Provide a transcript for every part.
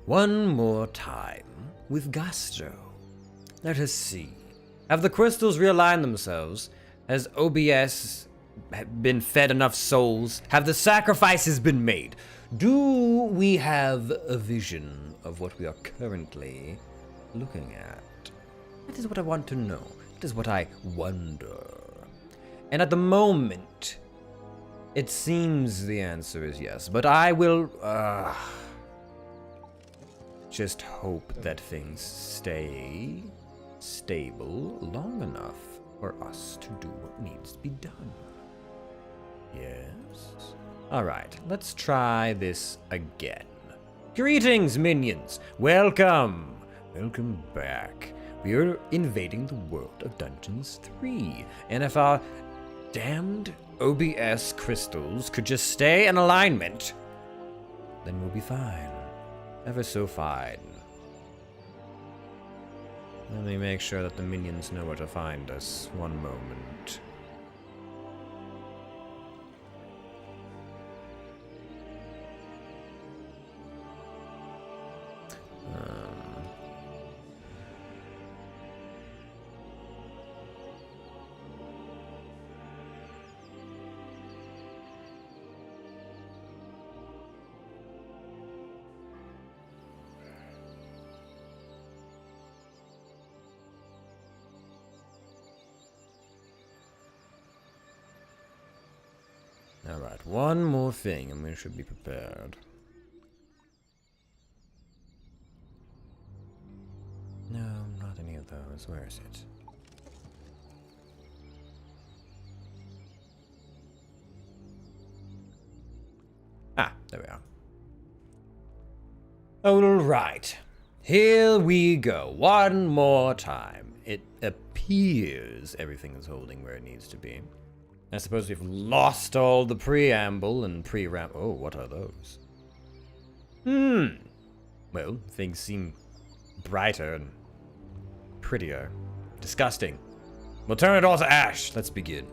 One more time, with gusto. Let us see. Have the crystals realigned themselves? Has OBS been fed enough souls? Have the sacrifices been made? Do we have a vision of what we are currently looking at? That is what I want to know. That is what I wonder. And at the moment, it seems the answer is yes, but I will just hope that things stay stable long enough for us to do what needs to be done. Yes? Alright, let's try this again. Greetings, minions! Welcome! Welcome back. We are invading the world of Dungeons 3, and if our damned OBS crystals could just stay in alignment, then we'll be fine. Ever so fine. Let me make sure that the minions know where to find us. One moment. Alright, one more thing and we should be prepared. No, not any of those. Where is it? Ah, there we are. Alright, here we go. One more time. It appears everything is holding where it needs to be. I suppose we've lost all the preamble and pre-ramp. Oh, what are those? Well, things seem brighter and prettier. Disgusting. We'll turn it all to ash. Let's begin.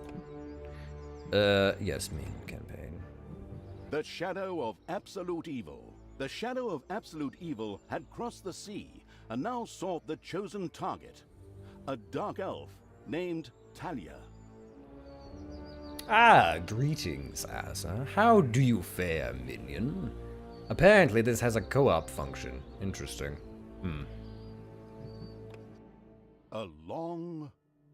Yes, main campaign. The shadow of absolute evil. The shadow of absolute evil had crossed the sea and now sought the chosen target. A dark elf named Talia. Ah, greetings, Asa. How do you fare, minion? Apparently this has a co-op function. Interesting. A long,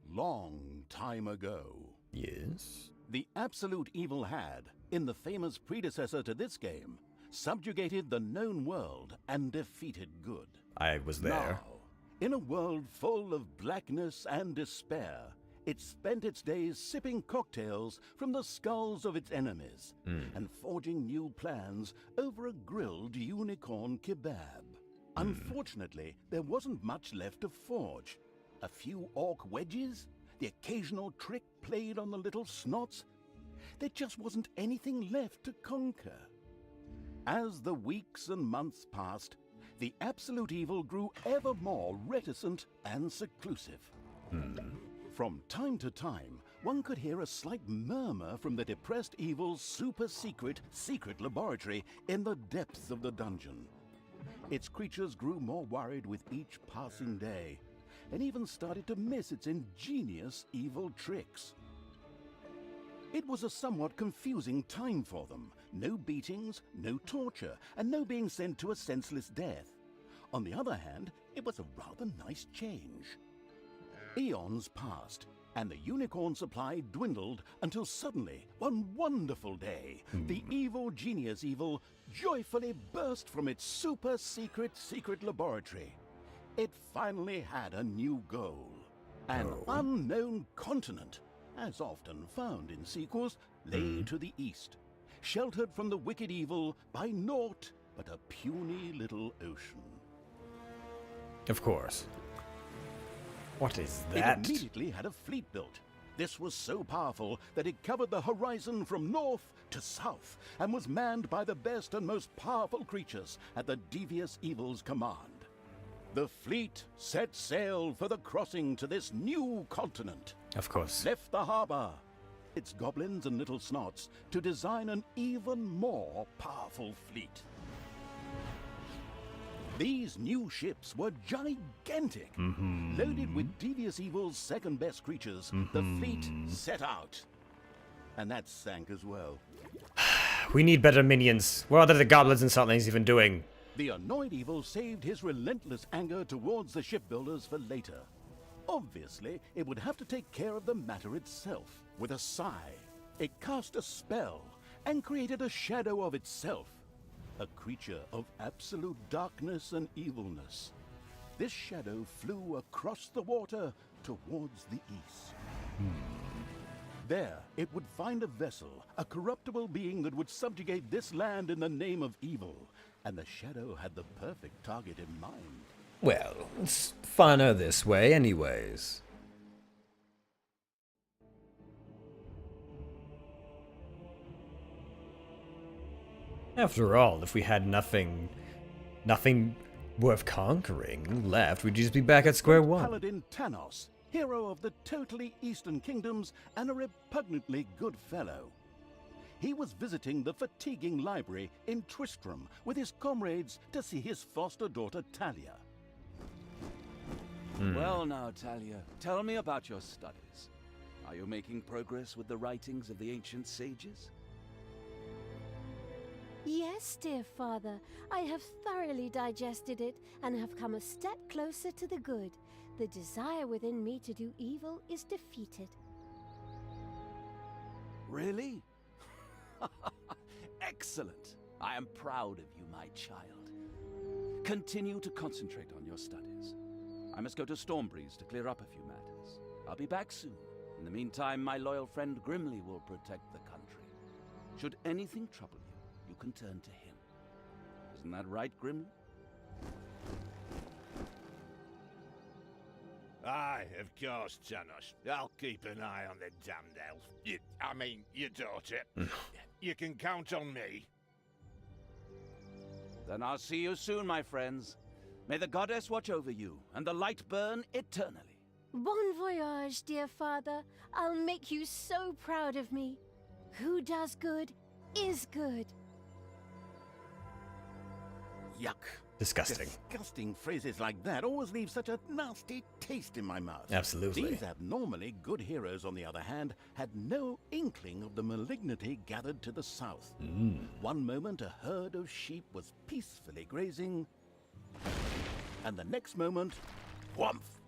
long time ago. Yes? The absolute evil had, in the famous predecessor to this game, subjugated the known world and defeated good. I was there. Now, in a world full of blackness and despair, it spent its days sipping cocktails from the skulls of its enemies and forging new plans over a grilled unicorn kebab. Unfortunately, there wasn't much left to forge. A few orc wedges, the occasional trick played on the little snots. There just wasn't anything left to conquer. As the weeks and months passed, the absolute evil grew ever more reticent and seclusive. From time to time, one could hear a slight murmur from the depressed evil's super-secret laboratory in the depths of the dungeon. Its creatures grew more worried with each passing day, and even started to miss its ingenious evil tricks. It was a somewhat confusing time for them. No beatings, no torture, and no being sent to a senseless death. On the other hand, it was a rather nice change. Eons passed, and the unicorn supply dwindled until suddenly, one wonderful day, the evil genius evil joyfully burst from its super-secret laboratory. It finally had a new goal. An unknown continent, as often found in sequels, lay to the east, sheltered from the wicked evil by naught but a puny little ocean. Of course. What is that? It immediately had a fleet built. This was so powerful that it covered the horizon from north to south and was manned by the best and most powerful creatures at the devious evil's command. The fleet set sail for the crossing to this new continent. Of course. Left the harbor, its goblins and little snots, to design an even more powerful fleet. These new ships were gigantic. Loaded with Devious Evil's second best creatures, the fleet set out. And that sank as well. We need better minions. What are the goblins and somethings even doing? The annoyed Evil saved his relentless anger towards the shipbuilders for later. Obviously, it would have to take care of the matter itself. With a sigh, it cast a spell and created a shadow of itself. A creature of absolute darkness and evilness. This shadow flew across the water towards the east. There, it would find a vessel, a corruptible being that would subjugate this land in the name of evil. And the shadow had the perfect target in mind. Well, it's funner this way anyways. After all, if we had nothing worth conquering left, we'd just be back at square one. Paladin Tanos, hero of the totally Eastern Kingdoms and a repugnantly good fellow. He was visiting the fatiguing library in Tristram with his comrades to see his foster daughter Talia. Well now, Talia, tell me about your studies. Are you making progress with the writings of the ancient sages? Yes, dear father, I have thoroughly digested it and have come a step closer to the good. The desire within me to do evil is defeated. Really? Excellent. I am proud of you, my child. Continue to concentrate on your studies. I must go to Stormbreeze to clear up a few matters. I'll be back soon. In the meantime, my loyal friend Grimly will protect the country. Should anything trouble you, you can turn to him. Isn't that right, Grimly? Aye, of course, Janos. I'll keep an eye on the damned elf. Your daughter. You can count on me. Then I'll see you soon, my friends. May the goddess watch over you, and the light burn eternally. Bon voyage, dear father. I'll make you so proud of me. Who does good is good. Yuck. Disgusting. Disgusting phrases like that always leave such a nasty taste in my mouth. Absolutely. These abnormally good heroes, on the other hand, had no inkling of the malignity gathered to the south. One moment a herd of sheep was peacefully grazing, and the next moment, whumph!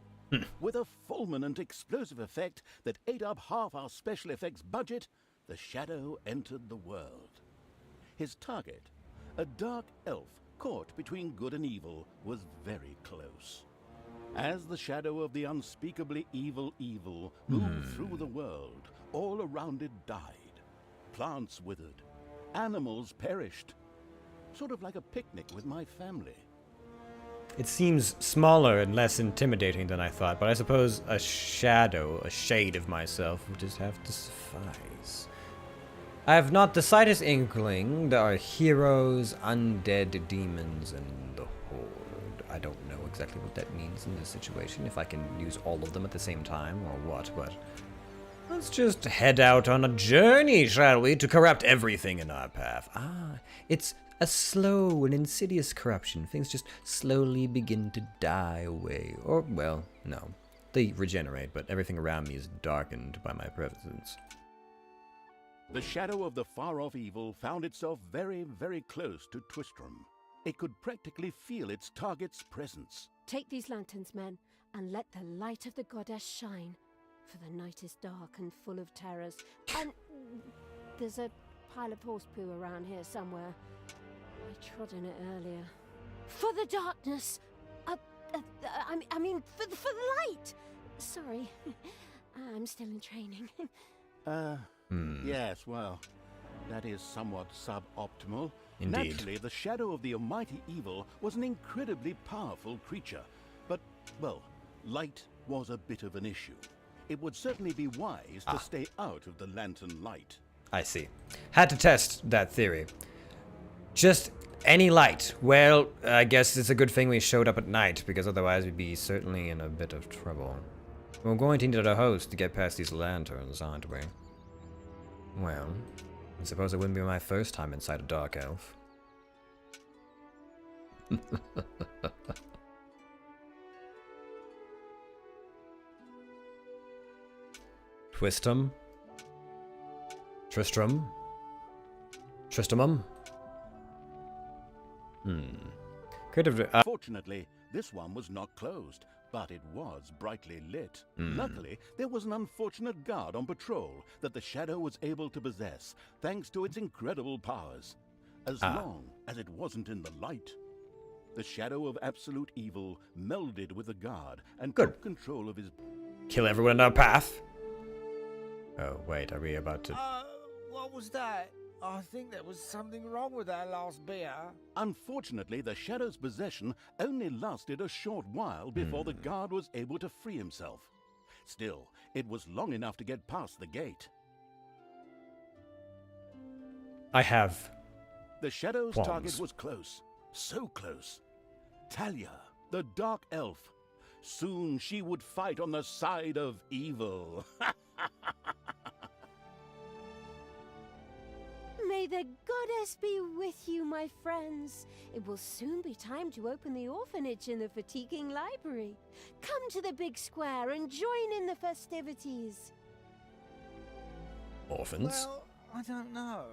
With a fulminant explosive effect that ate up half our special effects budget, the shadow entered the world. His target, a dark elf caught between good and evil, was very close. As the shadow of the unspeakably evil moved through the world, all around it died. Plants withered. Animals perished. Sort of like a picnic with my family. It seems smaller and less intimidating than I thought, but I suppose a shadow, a shade of myself, would just have to suffice. I have not the slightest inkling there are heroes, undead demons, and the Horde. I don't know exactly what that means in this situation, if I can use all of them at the same time or what, but let's just head out on a journey, shall we, to corrupt everything in our path. It's a slow and insidious corruption. Things just slowly begin to die away. Or, well, no. They regenerate, but everything around me is darkened by my presence. The shadow of the far-off evil found itself very, very close to Twistram. It could practically feel its target's presence. Take these lanterns, men, and let the light of the goddess shine. For the night is dark and full of terrors. And there's a pile of horse poo around here somewhere. I trod in it earlier. For the darkness! I mean, for the light! Sorry. I'm still in training. Yes, well, that is somewhat suboptimal. Indeed. Naturally, the shadow of the almighty evil was an incredibly powerful creature. But, well, light was a bit of an issue. It would certainly be wise to stay out of the lantern light. I see. Had to test that theory. Just any light. Well, I guess it's a good thing we showed up at night, because otherwise we'd be certainly in a bit of trouble. We're going to need a host to get past these lanterns, aren't we? Well, I suppose it wouldn't be my first time inside a dark elf. Twistum. Tristram. Tristamum. Creative. Fortunately, this one was not closed, but it was brightly lit. Hmm. Luckily, there was an unfortunate guard on patrol that the Shadow was able to possess, thanks to its incredible powers. As long as it wasn't in the light. The Shadow of Absolute Evil melded with the guard and took control of his... Kill everyone in our path. Oh, wait, are we about to... What was that? I think there was something wrong with our last beer. Unfortunately, the Shadow's possession only lasted a short while before the guard was able to free himself. Still, it was long enough to get past the gate. I have... The Shadow's qualms. target was close. So close. Talia, the Dark Elf. Soon she would fight on the side of evil. May the goddess be with you, my friends. It will soon be time to open the orphanage in the fatiguing library. Come to the big square and join in the festivities. Orphans? Well, I don't know.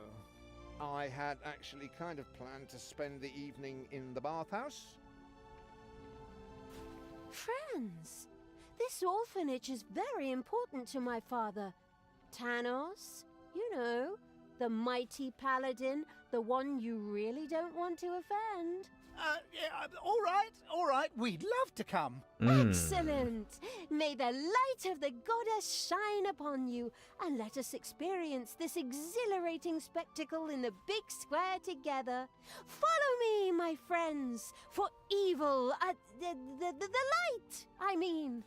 I had actually kind of planned to spend the evening in the bathhouse. Friends, this orphanage is very important to my father. Tanos, you know, the mighty paladin, the one you really don't want to offend. Yeah, all right, we'd love to come. Excellent! May the light of the goddess shine upon you, and let us experience this exhilarating spectacle in the big square together. Follow me, my friends, for evil, the light, I mean.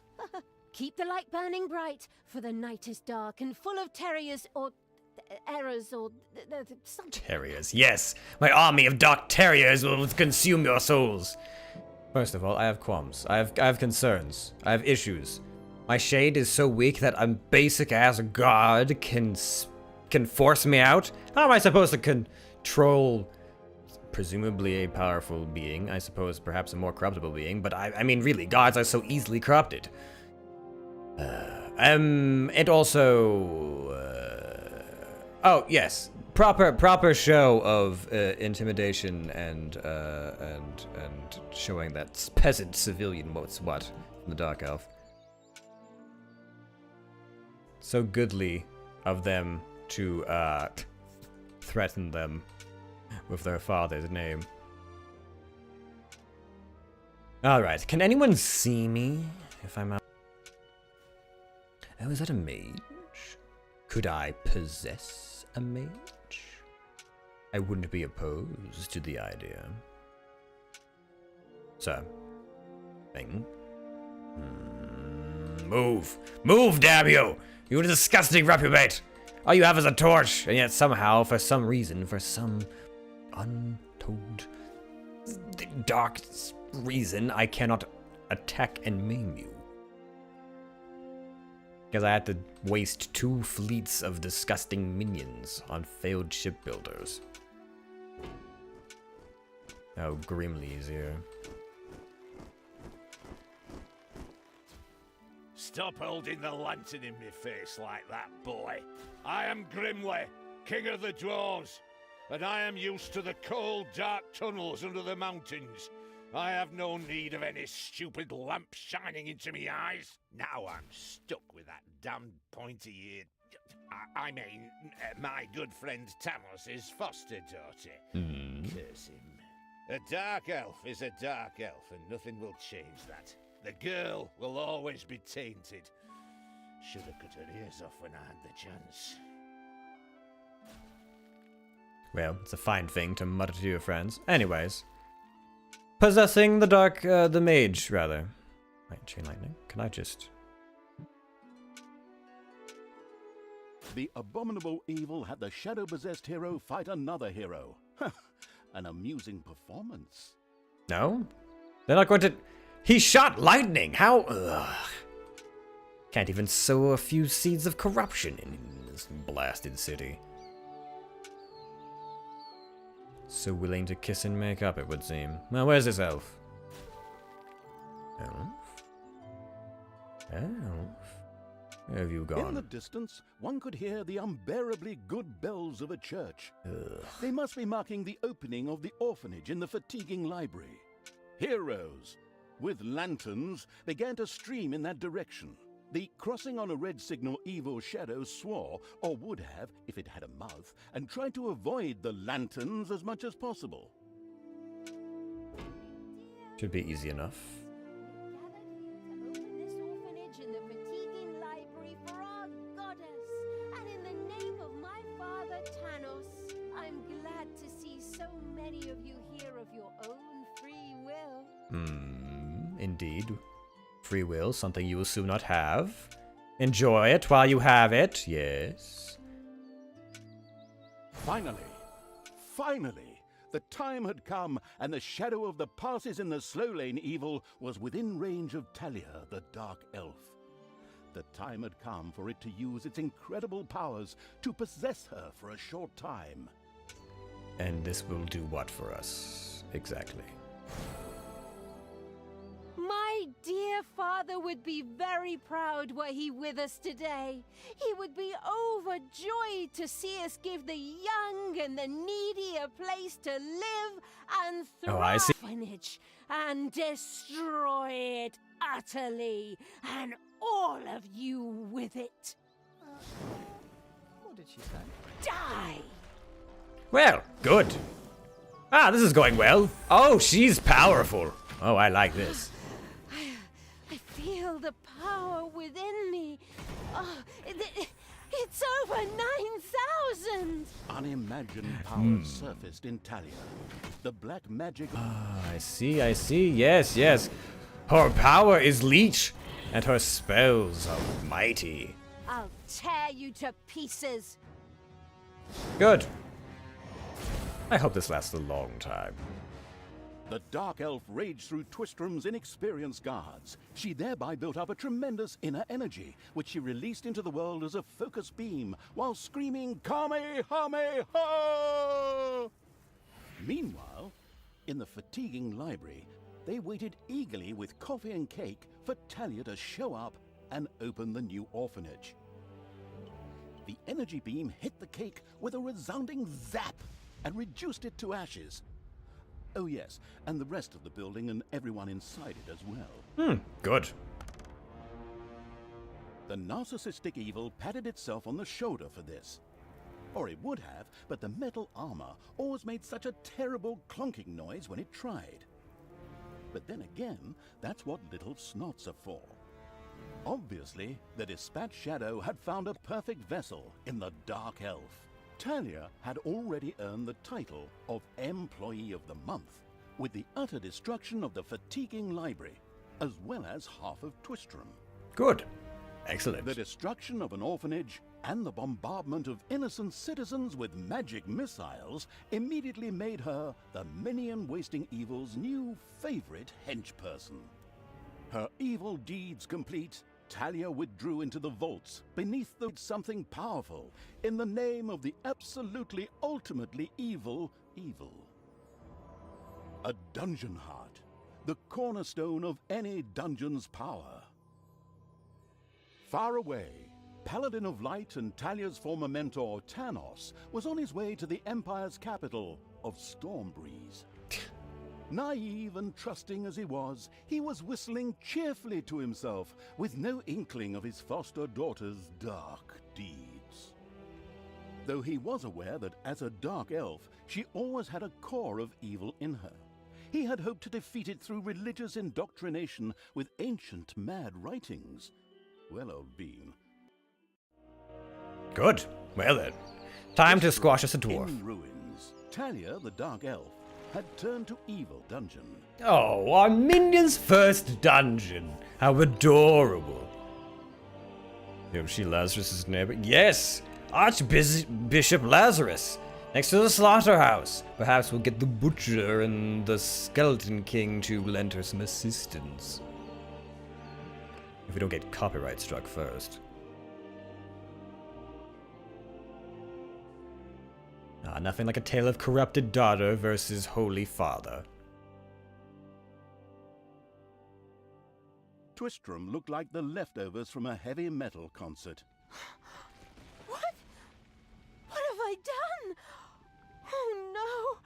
Keep the light burning bright, for the night is dark and full of terriers or errors or something. Terriers, yes! My army of dark terriers will consume your souls! First of all, I have qualms. I have concerns. I have issues. My shade is so weak that a basic-ass god can force me out? How am I supposed to control presumably a powerful being? I suppose perhaps a more corruptible being, but I mean really, gods are so easily corrupted. And also... oh, yes. Proper show of intimidation and showing that peasant civilian what's what from the Dark Elf. So goodly of them to threaten them with their father's name. Alright, can anyone see me if I'm out? Oh, is that a mage? Could I possess a mage? I wouldn't be opposed to the idea. So, thing. Move! Move, damn you! You disgusting reprobate! All you have is a torch, and yet somehow, for some reason, for some untold dark reason, I cannot attack and maim you. Because I had to waste 2 fleets of disgusting minions on failed shipbuilders. Oh, Grimly's here. Stop holding the lantern in my face like that, boy. I am Grimly, king of the dwarves, and I am used to the cold, dark tunnels under the mountains. I have no need of any stupid lamp shining into me eyes. Now I'm stuck with that damned pointy-eared... I mean, my good friend Tanos' foster daughter. Curse him. A dark elf is a dark elf, and nothing will change that. The girl will always be tainted. Should have cut her ears off when I had the chance. Well, it's a fine thing to mutter to your friends. Anyways. Possessing the dark, the mage, rather. Wait, chain lightning? Can I just... The abominable evil had the shadow-possessed hero fight another hero. An amusing performance. No? They're not going to... He shot lightning! How... Ugh. Can't even sow a few seeds of corruption in this blasted city. So willing to kiss and make up, it would seem. Well, where's this elf? Elf? Elf? Where have you gone? In the distance, one could hear the unbearably good bells of a church. Ugh. They must be marking the opening of the orphanage in the fatiguing library. Heroes with lanterns began to stream in that direction. The crossing on a red signal evil shadow swore, or would have if it had a mouth, and tried to avoid the lanterns as much as possible. Should be easy enough. Gathered here to open this orphanage in the fatiguing library for our goddess, and in the name of my father Tanos, I'm glad to see so many of you here of your own free will. Indeed. Free will, something you will soon not have. Enjoy it while you have it, yes. Finally, the time had come, and the shadow of the passes in the slow lane evil was within range of Talia, the dark elf. The time had come for it to use its incredible powers to possess her for a short time. And this will do what for us, exactly? My dear father would be very proud were he with us today. He would be overjoyed to see us give the young and the needy a place to live and thrive. Oh, I see. Orphanage and destroy it utterly, and all of you with it. What did she say? Die! Well, good. Ah, this is going well. Oh, she's powerful. Oh, I like this. I feel the power within me. Oh, it's over 9,000! Unimagined powers surfaced in Talia. The black magic I see. Yes. Her power is leech, and her spells are mighty. I'll tear you to pieces. Good. I hope this lasts a long time. The dark elf raged through Twistrom's inexperienced guards. She thereby built up a tremendous inner energy, which she released into the world as a focus beam, while screaming, Kamehameha! Meanwhile, in the fatiguing library, they waited eagerly with coffee and cake for Talia to show up and open the new orphanage. The energy beam hit the cake with a resounding zap and reduced it to ashes. Oh yes, and the rest of the building and everyone inside it as well. Good. The narcissistic evil patted itself on the shoulder for this. Or it would have, but the metal armor always made such a terrible clonking noise when it tried. But then again, that's what little snots are for. Obviously, the Dispatch Shadow had found a perfect vessel in the Dark Elf. Talia had already earned the title of Employee of the Month, with the utter destruction of the fatiguing library, as well as half of Twistrom. Good. Excellent. The destruction of an orphanage and the bombardment of innocent citizens with magic missiles immediately made her the minion-wasting evil's new favorite henchperson. Her evil deeds complete, Talia withdrew into the vaults beneath the something powerful in the name of the absolutely ultimately evil. A dungeon heart, the cornerstone of any dungeon's power. Far away, Paladin of Light and Talia's former mentor Tanos was on his way to the Empire's capital of Stormbreeze. Naive and trusting as he was whistling cheerfully to himself, with no inkling of his foster daughter's dark deeds. Though he was aware that as a dark elf, she always had a core of evil in her. He had hoped to defeat it through religious indoctrination with ancient mad writings. Well, old bean. Good. Well then. Time to squash us a dwarf. In ruins, Talia, the dark elf, had turned to evil dungeon. Oh, our minion's first dungeon. How adorable. Is she Lazarus's neighbor? Yes! Archbishop Lazarus. Next to the slaughterhouse. Perhaps we'll get the butcher and the skeleton king to lend her some assistance. If we don't get copyright struck first. Nothing like a tale of corrupted daughter versus holy father. Twistram looked like the leftovers from a heavy metal concert. What? What have I done? Oh no!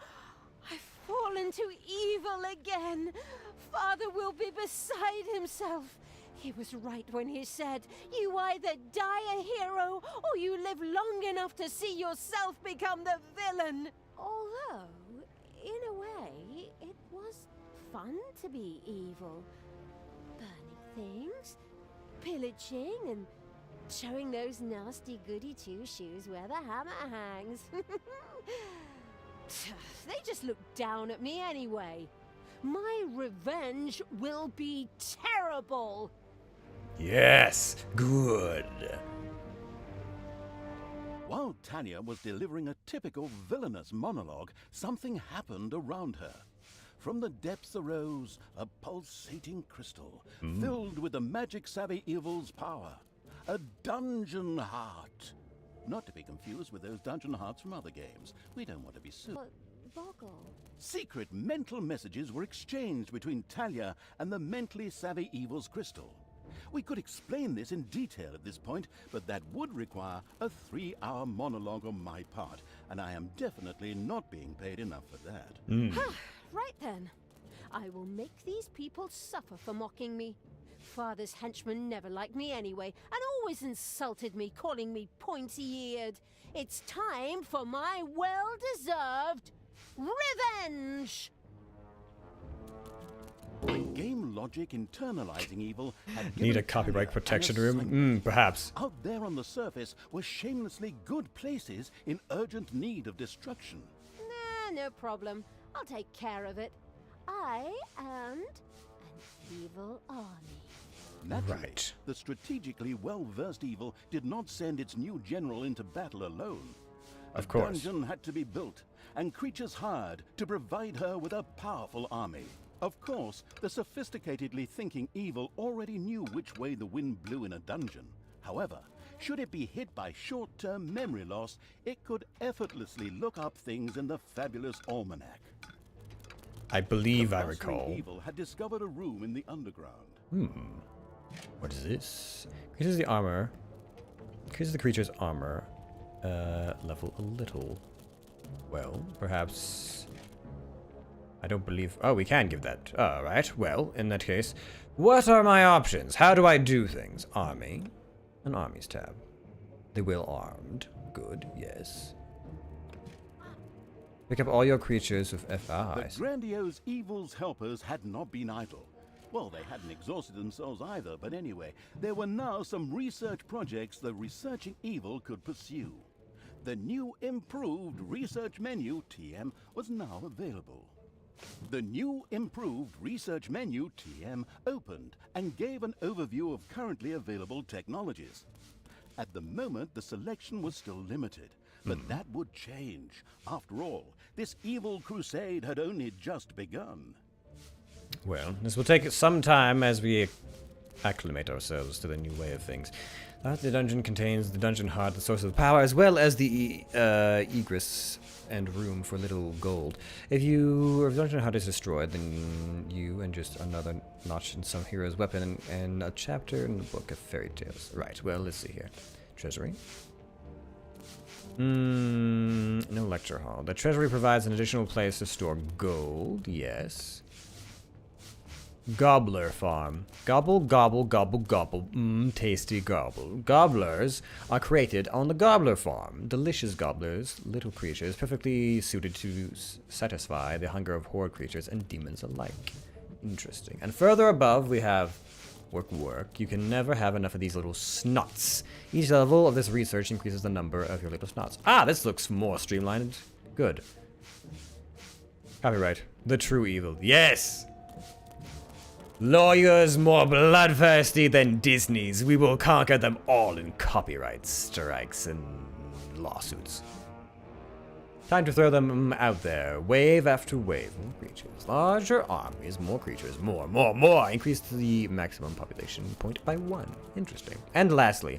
I've fallen to evil again. Father will be beside himself. He was right when he said, you either die a hero or you live long enough to see yourself become the villain. Although, in a way, it was fun to be evil. Burning things, pillaging, and showing those nasty goody two-shoes where the hammer hangs. They just look down at me anyway. My revenge will be terrible. Yes, good. While Tanya was delivering a typical villainous monologue, something happened around her. From the depths arose a pulsating crystal, filled with the magic-savvy evil's power. A dungeon heart. Not to be confused with those dungeon hearts from other games. We don't want to be sued. But, Boggle... Secret mental messages were exchanged between Talia and the mentally savvy evil's crystal. We could explain this in detail at this point, but that would require a 3-hour monologue on my part, and I am definitely not being paid enough for that. Right then. I will make these people suffer for mocking me. Father's henchmen never liked me anyway, and always insulted me, calling me pointy-eared. It's time for my well-deserved revenge! The game logic internalizing evil had Need a given copyright Talia protection an room? assignment. Perhaps. Out there on the surface were shamelessly good places in urgent need of destruction. Nah, no problem. I'll take care of it. I and an evil army. Naturally, Right. the strategically well-versed evil did not send its new general into battle alone. Of course. A dungeon had to be built, and creatures hired to provide her with a powerful army. Of course, the sophisticatedly thinking evil already knew which way the wind blew in a dungeon. However, should it be hit by short-term memory loss, it could effortlessly look up things in the fabulous almanac. I believe I The bustling recall. evil had discovered a room in the underground. What is this? Increases the armor. Increases the creature's armor. Level a little. Well, perhaps... I don't believe... Oh, we can give that. Alright, well, in that case, what are my options? How do I do things? Army. An armies tab. They will armed. Good, yes. Pick up all your creatures with The FIs. grandiose evil's helpers had not been idle. Well, they hadn't exhausted themselves either, but anyway, there were now some research projects the researching evil could pursue. The new improved research menu, TM, was now available. The new improved research menu, TM, opened and gave an overview of currently available technologies. At the moment, the selection was still limited, but that would change. After all, this evil crusade had only just begun. Well, this will take some time as we acclimate ourselves to the new way of things. The dungeon contains the dungeon heart, the source of power, as well as the egress and room for little gold. If the dungeon heart is destroyed, then you and just another notch in some hero's weapon and a chapter in the book of fairy tales. Right, well, let's see here. Treasury. No lecture hall. The treasury provides an additional place to store gold, yes. Gobbler farm. Gobble, gobble, gobble, gobble. Tasty gobble. Gobblers are created on the gobbler farm. Delicious gobblers, little creatures, perfectly suited to satisfy the hunger of horde creatures and demons alike. Interesting. And further above, we have work. You can never have enough of these little snots. Each level of this research increases the number of your little snots. Ah, this looks more streamlined. Good. Copyright. The true evil. Yes! Lawyers more bloodthirsty than Disney's. We will conquer them all in copyright strikes and lawsuits. Time to throw them out there, wave after wave. More creatures, larger armies, more creatures, more. Increase the maximum population point by 1. Interesting. And lastly,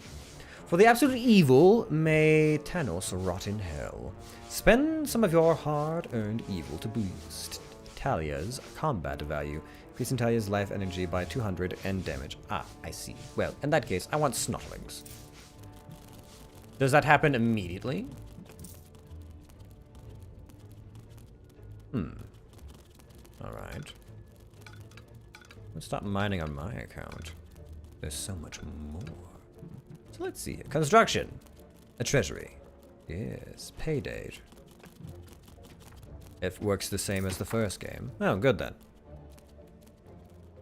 For the absolute evil, may Tanos rot in hell. Spend some of your hard-earned evil to boost Talia's combat value, increasing Talia's life energy by 200 and damage. Ah, I see. Well, in that case, I want Snotlings. Does that happen immediately? Alright. Let's stop mining on my account. There's so much more. So let's see here. Construction. A treasury. Yes. Pay date. It works the same as the first game. Oh, good then.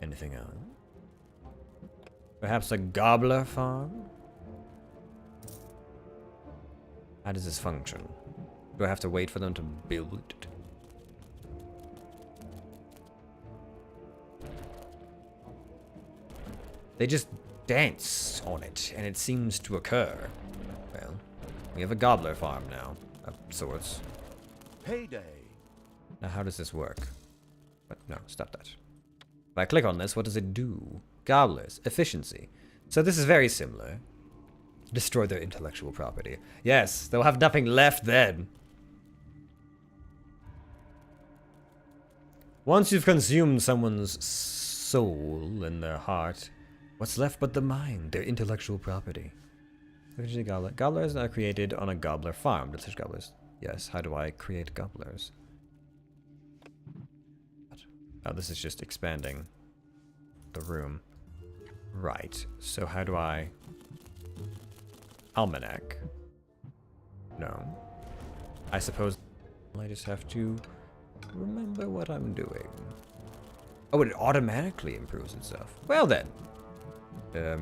Anything else? Perhaps a gobbler farm? How does this function? Do I have to wait for them to build it? They just dance on it, and it seems to occur. Well, we have a gobbler farm now, of sorts. Payday. Now, how does this work? But no, stop that. If I click on this, what does it do? Gobblers, efficiency. So this is very similar. Destroy their intellectual property. Yes, they'll have nothing left then. Once you've consumed someone's soul and their heart, what's left but the mind, their intellectual property? Gobbler. Gobblers are created on a gobbler farm. Let's search gobblers. Yes, how do I create gobblers? Oh, this is just expanding the room. Right, so how do I... Almanac. No. I suppose I just have to remember what I'm doing. Oh, it automatically improves itself. Well then. No,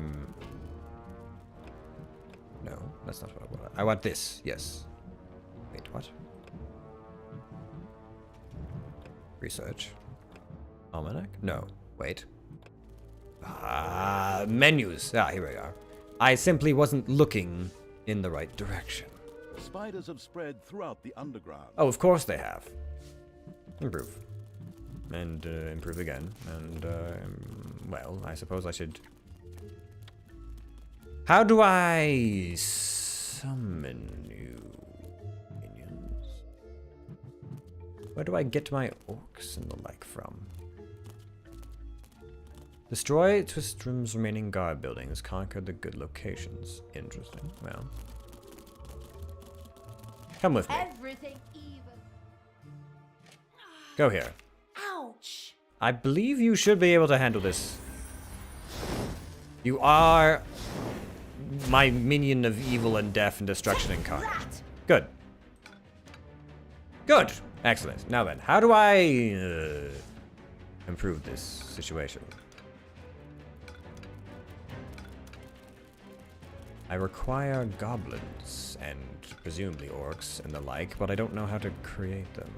that's not what I want. I want this, yes. Wait, what? Research. Almanac? No, wait. Menus. Ah, here we are. I simply wasn't looking in the right direction. Spiders have spread throughout the underground. Oh, of course they have. Improve. And improve again. And, well, I suppose I should... How do I summon new minions? Where do I get my orcs and the like from? Destroy Twistrom's remaining guard buildings. Conquer the good locations. Interesting. Well. Come with me. Everything even. Go here. Ouch! I believe you should be able to handle this. You are my minion of evil and death and destruction and conquer. Good. Good. Excellent. Now then, how do I improve this situation? I require goblins and presumably orcs and the like, but I don't know how to create them.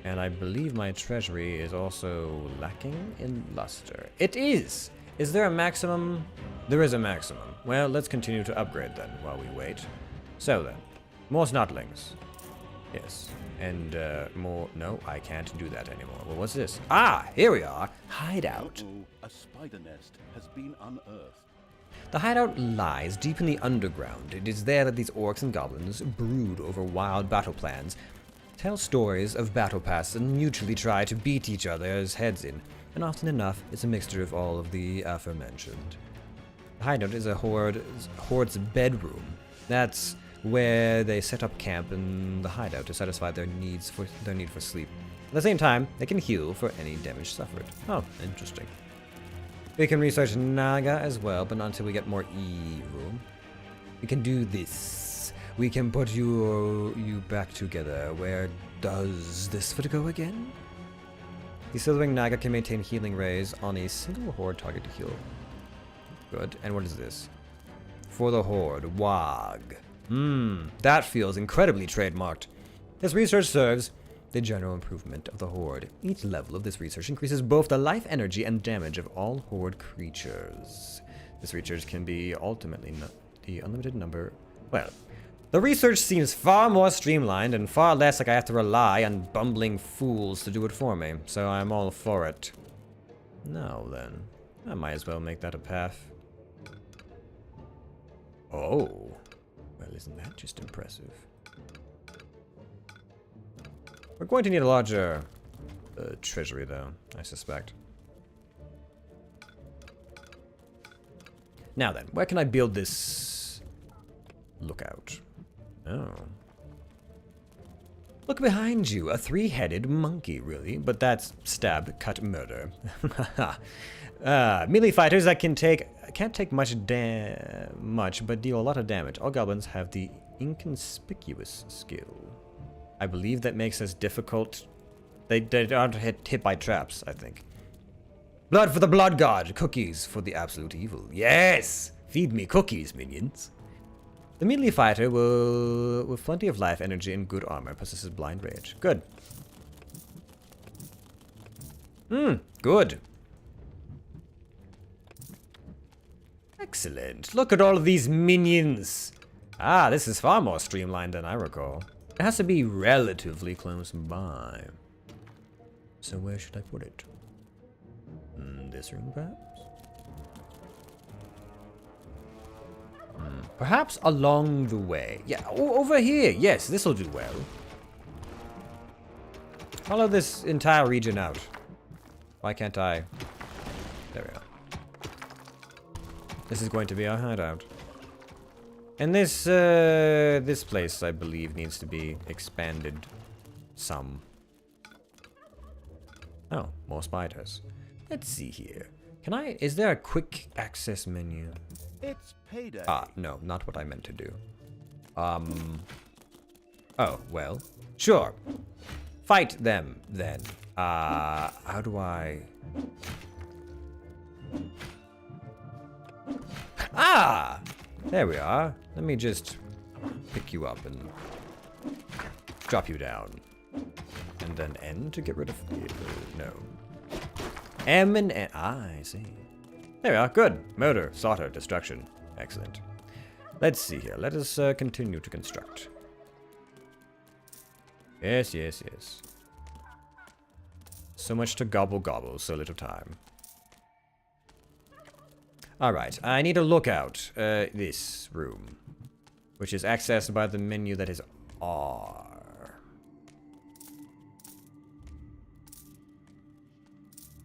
And I believe my treasury is also lacking in luster. It is! Is there a maximum? There is a maximum. Well, let's continue to upgrade then while we wait. So then, more snotlings. Yes. And more... No, I can't do that anymore. Well, what's this? Ah, here we are. Hideout. A spider nest has been unearthed. The hideout lies deep in the underground. It is there that these orcs and goblins brood over wild battle plans, tell stories of battle pasts, and mutually try to beat each other's heads in. And often enough, it's a mixture of all of the aforementioned. The hideout is a horde's bedroom. That's where they set up camp in the hideout to satisfy their need for sleep. At the same time, they can heal for any damage suffered. Oh, interesting. We can research Naga as well, but not until we get more evil. We can do this. We can put you back together. Where does this foot go again? The Silverwing Naga can maintain healing rays on a single horde target to heal. Good. And what is this? For the horde, Wag. That feels incredibly trademarked. This research serves the general improvement of the horde. Each level of this research increases both the life energy and damage of all horde creatures. This research can be ultimately the unlimited number. Well, the research seems far more streamlined and far less like I have to rely on bumbling fools to do it for me, so I'm all for it. Now then, I might as well make that a path. Oh. Well, isn't that just impressive? We're going to need a larger treasury, though, I suspect. Now then, where can I build this lookout? Oh. Look behind you, a three-headed monkey, really. But that's stab, cut, murder. Melee fighters that can't take much, but deal a lot of damage. All goblins have the inconspicuous skill. I believe that makes us difficult. They aren't hit by traps, I think. Blood for the blood god, cookies for the absolute evil. Yes! Feed me cookies, minions. The melee fighter will, with plenty of life, energy, and good armor, possesses blind rage. Good. Good. Excellent. Look at all of these minions. Ah, this is far more streamlined than I recall. It has to be relatively close by. So where should I put it? This room, perhaps? Perhaps along the way. Yeah, over here. Yes, this will do well. Follow this entire region out. Why can't I? There we are. This is going to be our hideout. And this, this place, I believe, needs to be expanded some. Oh, more spiders. Let's see here. Is there a quick access menu? It's payday. Ah, no, not what I meant to do. Oh, well, sure. Fight them, then. How do I... Ah! There we are. Let me just pick you up and drop you down. And then N to get rid of... No. M and N. Ah, I see. There we are. Good. Murder, slaughter, destruction. Excellent. Let's see here. Let us continue to construct. Yes, yes, yes. So much to gobble gobble, so little time. Alright, I need to look out this room, which is accessed by the menu that is R.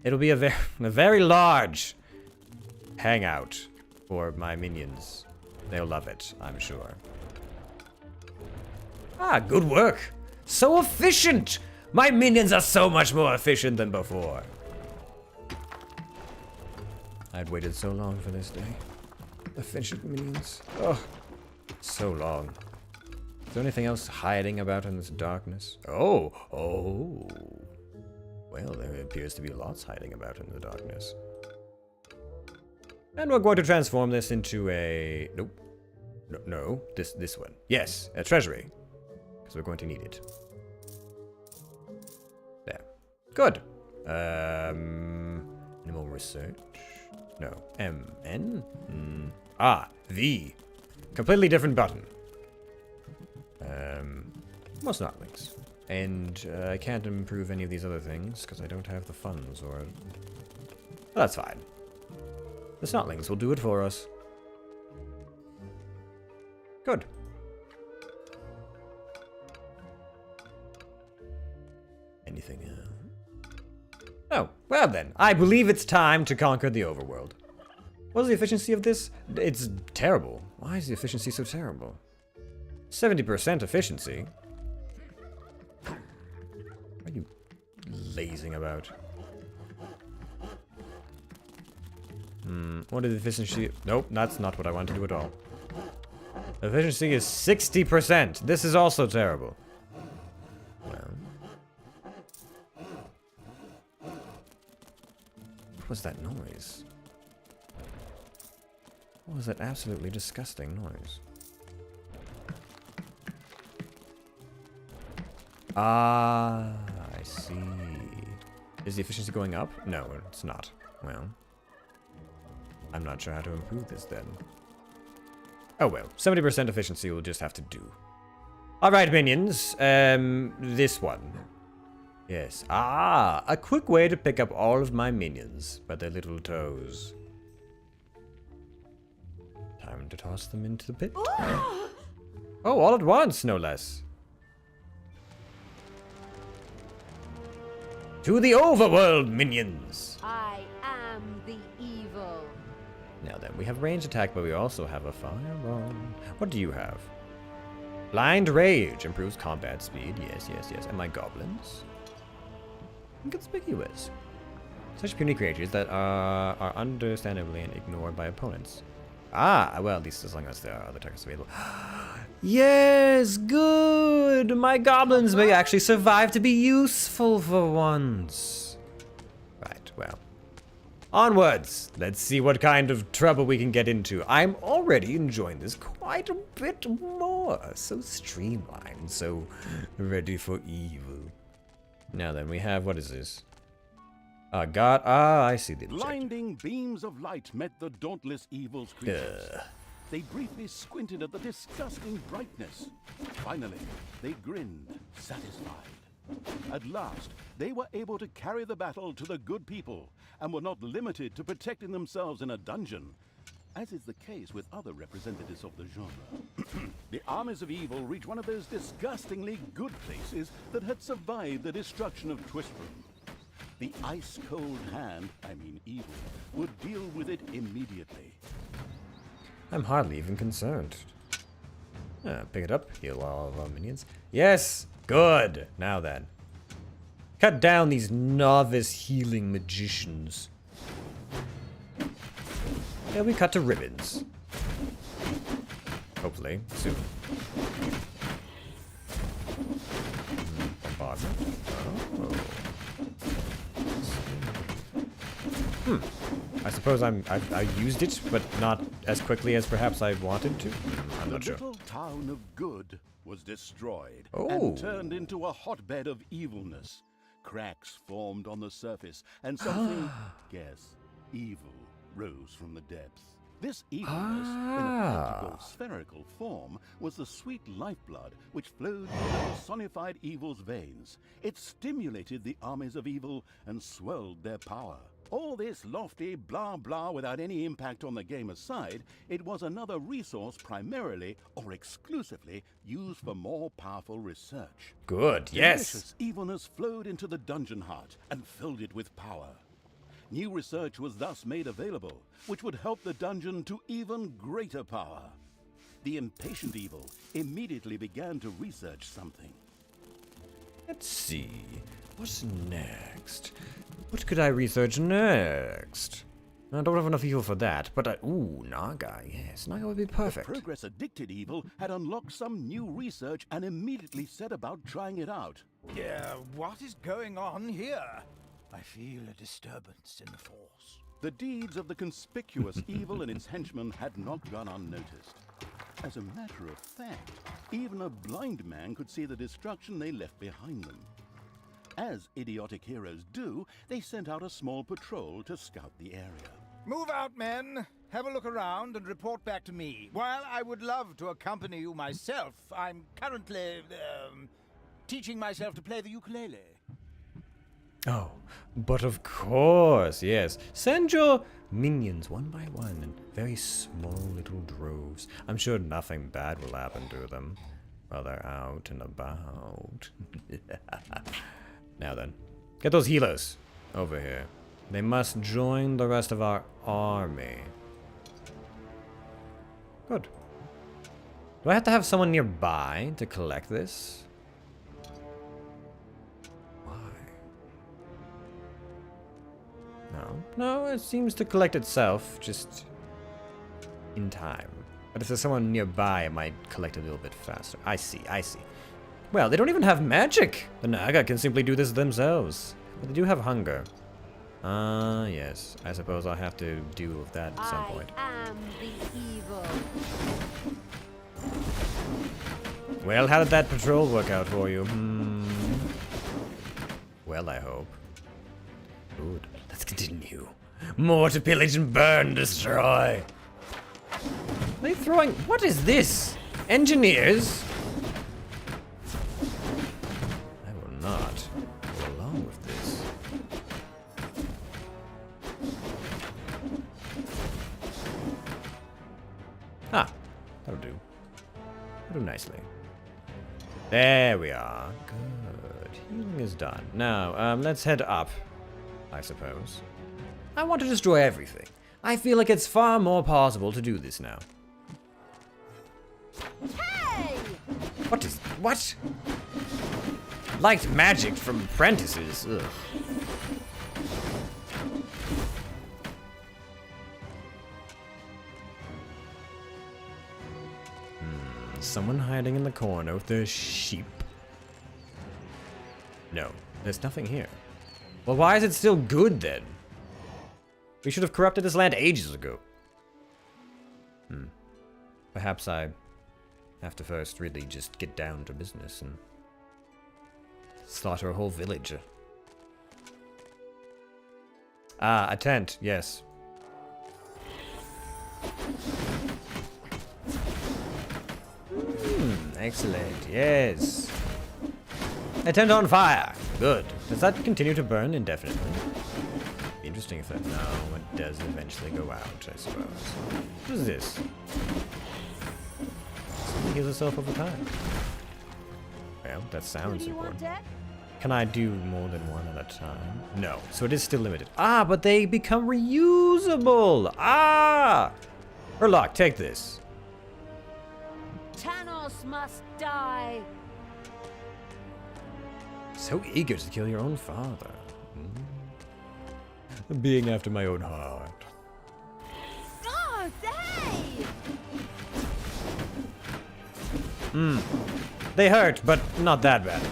It'll be a very large hangout for my minions. They'll love it, I'm sure. Ah, good work. So efficient. My minions are so much more efficient than before. I'd waited so long for this day. Efficient minions. Oh, so long. Is there anything else hiding about in this darkness? Oh. Well, there appears to be lots hiding about in the darkness. And we're going to transform this into a... Nope. No, this one. Yes, a treasury. Because we're going to need it. There. Good. Animal research. No. M. N? V. Completely different button. Most not links. And I can't improve any of these other things because I don't have the funds or... Well, that's fine. The snotlings will do it for us. Good. Anything else? Oh, well then. I believe it's time to conquer the overworld. What is the efficiency of this? It's terrible. Why is the efficiency so terrible? 70% efficiency? What are you lazing about? What is the efficiency? Nope, that's not what I want to do at all. Efficiency is 60%. This is also terrible. Well. What was that noise? What was that absolutely disgusting noise? Ah, I see. Is the efficiency going up? No, it's not. Well, I'm not sure how to improve this then. Oh well, 70% efficiency will just have to do. Alright, minions. This one. Yes. Ah, a quick way to pick up all of my minions by their little toes. Time to toss them into the pit. Oh, all at once, no less. To the overworld, minions! I am the evil. Now then, we have ranged attack, but we also have a fireball. What do you have? Blind Rage improves combat speed. Yes, yes, yes. And my goblins? Inconspicuous. Such puny creatures that are understandably ignored by opponents. Ah, well, at least as long as there are other targets available. Yes, good! My goblins may actually survive to be useful for once. Right, well. Onwards! Let's see what kind of trouble we can get into. I'm already enjoying this quite a bit more. So streamlined, so ready for evil. Now then, we have, what is this? God, I see the objective. Blinding beams of light met the dauntless evil's creatures. They briefly squinted at the disgusting brightness. Finally, they grinned, satisfied. At last, they were able to carry the battle to the good people, and were not limited to protecting themselves in a dungeon, as is the case with other representatives of the genre. The armies of evil reached one of those disgustingly good places that had survived the destruction of Twistram. The ice-cold hand, I mean evil, would deal with it immediately. I'm hardly even concerned. Pick it up, heal all of our minions. Yes, good. Now then. Cut down these novice healing magicians. Yeah, we cut to ribbons. Hopefully, soon. Bombardment. Oh. I suppose I used it, but not as quickly as perhaps I wanted to. I'm not sure. The little town of Good was destroyed Oh. and turned into a hotbed of evilness. Cracks formed on the surface, and something, guess, evil rose from the depths. This evilness, in a practical spherical form, was the sweet lifeblood which flowed through the personified evil's veins. It stimulated the armies of evil and swelled their power. All this lofty blah blah without any impact on the game aside, it was another resource primarily or exclusively used for more powerful research. Good, yes. Delicious evilness flowed into the dungeon heart and filled it with power. New research was thus made available, which would help the dungeon to even greater power. The impatient evil immediately began to research something. Let's see. What's next? What could I research next? I don't have enough evil for that, but ooh, Naga, yes. Naga would be perfect. The progress-addicted evil had unlocked some new research and immediately set about trying it out. Yeah, what is going on here? I feel a disturbance in the force. The deeds of the conspicuous evil and its henchmen had not gone unnoticed. As a matter of fact, even a blind man could see the destruction they left behind them. As idiotic heroes do, they sent out a small patrol to scout the area. Move out, men. Have a look around and report back to me. While I would love to accompany you myself, I'm currently, teaching myself to play the ukulele. Oh, but of course, yes. Send your minions one by one in very small little droves. I'm sure nothing bad will happen to them while they're out and about. Now then, get those healers over here. They must join the rest of our army. Good. Do I have to have someone nearby to collect this? Why? No, it seems to collect itself, just in time. But if there's someone nearby, it might collect a little bit faster. I see. Well, they don't even have magic! The Naga can simply do this themselves. But they do have hunger. Yes. I suppose I'll have to deal with that at some point. I am the evil. Well, how did that patrol work out for you? Well, I hope. Good. Let's continue. More to pillage and burn, destroy. Are they throwing... What is this? Engineers? I will not do nicely. There we are. Good. Healing is done. Now, let's head up, I suppose. I want to destroy everything. I feel like it's far more possible to do this now. Hey! What? Liked magic from apprentices. Ugh. Someone hiding in the corner with their sheep. No, there's nothing here. Well, why is it still good then? We should have corrupted this land ages ago. Perhaps I have to first really just get down to business and slaughter a whole village. Ah, a tent, yes. Excellent, yes. A tent on fire. Good. Does that continue to burn indefinitely? Be interesting if that... No, it does eventually go out, I suppose. What is this? It heals itself over time. Well, that sounds important. Can I do more than one at a time? No, so it is still limited. Ah, but they become reusable. Ah! Herlock, take this. Thanos must die. So eager to kill your own father. Being after my own heart. Oh, hey! They hurt, but not that badly.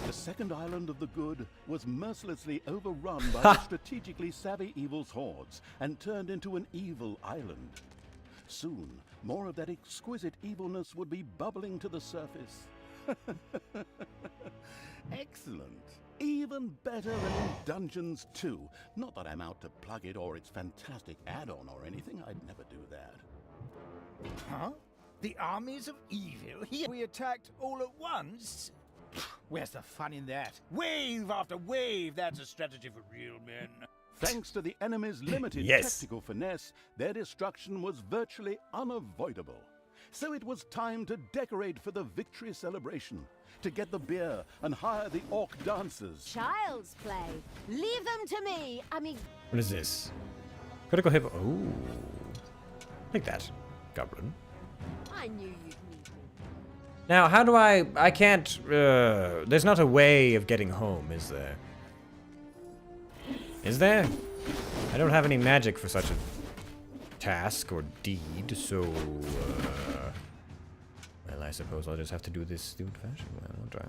The second island of the good was mercilessly overrun by the strategically savvy evil's hordes and turned into an evil island. Soon, more of that exquisite evilness would be bubbling to the surface. Excellent. Even better than in Dungeons 2. Not that I'm out to plug it or its fantastic add-on or anything. I'd never do that. Huh? The armies of evil? Here we attacked all at once? Where's the fun in that? Wave after wave, that's a strategy for real men. Thanks to the enemy's limited Yes. tactical finesse, their destruction was virtually unavoidable. So it was time to decorate for the victory celebration, to get the beer and hire the orc dancers. Child's play. Leave them to me. I mean, What is this? Critical hit. Ooh. Take that, goblin. I knew you'd need me. Now, how do I can't, there's not a way of getting home, is there? Is there? I don't have any magic for such a task or deed, so, well, I suppose I'll just have to do this the old-fashioned way. I'll try.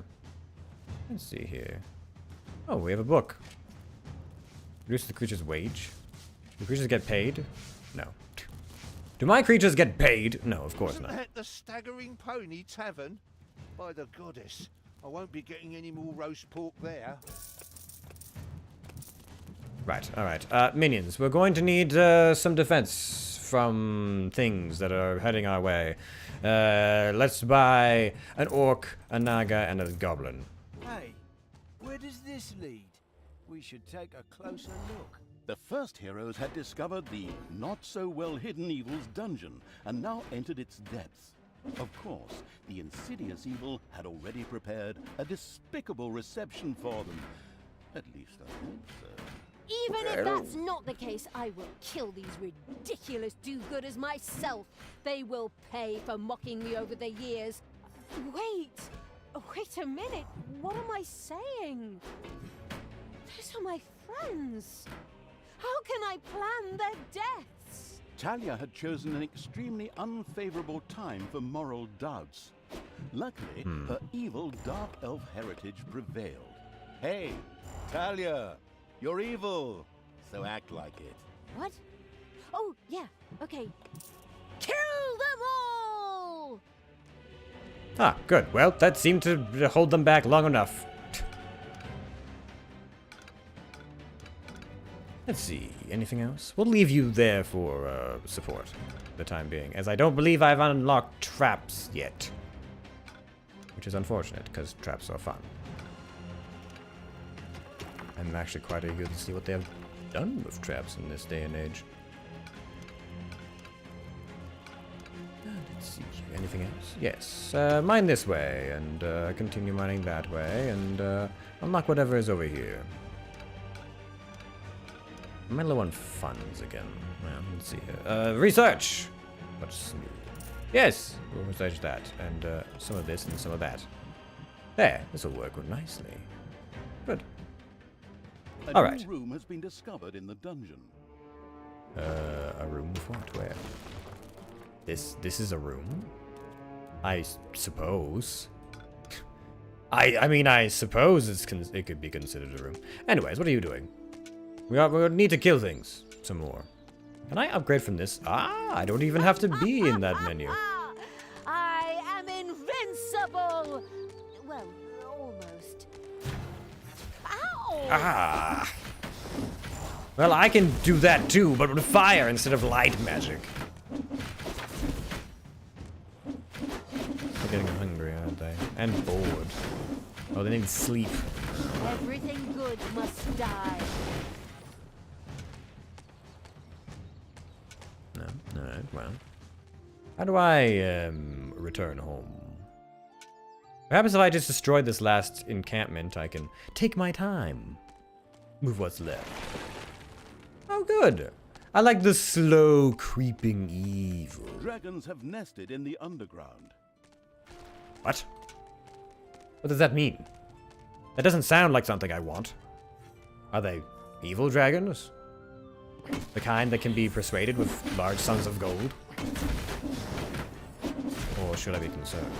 Let's see here. Oh, we have a book. Reduce the creature's wage. Do creatures get paid? No. Do my creatures get paid? No, of course Isn't not. that the Staggering Pony Tavern? By the goddess, I won't be getting any more roast pork there. Right, alright. Minions, we're going to need some defense from things that are heading our way. Let's buy an orc, a naga, and a goblin. Hey, where does this lead? We should take a closer look. The first heroes had discovered the not-so-well-hidden evil's dungeon and now entered its depths. Of course, the insidious evil had already prepared a despicable reception for them. At least I hope so. Even if that's not the case, I will kill these ridiculous do-gooders myself. They will pay for mocking me over the years. Wait a minute. What am I saying? Those are my friends. How can I plan their deaths? Talia had chosen an extremely unfavorable time for moral doubts. Luckily, her evil dark elf heritage prevailed. Hey, Talia, you're evil, so act like it. What? Oh, yeah, okay. Kill them all! Ah, good. Well, that seemed to hold them back long enough. Let's see, anything else? We'll leave you there for support for the time being, as I don't believe I've unlocked traps yet. Which is unfortunate, because traps are fun. I'm actually quite eager to see what they have done with traps in this day and age. Let's see. Anything else? Yes. Mine this way, and continue mining that way, and unlock whatever is over here. Am I low on funds again? Well, let's see here. Research! What's new? Yes! We'll research that, and some of this and some of that. There, this will work nicely. Good. A All right. new room has been discovered in the dungeon. A room of what? Where? This is a room? I suppose. I mean, I suppose it could be considered a room. Anyways, what are you doing? We need to kill things some more. Can I upgrade from this? Ah, I don't even have to be in that menu. I am invincible! Well, almost. Ow! Ah. Well, I can do that too, but with fire instead of light magic. They're getting hungry, aren't they? And bored. Oh, they need sleep. Everything good must die. No, alright, well. How do I, return home? Perhaps if I just destroyed this last encampment, I can take my time. Move what's left. Oh, good. I like the slow creeping evil. Dragons have nested in the underground. What? What does that mean? That doesn't sound like something I want. Are they evil dragons? The kind that can be persuaded with large sums of gold? Or should I be concerned?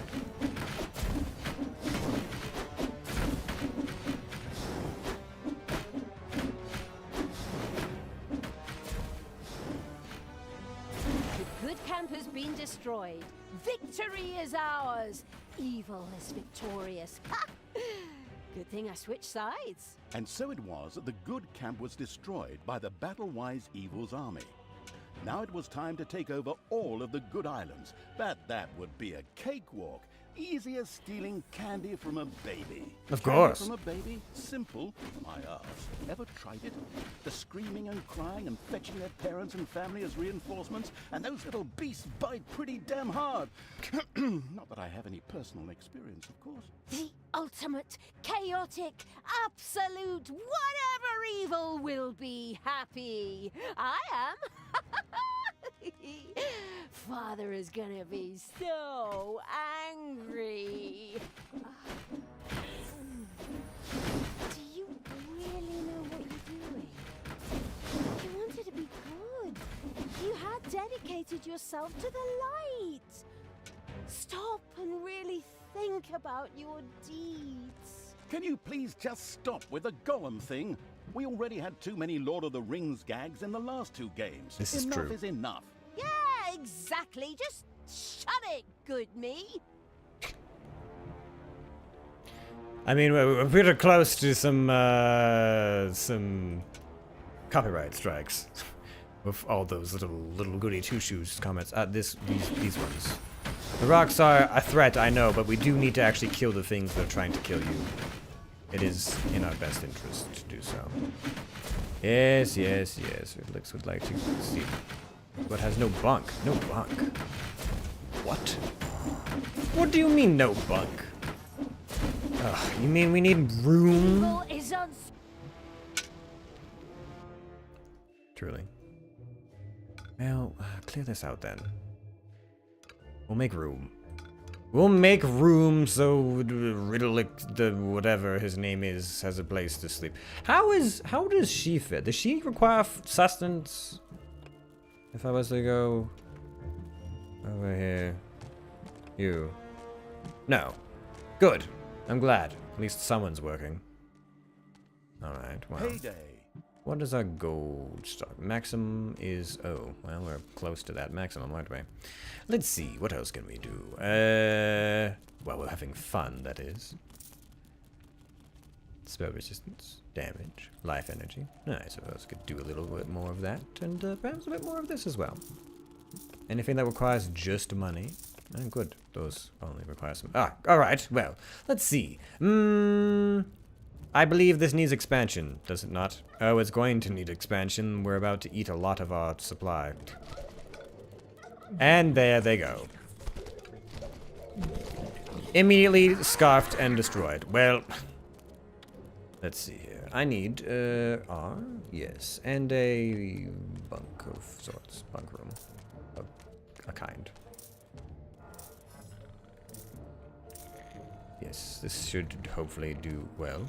The good camp has been destroyed. Victory is ours. Evil is victorious. Ha! Good thing I switched sides. And so it was that the good camp was destroyed by the battle-wise evil's army. Now it was time to take over all of the good islands. That would be a cakewalk. Easy as stealing candy from a baby. Of course. Candy from a baby? Simple. My ass. Ever tried it? The screaming and crying and fetching their parents and family as reinforcements, and those little beasts bite pretty damn hard. Not that I have any personal experience, of course. The ultimate, chaotic, absolute, whatever evil will be happy. I am. Father is gonna be so angry. Do you really know what you're doing? You wanted to be good. You had dedicated yourself to the light. Stop and really think about your deeds. Can you please just stop with the golem thing? We already had too many Lord of the Rings gags in the last two games. This is enough true. is enough. Yeah, exactly. Just shut it, good me. I mean, we're pretty close to some copyright strikes with all those little goody two-shoes comments. These ones. The rocks are a threat, I know, but we do need to actually kill the things that are trying to kill you. It is in our best interest to do so. Yes. Felix would like to see. But has no bunk. No bunk. What? What do you mean, no bunk? You mean we need room? Evil is Truly. Well, clear this out then. We'll make room. We'll make room so Riddleick, the whatever his name is, has a place to sleep. How does she fit? Does she require sustenance? If I was to go over here. You. No. Good. I'm glad. At least someone's working. Alright, well. Heyday. What is our gold stock? Maximum is... Oh, well, we're close to that maximum, aren't we? Let's see, what else can we do? Well, we're having fun, that is. Spell resistance, damage, life energy. I suppose could do a little bit more of that, and perhaps a bit more of this as well. Anything that requires just money. Oh, good. Those only require some... alright, well, let's see. I believe this needs expansion, does it not? Oh, it's going to need expansion. We're about to eat a lot of our supply. And there they go. Immediately scarfed and destroyed. Well, let's see here. I need R, yes, and a bunk of sorts, bunk room, of a kind. Yes, this should hopefully do well.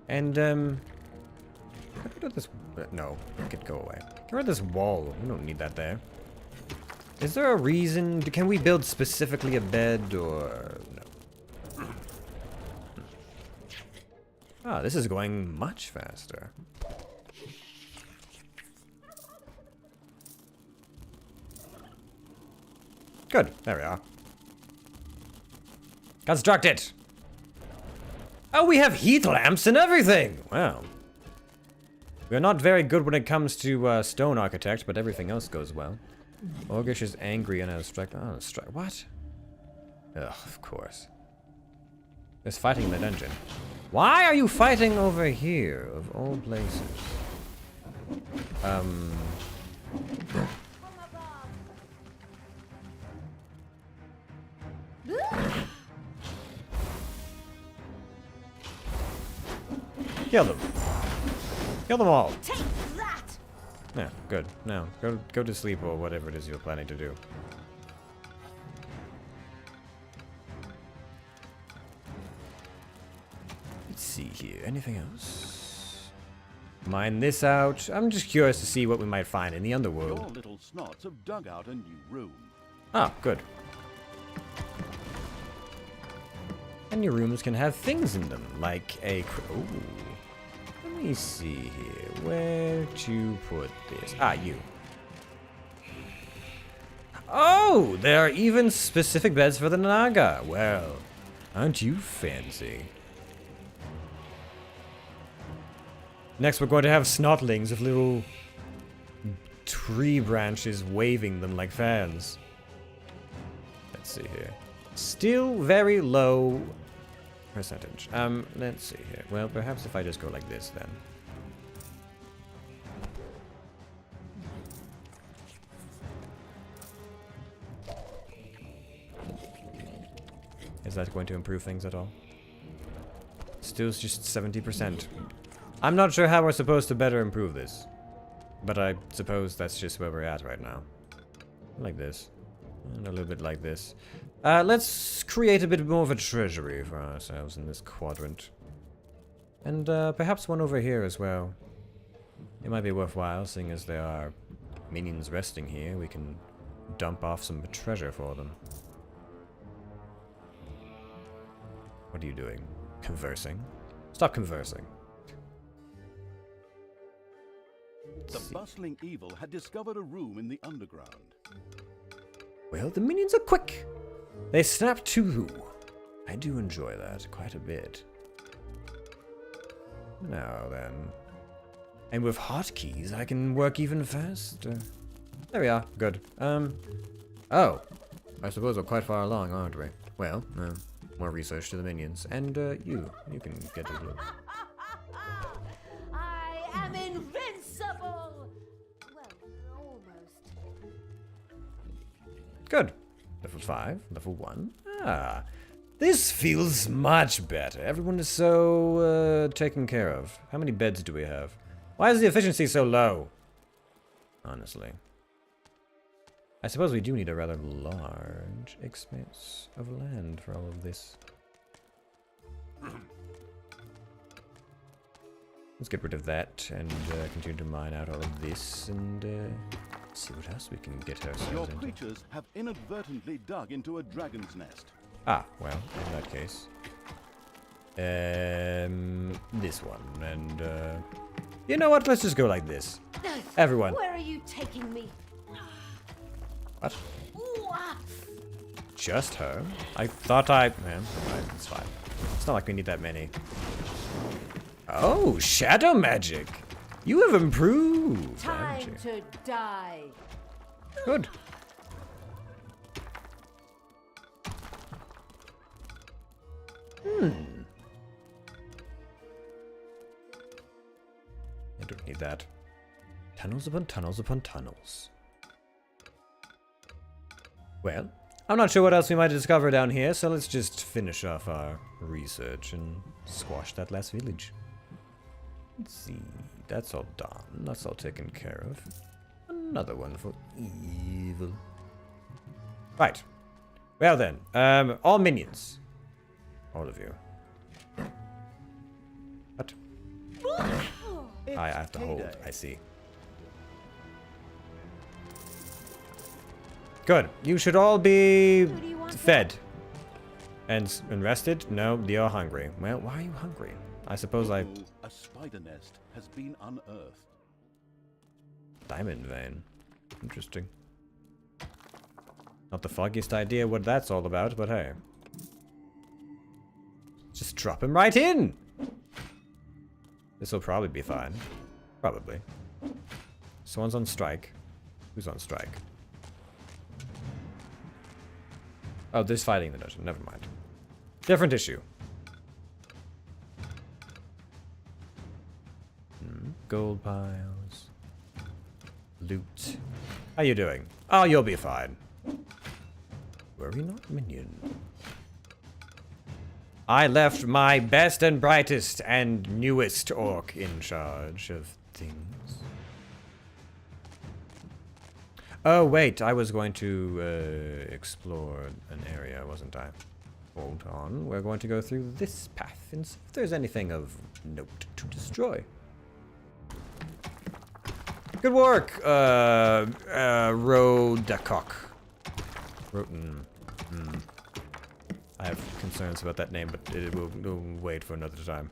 And get rid of this. No, it could go away. Get rid of this wall. We don't need that there. Is there a reason? Can we build specifically a bed or no? Ah, this is going much faster. Good. There we are. Construct it. Oh, we have heat lamps and everything. Wow. We're not very good when it comes to stone architect, but everything else goes well. Orgish is angry and has strike. Oh, strike. What? Ugh, of course. There's fighting in the dungeon. Why are you fighting over here, of all places? Kill them. Kill them all. Take that! Yeah, good. Now, go to sleep or whatever it is you're planning to do. Let's see here. Anything else? Mine this out. I'm just curious to see what we might find in the underworld. Your little snots have dug out a new room. Ah, good. And your rooms can have things in them, like a... Ooh. Let me see here. Where to put this? Ah, you. Oh, there are even specific beds for the Naga. Well, aren't you fancy? Next, we're going to have snotlings with little tree branches waving them like fans. Let's see here. Still very low percentage. Let's see here. Well, perhaps if I just go like this then. Is that going to improve things at all? Still just 70%. I'm not sure how we're supposed to better improve this. But I suppose that's just where we're at right now. Like this. And a little bit like this. Let's create a bit more of a treasury for ourselves in this quadrant. And perhaps one over here as well. It might be worthwhile, seeing as there are minions resting here. We can dump off some treasure for them. What are you doing? Conversing? Stop conversing. The bustling evil had discovered a room in the underground. Well, the minions are quick. They snap to. I do enjoy that quite a bit. Now then. And with hotkeys, I can work even faster. There we are. Good. Oh. I suppose we're quite far along, aren't we? Well, more research to the minions. And, you can get a look. I am invincible! Well, almost. Good. Level 5, level 1. Ah. This feels much better. Everyone is so, taken care of. How many beds do we have? Why is the efficiency so low? Honestly. I suppose we do need a rather large expanse of land for all of this. Let's get rid of that and continue to mine out all of this and see what else we can get ourselves Your into. creatures have inadvertently dug into a dragon's nest. Ah, well, in that case. This one, and you know what? Let's just go like this. Everyone. Where are you taking me? What? Ooh, ah. Just her? I thought I... Man, it's fine. It's not like we need that many. Oh, shadow magic! You have improved, haven't Time you? to die. Good. I don't need that. Tunnels upon tunnels upon tunnels. Well, I'm not sure what else we might discover down here, so let's just finish off our research and squash that last village. Let's see. That's all done. That's all taken care of. Another one for evil. Right. Well then, all minions. All of you. What? I have to hold. I see. Good. You should all be fed. And rested? No, you're hungry. Well, why are you hungry? I suppose A spider nest has been unearthed. Diamond vein. Interesting. Not the foggiest idea what that's all about, but hey. Just drop him right in! This will probably be fine. Probably. Someone's on strike. Who's on strike? Oh, there's fighting in the dungeon. Never mind. Different issue. Gold piles. Loot. How you doing? Oh, you'll be fine. Worry not, minion. I left my best and brightest and newest orc in charge of things. Oh, wait, I was going to explore an area, wasn't I? Hold on, we're going to go through this path and see if there's anything of note to destroy. Good work, Rodacock. I have concerns about that name, but it will wait for another time.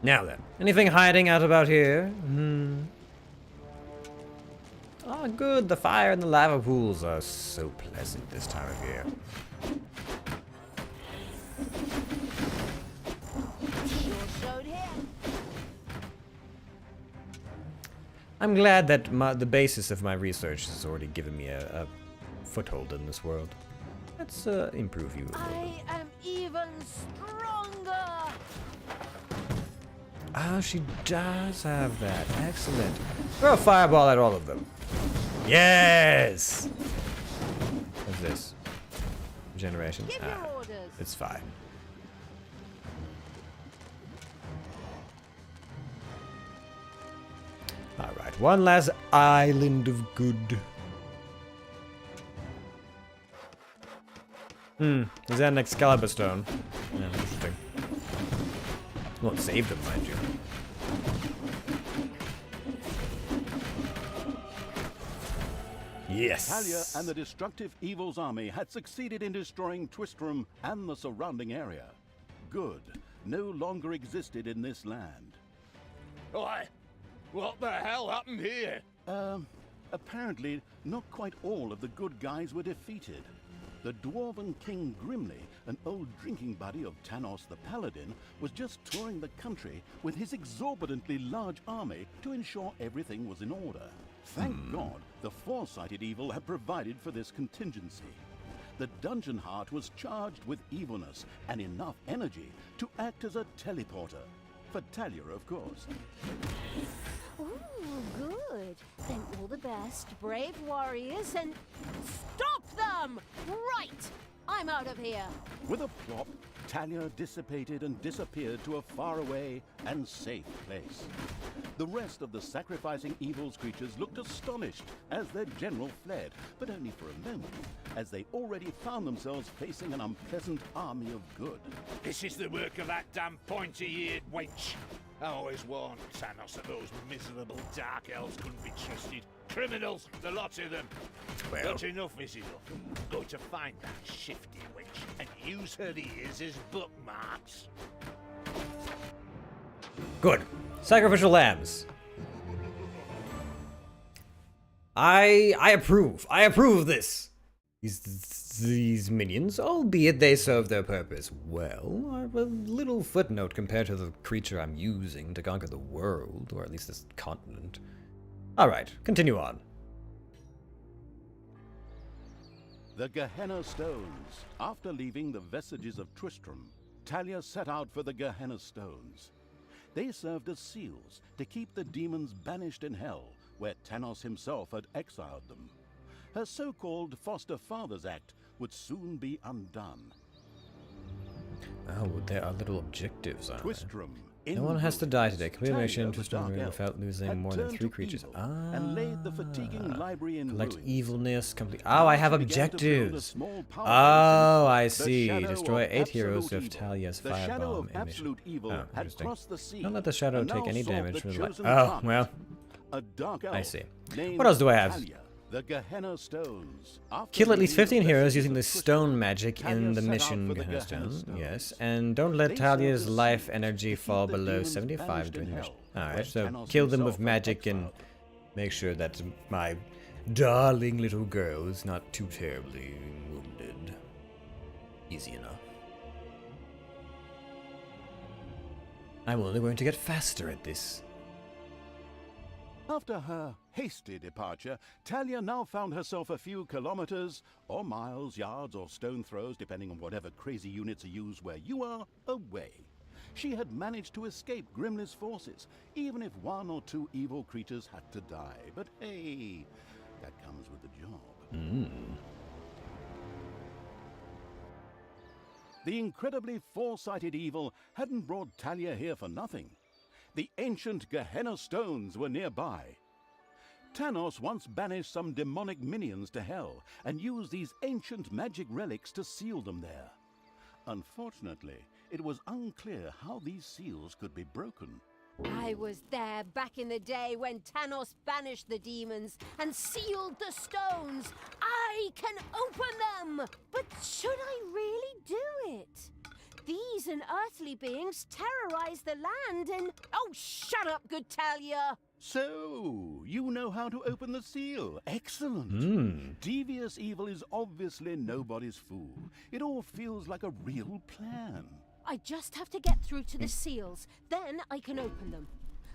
Now then, anything hiding out about here? Oh, good. The fire and the lava pools are so pleasant this time of year. I'm glad that the basis of my research has already given me a foothold in this world. Let's improve you a little bit. I am even stronger. Oh, she does have that. Excellent. Throw a fireball at all of them. Yes! What's this? Regeneration? Give your orders. It's fine. Alright, one last island of good. Is that an Excalibur stone? Yeah, interesting. Won't save them, mind you. Yes! Talia and the destructive Evil's army had succeeded in destroying Twistram and the surrounding area. Good no longer existed in this land. Why? What the hell happened here? Apparently, not quite all of the good guys were defeated. The dwarven King Grimly, an old drinking buddy of Tanos the Paladin, was just touring the country with his exorbitantly large army to ensure everything was in order. Thank God, the foresighted evil had provided for this contingency. The dungeon heart was charged with evilness and enough energy to act as a teleporter. For Talia, of course. Ooh, good. Then all the best, brave warriors, and stop them! Right! I'm out of here. With a plop, Talia dissipated and disappeared to a faraway and safe place. The rest of the sacrificing evil's creatures looked astonished as their general fled, but only for a moment, as they already found themselves facing an unpleasant army of good. This is the work of that damn pointy-eared wench. I always warned Thanos that those miserable dark elves couldn't be trusted. Criminals, the lot of them. Well. But enough is enough. I'm going to find that shifty witch and use her ears as bookmarks. Good. Sacrificial lambs. I approve. I approve of this. These minions, albeit they serve their purpose well, are a little footnote compared to the creature I'm using to conquer the world, or at least this continent. Alright, continue on. The Gehenna Stones, after leaving the vestiges of Tristram, Talia set out for the Gehenna Stones. They served as seals to keep the demons banished in hell, where Tanos himself had exiled them. Her so-called Foster Fathers Act would soon be undone. Oh, there are little objectives, aren't there? Twistrum, No one has to die today. Complete a Talia, mission the to Dark Stormbringer Elf, without losing had more than turned 3 to creatures. evil Ah. and laid the fatiguing library in Collect ruins. evilness. Complete. Oh, Now I have she began to build a objectives. small power Oh, I station. The see. shadow Destroy of 8 heroes absolute with evil. Talia's The shadow firebomb of absolute emission. evil Oh, had interesting. crossed the sea. Don't let the shadow and take now any sought damage the from the light. chosen Oh, target, well. A dark elf I see. named What else do I have? Talia, the Gehenna Stones. After Kill at least leaving 15 the heroes blessings using of the Twistrum, stone magic in Talia the set out mission for the Gehenna Gehenna Stone. Yes, Stones. and don't let They Talia's served as life seals energy to keep fall the below demons 75 banished during the in mission. hell, Alright, where so Tanos kill them with himself had magic and exiled. make sure that my darling little girl is not too terribly wounded. Easy enough. I'm only going to get faster at this. After her hasty departure, Talia now found herself a few kilometers, or miles, yards, or stone throws, depending on whatever crazy units are used where you are, away. She had managed to escape Grimly's forces, even if 1 or 2 evil creatures had to die. But hey, that comes with the job. The incredibly foresighted evil hadn't brought Talia here for nothing. The ancient Gehenna Stones were nearby. Tanos once banished some demonic minions to hell and used these ancient magic relics to seal them there. Unfortunately, it was unclear how these seals could be broken. I was there back in the day when Tanos banished the demons and sealed the stones. I can open them! But should I really do it? These unearthly beings terrorize the land and... Oh, shut up, good Talia! So, you know how to open the seal. Excellent. Devious evil is obviously nobody's fool. It all feels like a real plan. I just have to get through to the seals, then I can open them.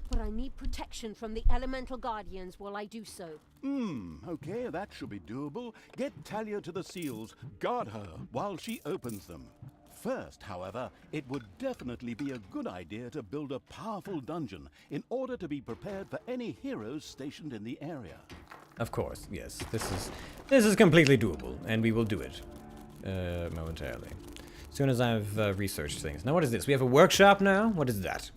But I need protection from the elemental guardians while I do so. Okay, that should be doable. Get Talia to the seals, guard her while she opens them. First, however, it would definitely be a good idea to build a powerful dungeon in order to be prepared for any heroes stationed in the area. Of course, yes. This is completely doable, and we will do it momentarily. As soon as I've researched things. Now, what is this? We have a workshop now? What is that?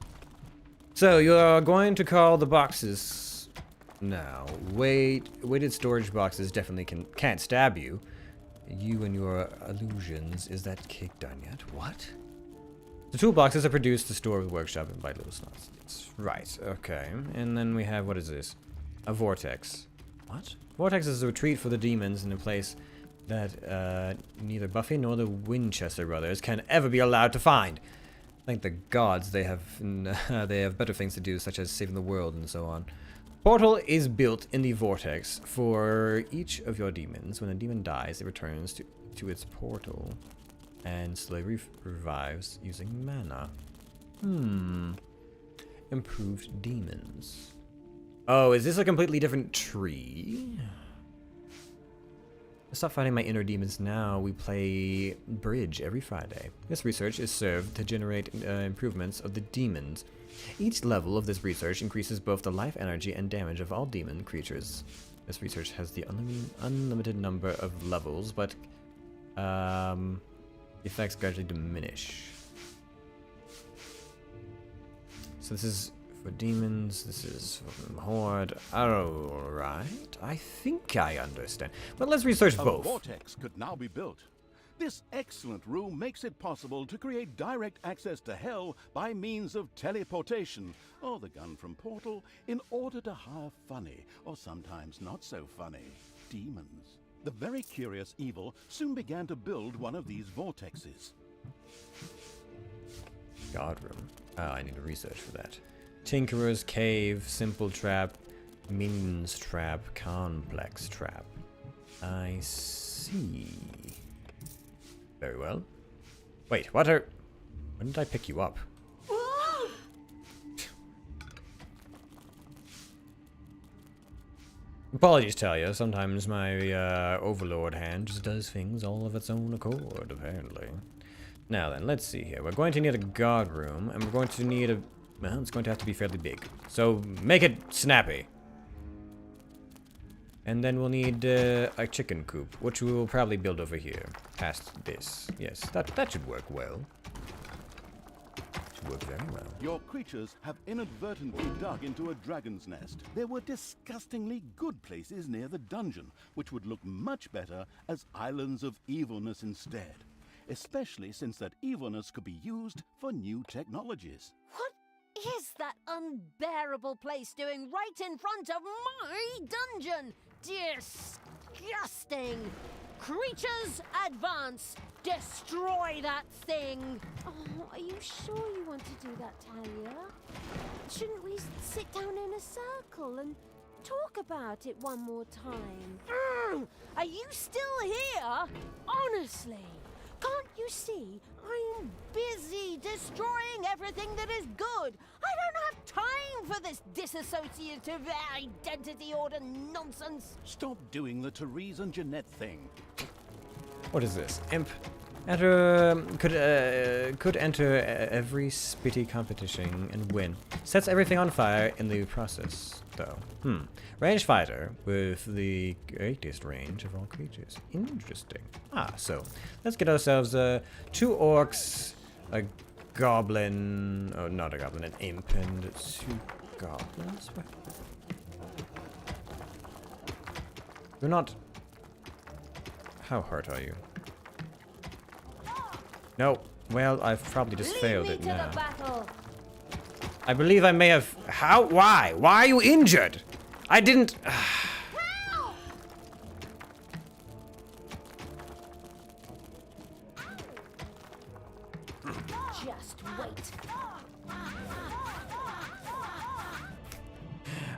So, you're going to call the boxes now. Weighted storage boxes definitely can't stab you. You and your illusions. Is that cake done yet? What? The toolboxes are produced to store the workshop and bite little slots. It's right, okay. And then we have, what is this? A vortex. What? Vortex is a retreat for the demons in a place that neither Buffy nor the Winchester brothers can ever be allowed to find. Thank the gods they have better things to do, such as saving the world and so on. Portal is built in the vortex for each of your demons. When a demon dies, it returns to its portal and slowly revives using mana. Improved demons. Oh, is this a completely different tree? Stop fighting my inner demons now. We play Bridge every Friday. This research is served to generate improvements of the demons. Each level of this research increases both the life energy and damage of all demon creatures. This research has the unlimited number of levels, but effects gradually diminish. So this is for demons, this is for Horde. Alright, I think I understand. But let's research A both. vortex could now be built. This excellent room makes it possible to create direct access to Hell by means of teleportation, or the gun from Portal, in order to hire funny, or sometimes not so funny, demons. The very curious evil soon began to build one of these vortexes. God room. Oh, I need to research for that. Tinkerer's Cave, Simple Trap, Minions Trap, Complex Trap. I see. Very well. Wait, when did I pick you up? Apologies, Talia. Sometimes my overlord hand just does things all of its own accord, apparently. Now then, let's see here. We're going to need a guard room, and we're going to need a... Well, it's going to have to be fairly big. So, make it snappy. And then we'll need a chicken coop, which we will probably build over here, past this. Yes, that should work well. Should work very well. Your creatures have inadvertently dug into a dragon's nest. There were disgustingly good places near the dungeon, which would look much better as islands of evilness instead. Especially since that evilness could be used for new technologies. What is that unbearable place doing right in front of my dungeon? Disgusting! Creatures, advance! Destroy that thing! Oh, are you sure you want to do that, Talia? Shouldn't we sit down in a circle and talk about it one more time? Are you still here? Honestly, can't you see I am busy destroying everything that is good? I don't have time for this disassociative identity order nonsense. Stop doing the Therese and Jeanette thing. What is this? Imp. Enter... could enter every spitty competition and win. Sets everything on fire in the process, though. Ranged fighter with the greatest range of all creatures. Interesting. So let's get ourselves 2 orcs, a goblin... Oh, not a goblin, an imp, and 2 goblins? What? You're not... How hurt are you? No. Well, I've probably just failed it now. I believe I may have... How? Why? Why are you injured? I didn't... Just wait.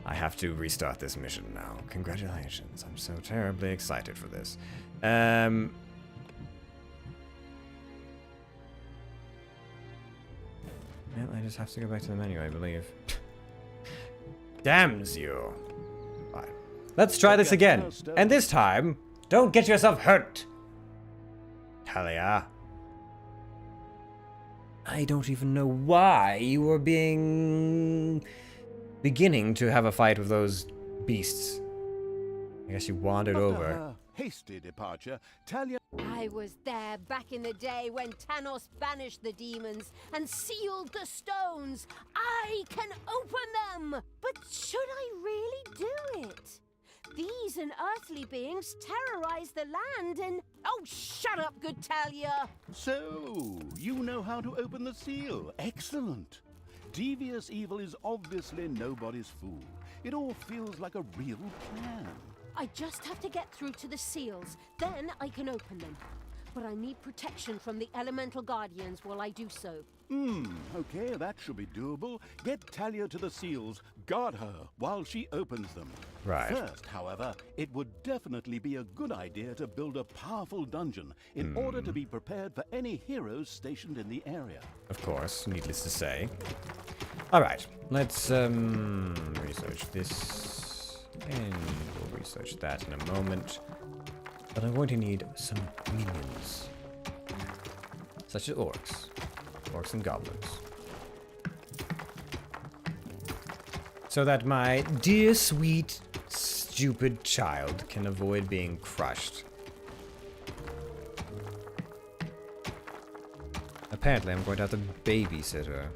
I have to restart this mission now. Congratulations. I'm so terribly excited for this. Well, I just have to go back to the menu, I believe. Damns you. Right. Let's try this again. And this time, don't get yourself hurt. Talia. I don't even know why you were beginning to have a fight with those beasts. I guess you wandered over. Her hasty departure, Talia... I was there back in the day when Thanos banished the demons and sealed the stones. I can open them! But should I really do it? These unearthly beings terrorize the land and... Oh, shut up, good Talia! So, you know how to open the seal. Excellent. Devious evil is obviously nobody's fool. It all feels like a real plan. I just have to get through to the seals, then I can open them. But I need protection from the elemental guardians while I do so. Okay, that should be doable. Get Talia to the seals, guard her while she opens them. Right. First, however, it would definitely be a good idea to build a powerful dungeon in order to be prepared for any heroes stationed in the area. Of course, needless to say. Alright, let's research this. And we'll research that in a moment. But I'm going to need some minions. Such as orcs. Orcs and goblins. So that my dear, sweet, stupid child can avoid being crushed. Apparently, I'm going to have to babysit her.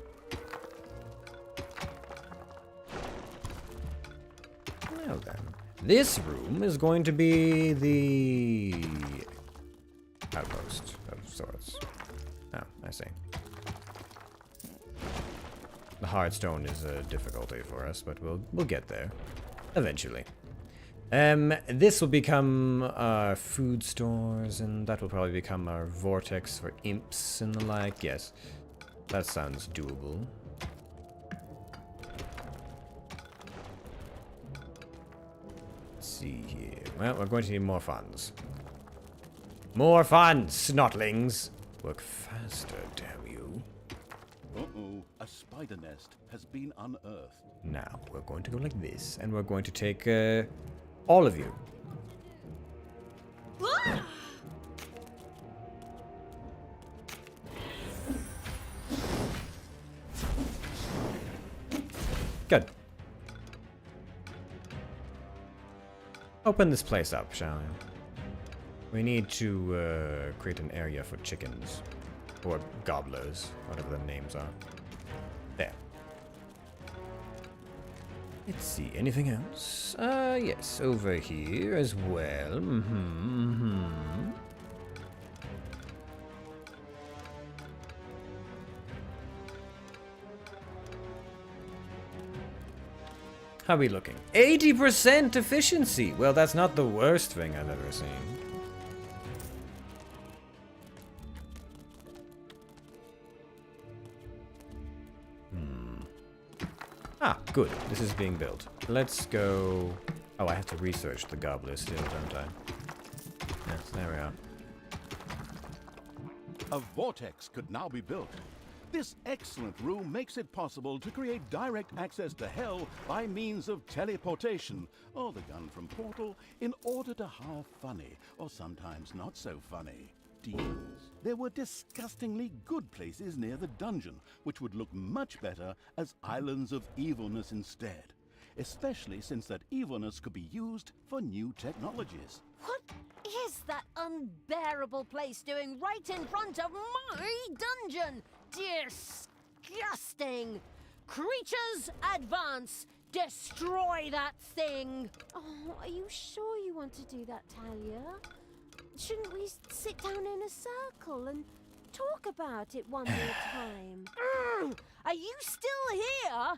Well then, this room is going to be the outpost of sorts. Oh, I see. The hard stone is a difficulty for us, but we'll get there eventually. This will become our food stores, and that will probably become our vortex for imps and the like. Yes, that sounds doable. Let's see here. Well, we're going to need more funds. More funds, snotlings! Work faster, damn you. Uh-oh, a spider nest has been unearthed. Now, we're going to go like this, and we're going to take, all of you. Good. Open this place up, shall we? We need to create an area for chickens. Or gobblers, whatever their names are. There. Let's see, anything else? Yes, over here as well. How are we looking? 80% efficiency! Well, that's not the worst thing I've ever seen. Ah, good. This is being built. Let's go... Oh, I have to research the gobblers still, don't I? Yes, there we are. A vortex could now be built. This excellent room makes it possible to create direct access to hell by means of teleportation, or the gun from Portal, in order to hire funny, or sometimes not so funny, demons. There were disgustingly good places near the dungeon, which would look much better as islands of evilness instead, especially since that evilness could be used for new technologies. What is that unbearable place doing right in front of my dungeon? Disgusting! Creatures, advance! Destroy that thing! Oh, are you sure you want to do that, Talia? Shouldn't we sit down in a circle and talk about it one more time? Are you still here?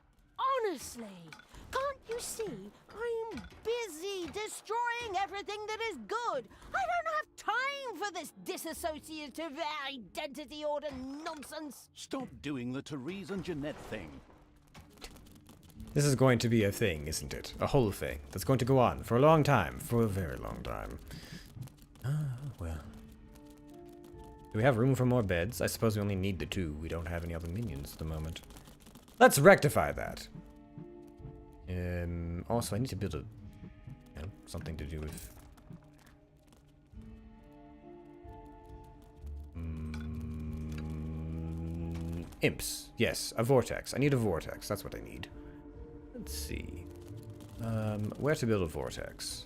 Honestly, can't you see I'm busy destroying everything that is good? I don't have time for this disassociative identity order nonsense. Stop doing the Therese and Jeanette thing. This is going to be a thing, isn't it? A whole thing that's going to go on for a long time. For a very long time. Ah, well. Do we have room for more beds? I suppose we only need the 2. We don't have any other minions at the moment. Let's rectify that. Also, I need to build a... You know, something to do with... imps. Yes, a vortex. I need a vortex. That's what I need. Let's see. Where to build a vortex?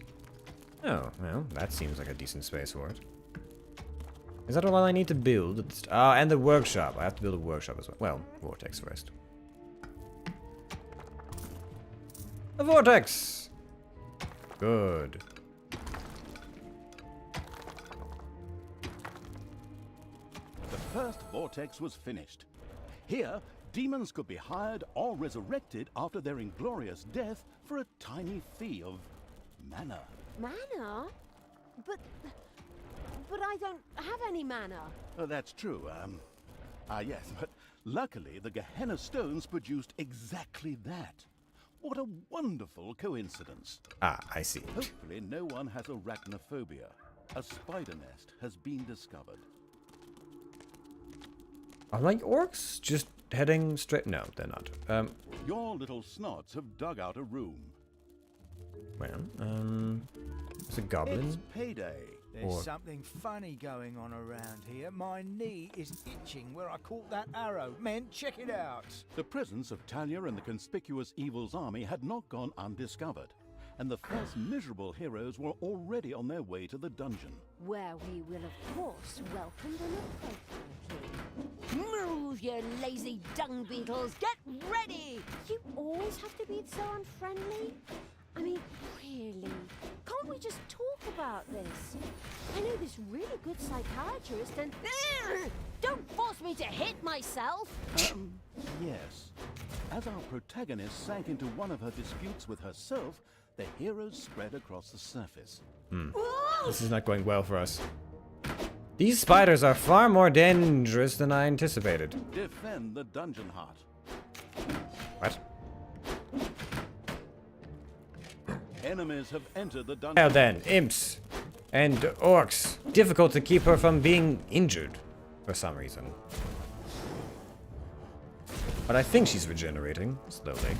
Oh, well, that seems like a decent space for it. Is that all I need to build? And the workshop. I have to build a workshop as well. Well, vortex first. A vortex! Good. The first vortex was finished. Here, demons could be hired or resurrected after their inglorious death for a tiny fee of mana. Mana? But I don't have any mana. That's true, yes, but luckily the Gehenna stones produced exactly that. What a wonderful coincidence. Ah, I see. Hopefully no one has arachnophobia. A spider nest has been discovered. Are my orcs just heading straight? No, they're not. Your little snots have dug out a room. Well, it's a goblin. It's payday. There's something funny going on around here. My knee is itching where I caught that arrow. Men, check it out. The presence of Talia and the conspicuous Evil's army had not gone undiscovered, and the first miserable heroes were already on their way to the dungeon. Where we will, of course, welcome them appropriately. Move, you lazy dung beetles! Get ready! You always have to be so unfriendly? I mean, really? Can't we just talk about this? I know this really good psychiatrist and... Don't force me to hit myself! Yes. As our protagonist sank into one of her disputes with herself, the heroes spread across the surface. This is not going well for us. These spiders are far more dangerous than I anticipated. Defend the dungeon heart. What? Enemies have entered the dungeon. Now then, imps and orcs. Difficult to keep her from being injured for some reason. But I think she's regenerating slowly.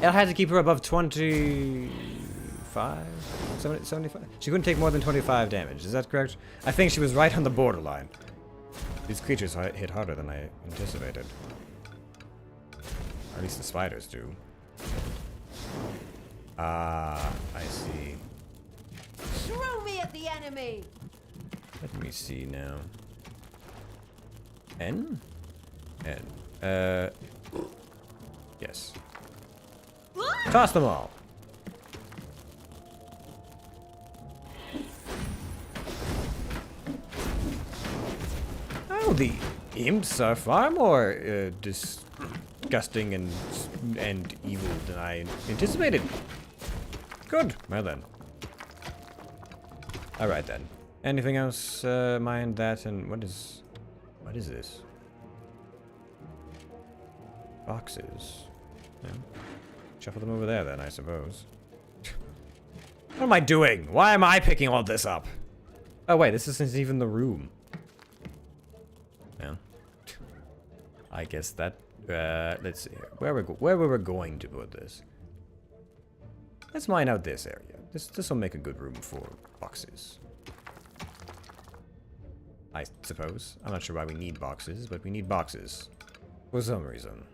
I had to keep her above 25? 75? She couldn't take more than 25 damage, is that correct? I think she was right on the borderline. These creatures hit harder than I anticipated. Or at least the spiders do. Ah, I see. Throw me at the enemy! Let me see now. N? N. Yes. Toss them all. Oh, the imps are far more disgusting and evil than I anticipated. Good. Well then. All right then. Anything else? Mind that and what is this? Boxes. Yeah. Shuffle them over there then, I suppose. What am I doing? Why am I picking all this up? Oh wait, this isn't even the room. Yeah. I guess that. Let's see. Where were we going to put this? Let's mine out this area. This will make a good room for boxes. I suppose. I'm not sure why we need boxes, but we need boxes. For some reason.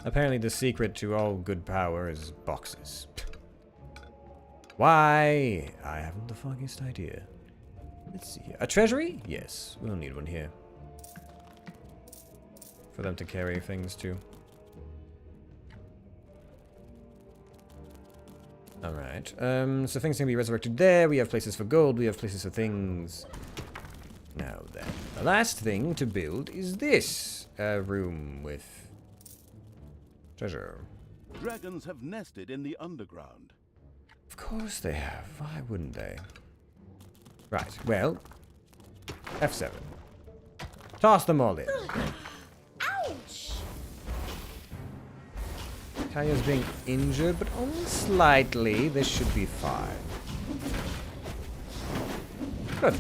Apparently the secret to all good power is boxes. Why? I haven't the foggiest idea. Let's see. A treasury? Yes, we'll need one here. For them to carry things to. Alright, so things can be resurrected there. We have places for gold, we have places for things. Now then, the last thing to build is this room with treasure. Dragons have nested in the underground. Of course they have. Why wouldn't they? Right, well, F7. Toss them all in. Ouch! Taya's being injured, but only slightly. This should be fine. Good.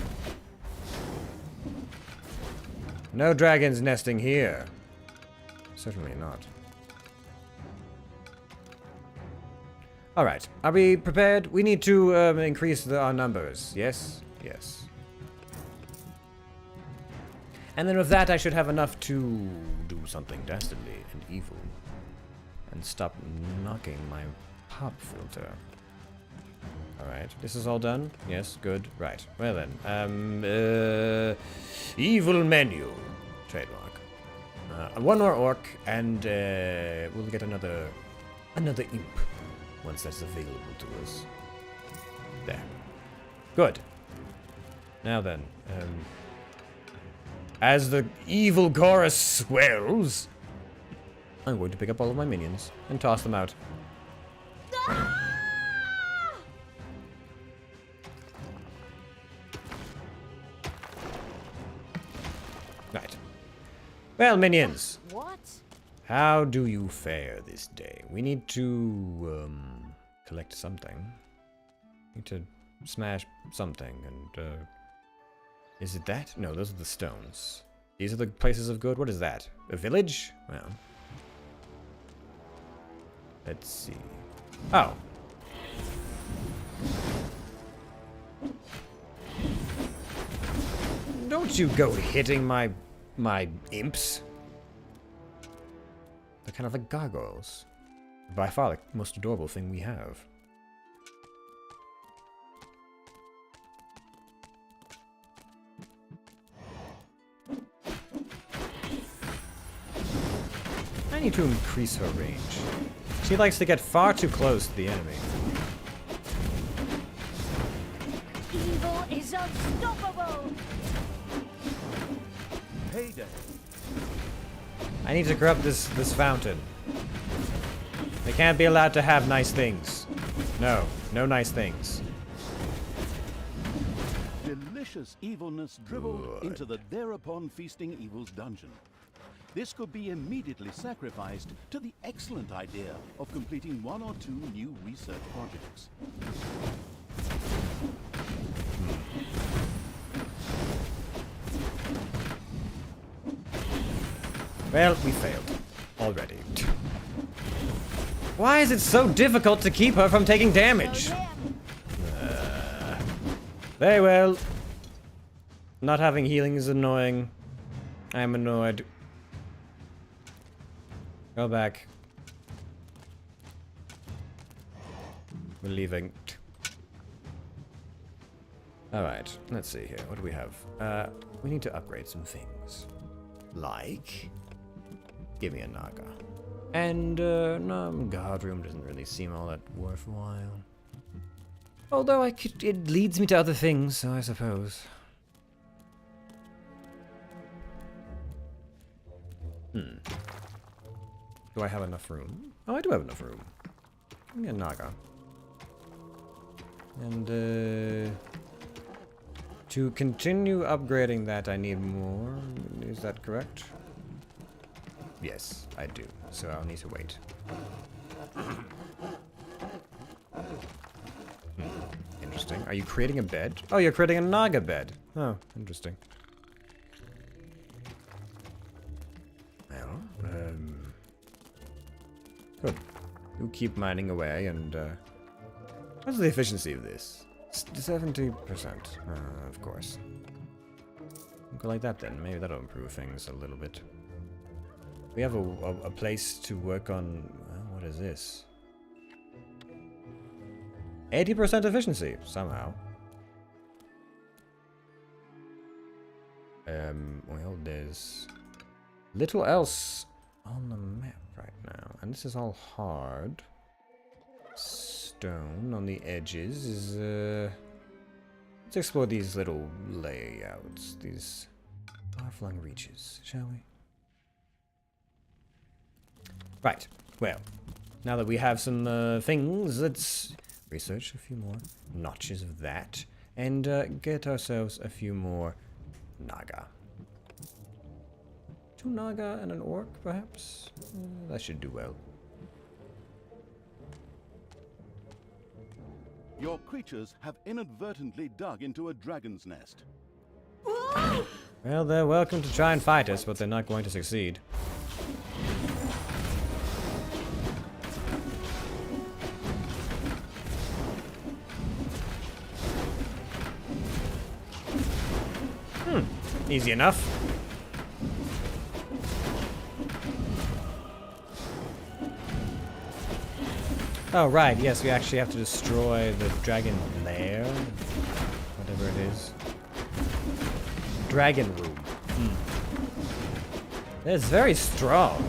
No dragons nesting here. Certainly not. Alright, are we prepared? We need to increase our numbers. Yes? Yes. And then with that, I should have enough to do something dastardly and evil. And stop knocking my pop filter. Alright, this is all done? Yes, good. Right. Well then. Evil menu. Trademark. One more orc, and we'll get another imp. Once that's available to us. There. Good. Now then. As the evil chorus swells, I'm going to pick up all of my minions and toss them out. Right. Well, minions. What? How do you fare this day? We need to collect something. Need to smash something and is it that? No, those are the stones. These are the places of good? What is that? A village? Well. Let's see. Oh. Don't you go hitting my imps. They're kind of like gargoyles. By far the most adorable thing we have. I need to increase her range. She likes to get far too close to the enemy. Evil is unstoppable! Payday. I need to corrupt this fountain. They can't be allowed to have nice things. No, no nice things. Delicious evilness dribbled Good. into the thereupon feasting evil's dungeon. This could be immediately sacrificed to the excellent idea of completing one or two new research projects. Well, we failed. Already. Why is it so difficult to keep her from taking damage? Very well. Not having healing is annoying. I'm annoyed. Go back. We're leaving. Alright, let's see here. What do we have? We need to upgrade some things. Like... Give me a Naga. And, no, guard room doesn't really seem all that worthwhile. Although it leads me to other things, so I suppose. Do I have enough room? Oh, I do have enough room. Give me a Naga. And, to continue upgrading that, I need more. Is that correct? Yes, I do. So I'll need to wait. Interesting. Are you creating a bed? Oh, you're creating a Naga bed. Oh, interesting. Well, good. You keep mining away and, what's the efficiency of this? 70%. Of course. Go like that then. Maybe that'll improve things a little bit. We have a place to work on... what is this? 80% efficiency, somehow. Well, there's little else on the map right now. And this is all hard. Stone on the edges is, let's explore these little layouts. These far-flung reaches, shall we? Right, well, now that we have some things, let's research a few more notches of that and get ourselves a few more Naga. 2 Naga and an orc, perhaps? That should do well. Your creatures have inadvertently dug into a dragon's nest. Well, they're welcome to try and fight us, but they're not going to succeed. Easy enough. Oh, right. Yes, we actually have to destroy the dragon lair. Whatever it is. Dragon room. It's very strong.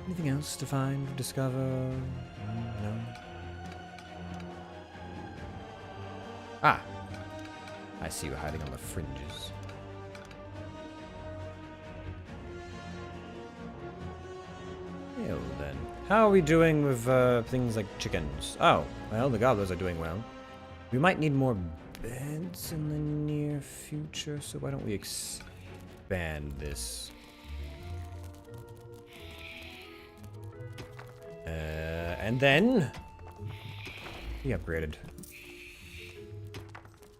Anything else to find, discover? No. Ah! I see you hiding on the fringes. Well then. How are we doing with things like chickens? Oh, well, the gobblers are doing well. We might need more beds in the near future, so why don't we expand this? And then he upgraded.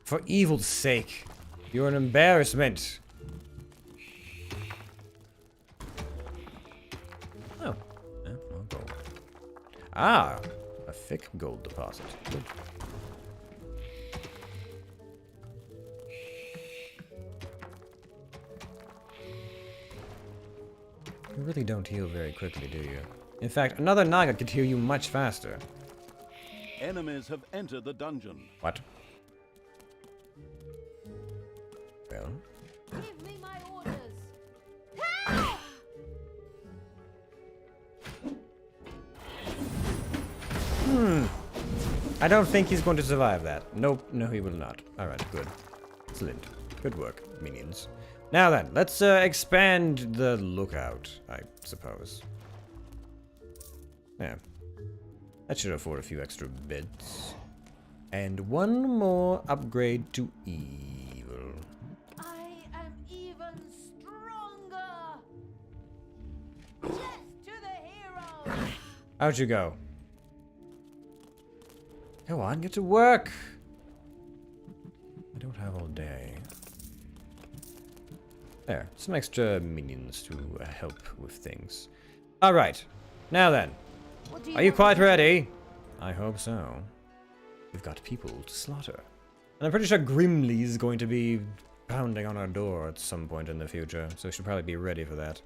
For evil's sake, you're an embarrassment. Oh, more gold. Ah, a thick gold deposit. Good. You really don't heal very quickly, do you? In fact, another Naga could heal you much faster. Enemies have entered the dungeon. What? Well? Give me my orders. I don't think he's going to survive that. Nope, no he will not. Alright, good. Excellent. Good work, minions. Now then, let's expand the lookout, I suppose. Yeah. That should afford a few extra beds. And one more upgrade to evil. I am even stronger. Yes, to the hero. How'd you go? Go on, get to work. I don't have all day. There, some extra minions to help with things. Alright, now then. Are you quite ready? I hope so. we've got people to slaughter. And I'm pretty sure Grimly's going to be pounding on our door at some point in the future, so we should probably be ready for that.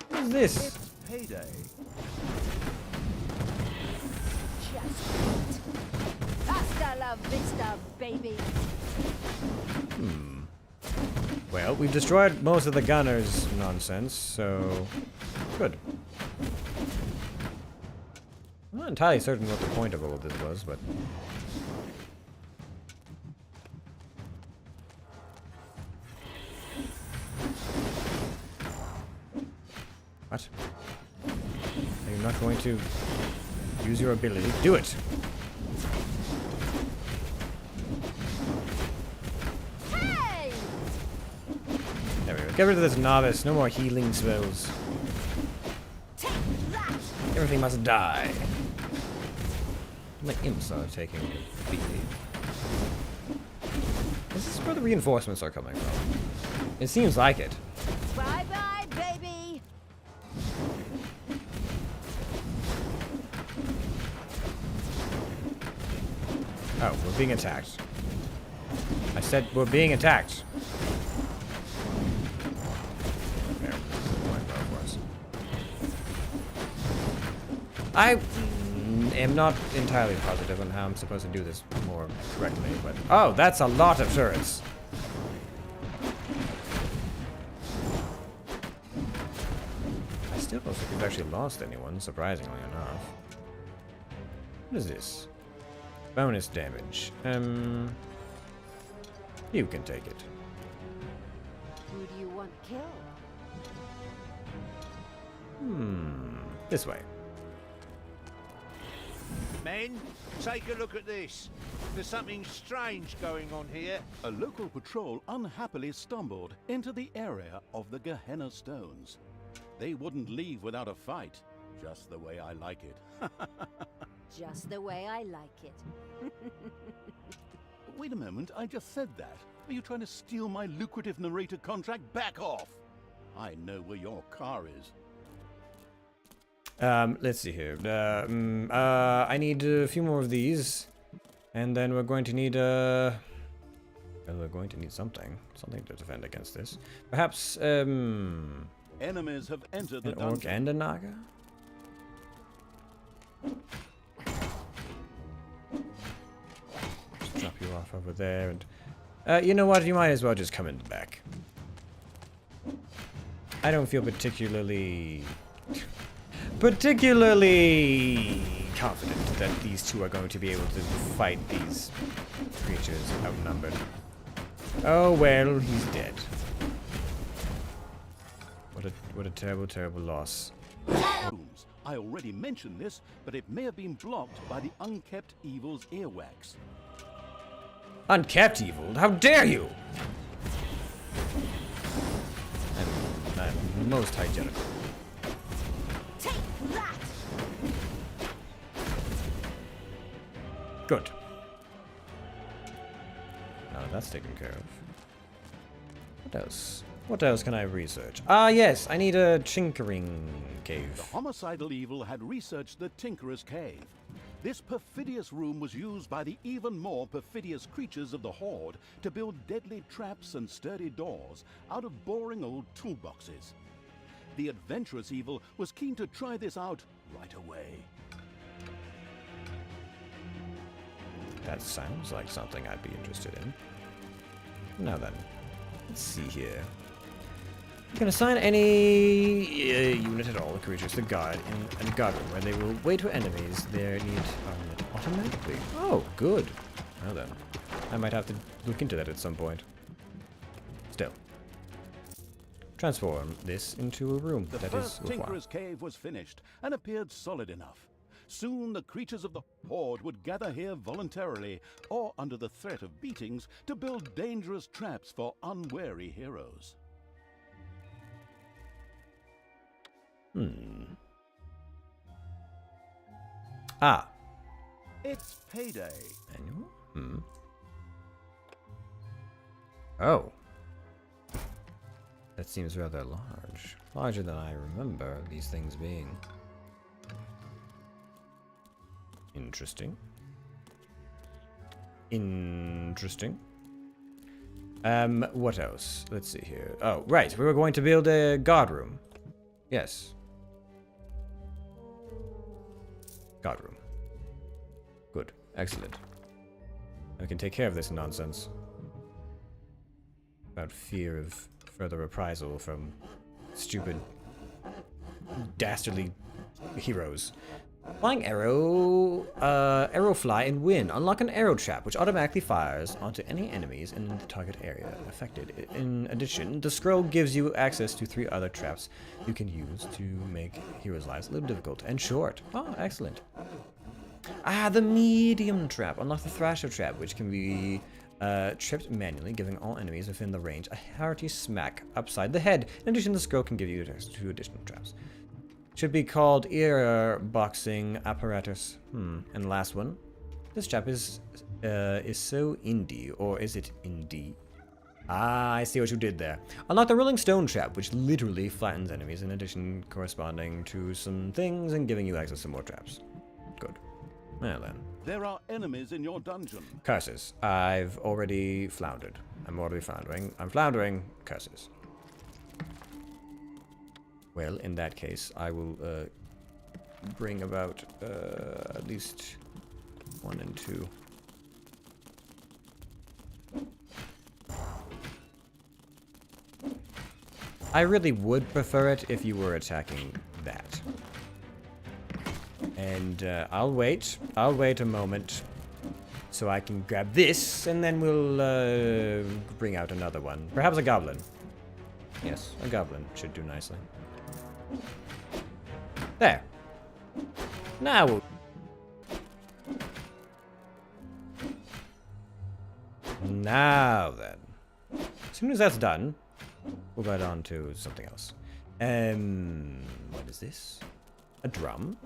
What is this? It's payday. Just wait. Hasta la vista, baby. Well, we've destroyed most of the gunner's nonsense, so good. I'm not entirely certain what the point of all of this was, but... What? Are you not going to use your ability? Do it! Hey! There we go. Get rid of this novice. No more healing spells. Take that! Everything must die. My imps are taking a beating. This is where the reinforcements are coming from. It seems like it. Bye-bye, baby! Oh, we're being attacked. I said we're being attacked. There. I am not entirely positive on how I'm supposed to do this more correctly, but... Oh, that's a lot of turrets. I still don't think we've actually lost anyone, surprisingly enough. What is this? Bonus damage. You can take it. Who do you want killed? This way. Men, take a look at this. There's something strange going on here. A local patrol unhappily stumbled into the area of the Gehenna Stones. They wouldn't leave without a fight, just the way I like it. Just the way I like it. Wait a moment, I just said that. Are you trying to steal my lucrative narrator contract? Back off! I know where your car is. Let's see here. I need a few more of these. And then we're going to need, well, we're going to need something. Something to defend against this. Perhaps, Enemies have entered the an orc dungeon. and a naga? Just drop you off over there and... you know what? You might as well just come in the back. I don't feel particularly confident that these two are going to be able to fight these creatures outnumbered. Oh well, he's dead. What a terrible, terrible loss. Rooms. I already mentioned this, but it may have been blocked by the Unkept Evil's earwax. Unkept evil? How dare you! I'm most hygienical. Take that! Good. Now that's taken care of. What else? What else can I research? Ah, yes, I need a tinkering cave. The homicidal evil had researched the Tinkerer's Cave. This perfidious room was used by the even more perfidious creatures of the Horde to build deadly traps and sturdy doors out of boring old toolboxes. The adventurous evil was keen to try this out right away. That sounds like something I'd be interested in. Now then, let's see here. You can assign any unit at all the creatures to guard in a guard room where they will wait for enemies. Their need automatically. Oh, good. Now then, I might have to look into that at some point. Still, transform this into a room The that is first worthwhile. Tinkerer's Cave was finished and appeared solid enough. Soon the creatures of the Horde would gather here voluntarily or under the threat of beatings to build dangerous traps for unwary heroes. Ah, It's payday. manual? Oh. That seems rather large. Larger than I remember these things being. Interesting. Interesting. What else? Let's see here. Oh, right. We were going to build a guard room. Yes. Guard room. Good. Excellent. I can take care of this nonsense. Without fear of further reprisal from stupid, dastardly heroes. Flying arrow, arrow fly and win. Unlock an arrow trap, which automatically fires onto any enemies in the target area affected. In addition, the scroll gives you access to 3 other traps you can use to make heroes' lives a little difficult and short. Oh, excellent. Ah, the medium trap. Unlock the thrasher trap, which can be tripped manually, giving all enemies within the range a hearty smack upside the head. In addition, the scroll can give you 2 additional traps. Should be called ear boxing apparatus. And the last one. This trap is so indie, or is it indie? Ah, I see what you did there. Unlock the rolling stone trap, which literally flattens enemies, in addition corresponding to some things and giving you access to more traps. Good. Well then. There are enemies in your dungeon. Curses. I've already floundered. I'm already floundering. I'm floundering. Curses. Well, in that case, I will bring about at least 1 and 2. I really would prefer it if you were attacking that. And I'll wait a moment so I can grab this, and then we'll bring out another one. Perhaps a goblin. Yes, a goblin should do nicely. There. Now we'll... Now then. As soon as that's done, we'll get on to something else. What is this? A drum?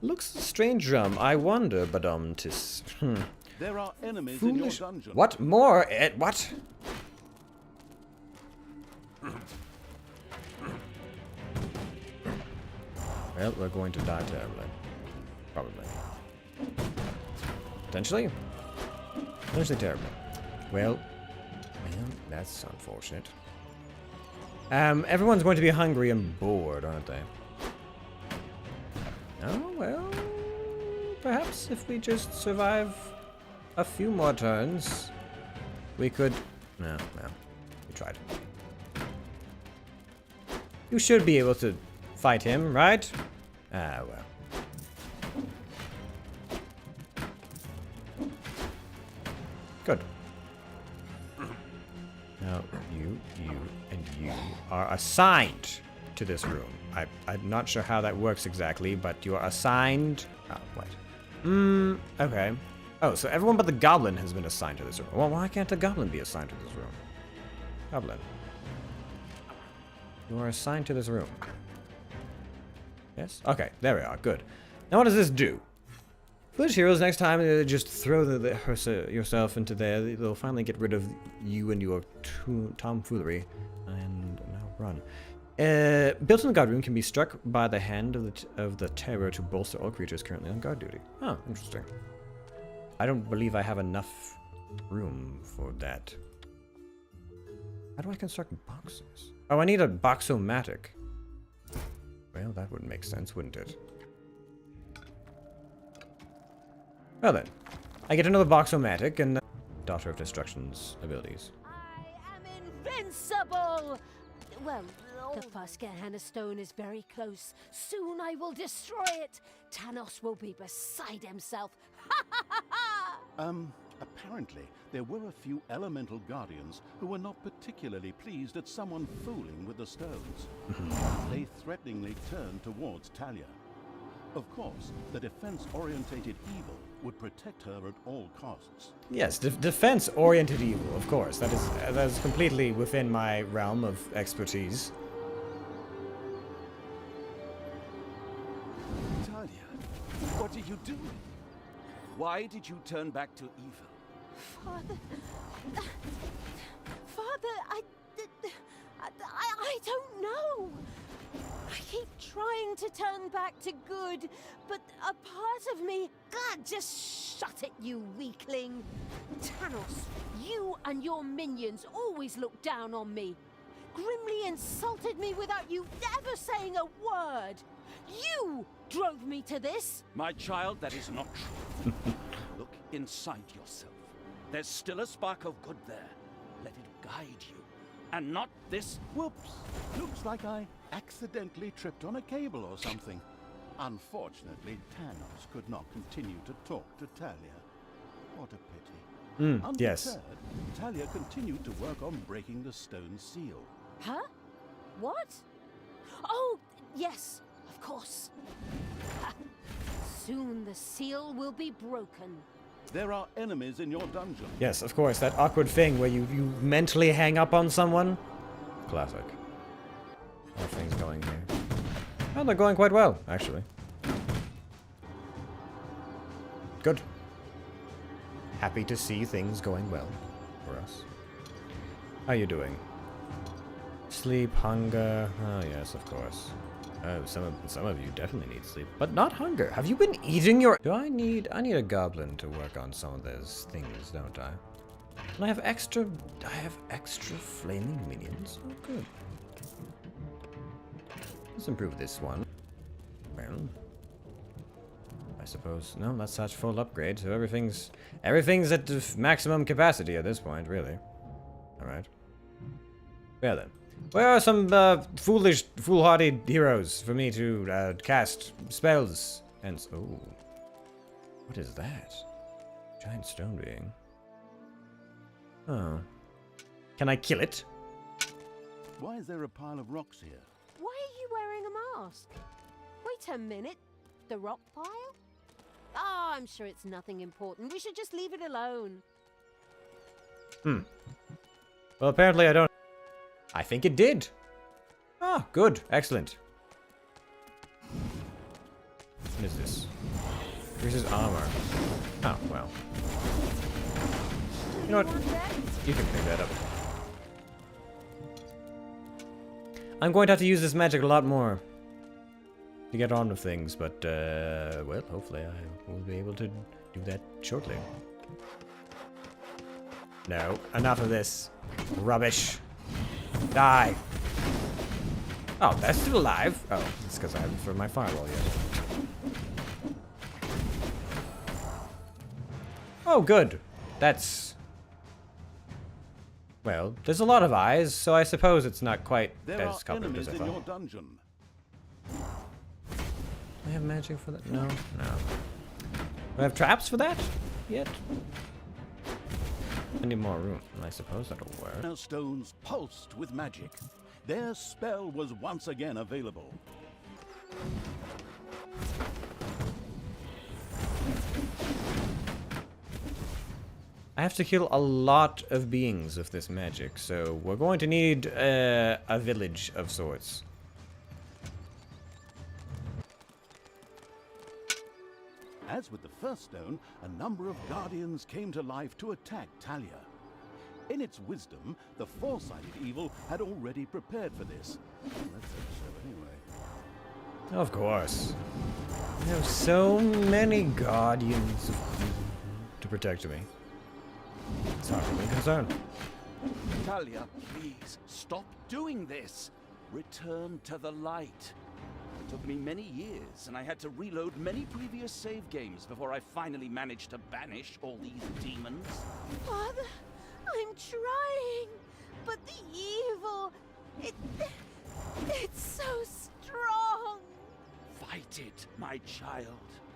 Looks a strange drum. I wonder, but tis. There are enemies in your Foolish. dungeon. What more? What? Well, we're going to die terribly. Probably. Potentially? Potentially terribly. Well, that's unfortunate. Everyone's going to be hungry and bored, aren't they? Oh, well... Perhaps if we just survive a few more turns, we could... No, we tried. You should be able to fight him, right? Ah, well. Good. Now, you, and you are assigned to this room. I'm not sure how that works exactly, but you are assigned... Oh, wait. Okay. Oh, so everyone but the goblin has been assigned to this room. Well, why can't the goblin be assigned to this room? Goblin. You are assigned to this room. Yes? Okay, there we are. Good. Now what does this do? Foolish heroes, next time just throw yourself into there. They'll finally get rid of you and your tomfoolery. And now run. Built in the guard room can be struck by the hand of the terror to bolster all creatures currently on guard duty. Oh, interesting. I don't believe I have enough room for that. How do I construct boxes? Oh, I need a boxomatic. Well, that would make sense, wouldn't it? Well then, I get another boxomatic and Daughter of Destruction's abilities. I am invincible! Well, the Fuskehanna stone is very close. Soon I will destroy it. Tanos will be beside himself. Apparently, there were a few elemental guardians who were not particularly pleased at someone fooling with the stones. They threateningly turned towards Talia. Of course, the defense-orientated evil would protect her at all costs. Yes, defense-oriented evil, of course. That is completely within my realm of expertise. Talia, what are you doing? Why did you turn back to evil? Father, I don't know. I keep trying to turn back to good, but a part of me... God, just shut it, you weakling. Tanos, you and your minions always look down on me. Grimly insulted me without you ever saying a word. You drove me to this. My child, that is not true. Look inside yourself. There's still a spark of good there. Let it guide you. And not this... Whoops! Looks like I accidentally tripped on a cable or something. Unfortunately, Tanos could not continue to talk to Talia. What a pity. Yes. Undeterred, Talia continued to work on breaking the stone seal. Huh? What? Oh, yes, of course. Ha. Soon the seal will be broken. There are enemies in your dungeon. Yes, of course, that awkward thing where you mentally hang up on someone. Classic. How are things going here? Oh, they're going quite well, actually. Good. Happy to see things going well for us. How you doing? Sleep, hunger. Oh yes, of course. Oh, some of you definitely need sleep, but not hunger. Have you been eating your? I need a goblin to work on some of those things, don't I? And I have extra flaming minions. Oh, good. Let's improve this one. Well, I suppose no. That's such full upgrade, so everything's at the maximum capacity at this point, really. All right. Well then. Where are some foolhardy heroes for me to cast spells? And oh, what is that? Giant stone being. Oh, can I kill it? Why is there a pile of rocks here? Why are you wearing a mask? Wait a minute. The rock pile? Oh, I'm sure it's nothing important. We should just leave it alone. Well, apparently I don't. I think it did. Ah, good. Excellent. What is this? Increases armor. Oh, well. You know what? You can pick that up. I'm going to have to use this magic a lot more to get on with things, but, well, hopefully I will be able to do that shortly. No, enough of this rubbish. Die! Oh, that's still alive. Oh, it's because I haven't thrown my firewall yet. Oh, good. That's... Well, there's a lot of eyes, so I suppose it's not quite There as are covered enemies as I in your thought. dungeon. Do I have magic for that? No, no. Do I have traps for that? Yet? I need more room. I suppose that'll work. Their stones pulsed with magic. Their spell was once again available. I have to kill a lot of beings with this magic, so we're going to need a village of sorts. As with the first stone, a number of guardians came to life to attack Talia. In its wisdom, the four-sided evil had already prepared for this. Let's hope so anyway. Of course. There are so many guardians to protect me. It's hardly a concern. Talia, please, stop doing this. Return to the light. It took me many years, and I had to reload many previous save games before I finally managed to banish all these demons. Father, I'm trying, but the evil, it's so strong. Fight it, my child.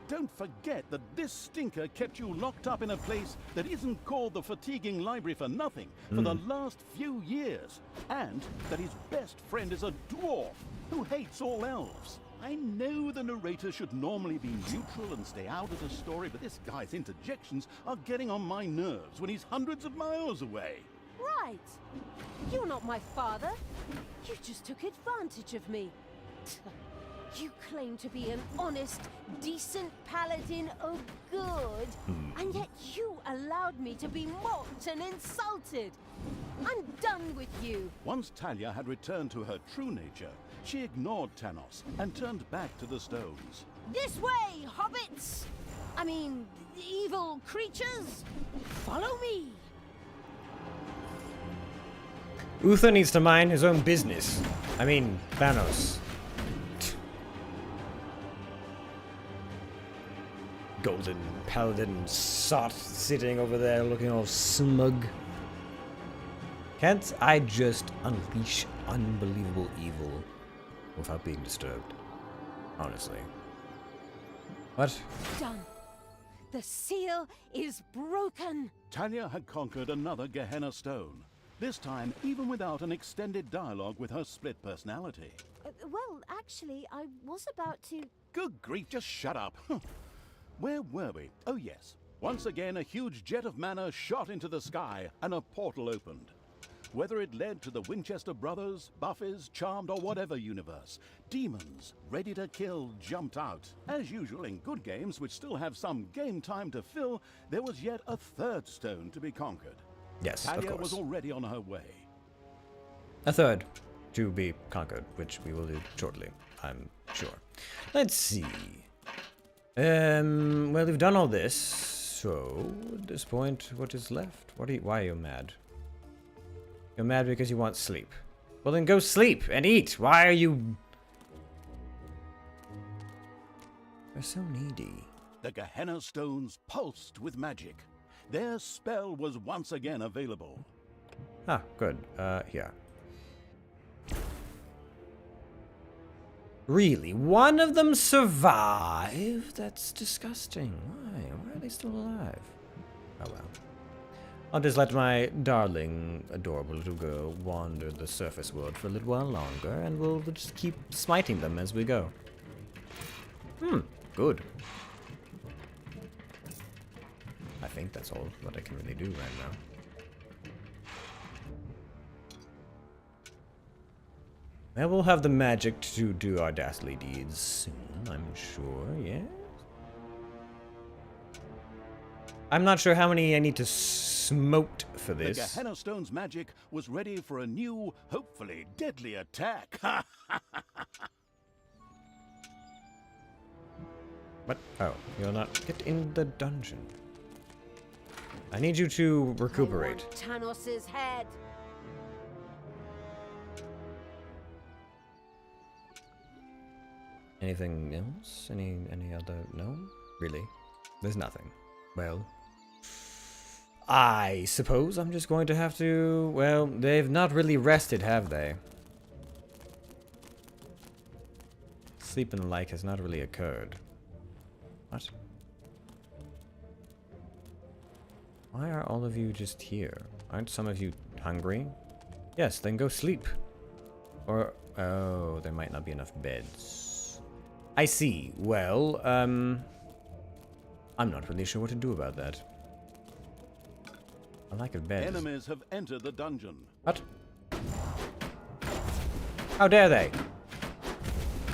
Don't forget that this stinker kept you locked up in a place that isn't called the Fatiguing Library for nothing for the last few years, and that his best friend is a dwarf who hates all elves. I know the narrator should normally be neutral and stay out of the story, but this guy's interjections are getting on my nerves when he's hundreds of miles away. Right. You're not my father. You just took advantage of me. You claim to be an honest, decent paladin of good, and yet you allowed me to be mocked and insulted. I'm done with you. Once Talia had returned to her true nature, she ignored Tanos and turned back to the stones. This way, hobbits! I mean, evil creatures! Follow me! Uther needs to mind his own business. I mean, Thanos. Golden paladin sot sitting over there looking all smug. Can't I just unleash unbelievable evil without being disturbed? Honestly. What? Done. The seal is broken. Talia had conquered another Gehenna stone. This time, even without an extended dialogue with her split personality. Well, actually, I was about to... Good grief, just shut up. Where were we? Oh yes. Once again, a huge jet of mana shot into the sky, and a portal opened. Whether it led to the Winchester brothers, Buffies, Charmed, or whatever universe, demons ready to kill jumped out. As usual in good games, which still have some game time to fill, there was yet a third stone to be conquered. Yes, of Talia course. was already on her way. A third to be conquered, which we will do shortly, I'm sure. Let's see. Well, we've done all this, so at this point, what is left? Why are you mad? You're mad because you want sleep. Well, then go sleep and eat. Why are you... You're so needy. The Gehenna stones pulsed with magic. Their spell was once again available. Ah, good. Here. Really? One of them survived? That's disgusting. Why? Why are they still alive? Oh well. I'll just let my darling, adorable little girl wander the surface world for a little while longer, and we'll just keep smiting them as we go. Good. I think that's all what I can really do right now. And we'll have the magic to do our dastardly deeds soon, I'm sure, yes? I'm not sure how many I need to smote for this. The Gehenna stone's magic was ready for a new, hopefully deadly attack. What? Oh, you're not... Get in the dungeon. I need you to recuperate. I want Tanos's head. Anything else? Any other... No? Really? There's nothing. Well... I suppose I'm just going to have to... Well, they've not really rested, have they? Sleep and the like has not really occurred. What? Why are all of you just here? Aren't some of you hungry? Yes, then go sleep. Or... Oh, there might not be enough beds. I see. Well, I'm not really sure what to do about that. I like a bed. Enemies have entered the dungeon. What? How dare they?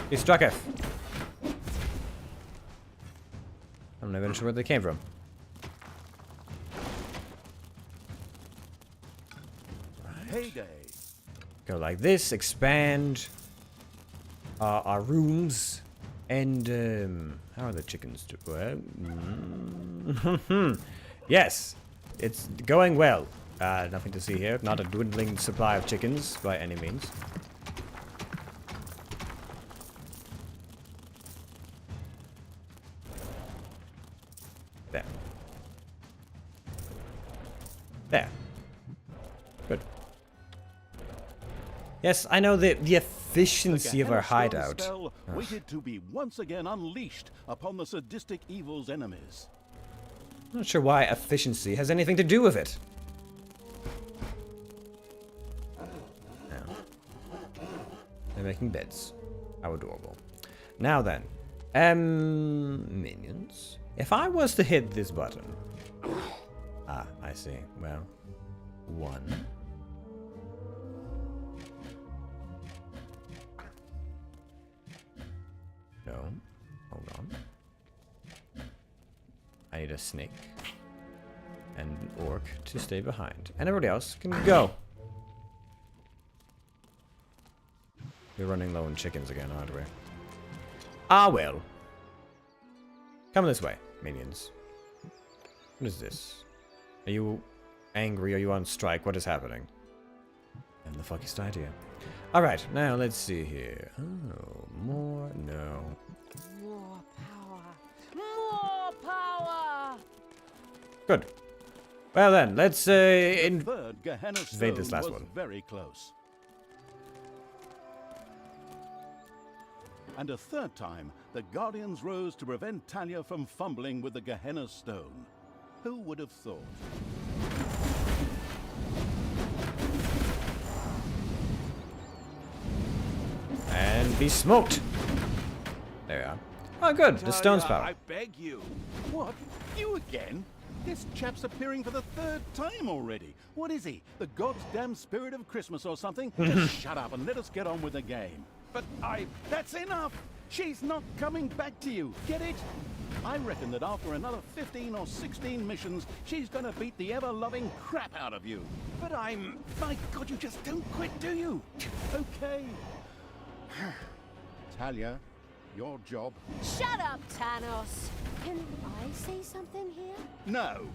He struck us. I'm not even sure where they came from. Heyday. Go like this, expand our rooms, and how are the chickens doing? Yes, it's going well. Nothing to see here. Not a dwindling supply of chickens by any means. There. There. Good. Yes, I know the efficiency of our hideout. Spell waited to be once again unleashed upon the sadistic evil's enemies. I'm not sure why efficiency has anything to do with it. No. They're making beds. How adorable. Now then, minions. If I was to hit this button, ah, I see. Well, 1. No, hold on. I need a snake and an orc to stay behind, and everybody else can go. We're running low on chickens again, aren't we? Ah, well. Come this way, minions. What is this? Are you angry? Are you on strike? What is happening? And the fuckiest idea. Alright, now let's see here. Oh, more? No. More power. More power! Good. Well then, let's The third Gehenna invade this stone last was one. very close. And a third time, the Guardians rose to prevent Talia from fumbling with the Gehenna stone. Who would have thought? And be smoked. There we are. Oh, good. The stone's Talia, power. I beg you. What? You again? This chap's appearing for the third time already. What is he? The God's damn spirit of Christmas or something? Just shut up and let us get on with the game. But That's enough! She's not coming back to you, get it? I reckon that after another 15 or 16 missions, she's gonna beat the ever-loving crap out of you. But I'm... My God, you just don't quit, do you? Okay. Talia, your job. Shut up, Thanos! Can I say something here? No.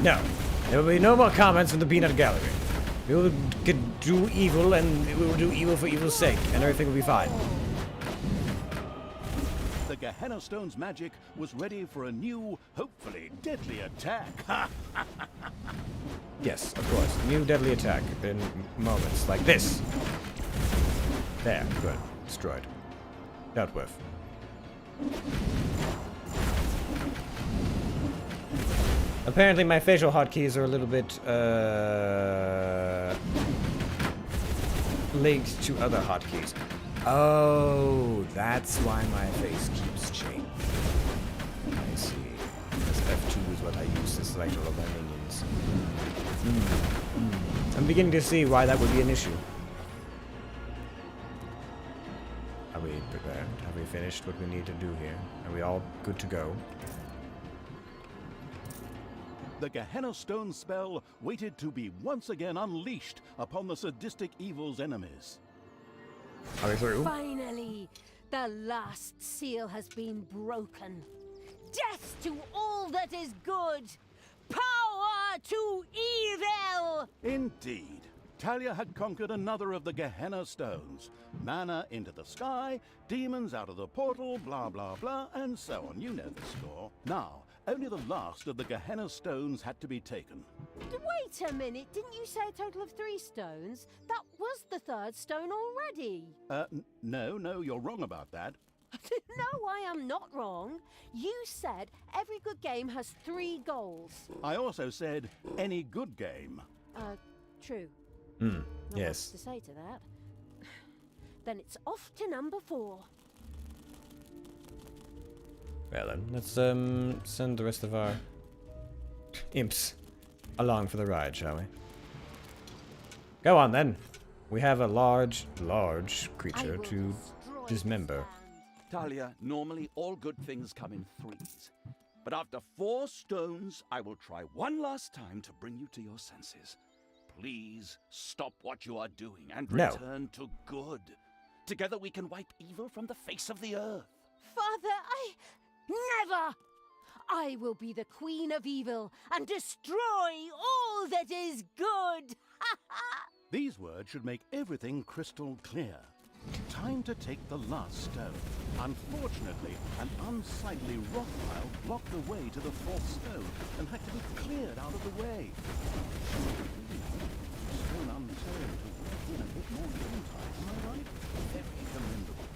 No. There will be no more comments in the peanut gallery. We will do evil, and we will do evil for evil's sake, and everything will be fine. The Gehenna Stone's magic was ready for a new, hopefully deadly attack. Yes, of course. New deadly attack in moments like this. There, good. Destroyed. Dealt with. Apparently my facial hotkeys are a little bit, linked to other hotkeys. Oh, that's why my face keeps changing. I see. Because F2 is what I use to select all of my minions. I'm beginning to see why that would be an issue. Are we prepared? Have we finished what we need to do here? Are we all good to go? The Gehenna Stone spell waited to be once again unleashed upon the sadistic evil's enemies. Are we through? Finally, the last seal has been broken. Death to all that is good! Power to evil! Indeed, Talia had conquered another of the Gehenna Stones. Mana into the sky, demons out of the portal, blah blah blah, and so on. You know the score. Now, only the last of the Gehenna Stones had to be taken. Wait a minute, didn't you say a total of 3 stones? That was the 3rd stone already. No, you're wrong about that. No, I am not wrong. You said every good game has 3 goals. I also said any good game. True. Hmm, Not yes. much to say to that. Then it's off to number 4. Well then, let's send the rest of our imps along for the ride, shall we? Go on then. We have a large creature to dismember. Talia, normally all good things come in 3s. But after 4 stones, I will try one last time to bring you to your senses. Please stop what you are doing and No. return to good. Together we can wipe evil from the face of the earth. Father, never! I will be the queen of evil and destroy all that is good! These words should make everything crystal clear. Time to take the last stone. Unfortunately, an unsightly rock pile blocked the way to the 4th stone and had to be cleared out of the way. Stone unturned to work in a bit more time, am I right? Very commendable.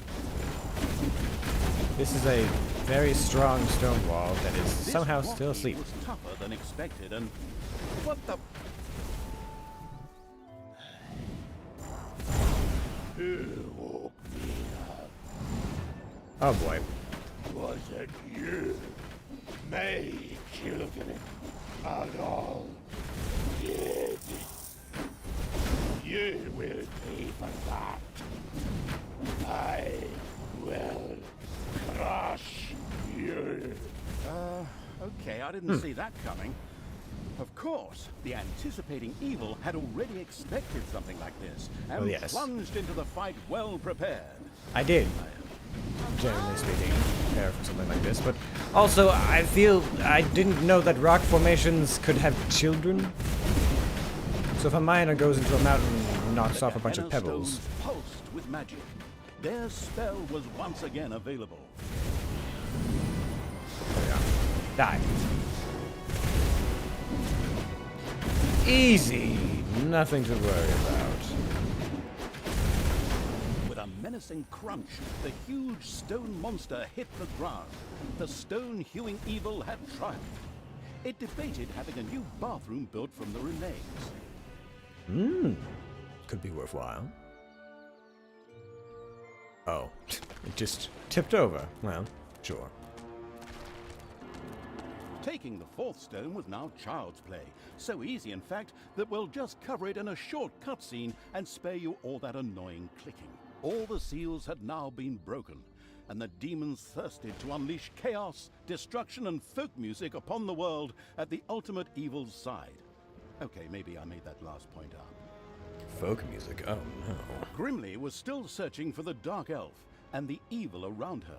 This is a very strong stone wall that is This somehow rocky still asleep. was tougher than expected, and what the? Who woke me up? Oh boy. Was it you? My children are all dead. You will pay for that. I will crush you. Okay, I didn't see that coming. Of course, the anticipating evil had already expected something like this, and Oh, yes. plunged into the fight well prepared. I did, generally speaking, prepare for something like this, but also I feel I didn't know that rock formations could have children. So if a miner goes into a mountain and knocks off a bunch of Gehenna pebbles, stones pulsed with magic. Their spell was once again available. there we are. Die. Easy, nothing to worry about. With a menacing crunch, the huge stone monster hit the ground. The stone-hewing evil had triumphed. It debated having a new bathroom built from the remains. Could be worthwhile. Oh, it just tipped over. Well, sure. Taking the fourth stone was now child's play. So easy, in fact, that we'll just cover it in a short cutscene and spare you all that annoying clicking. All the seals had now been broken, and the demons thirsted to unleash chaos, destruction, and folk music upon the world at the ultimate evil's side. Okay, maybe I made that last point up. Folk music, oh no. Grimly was still searching for the Dark Elf and the evil around her.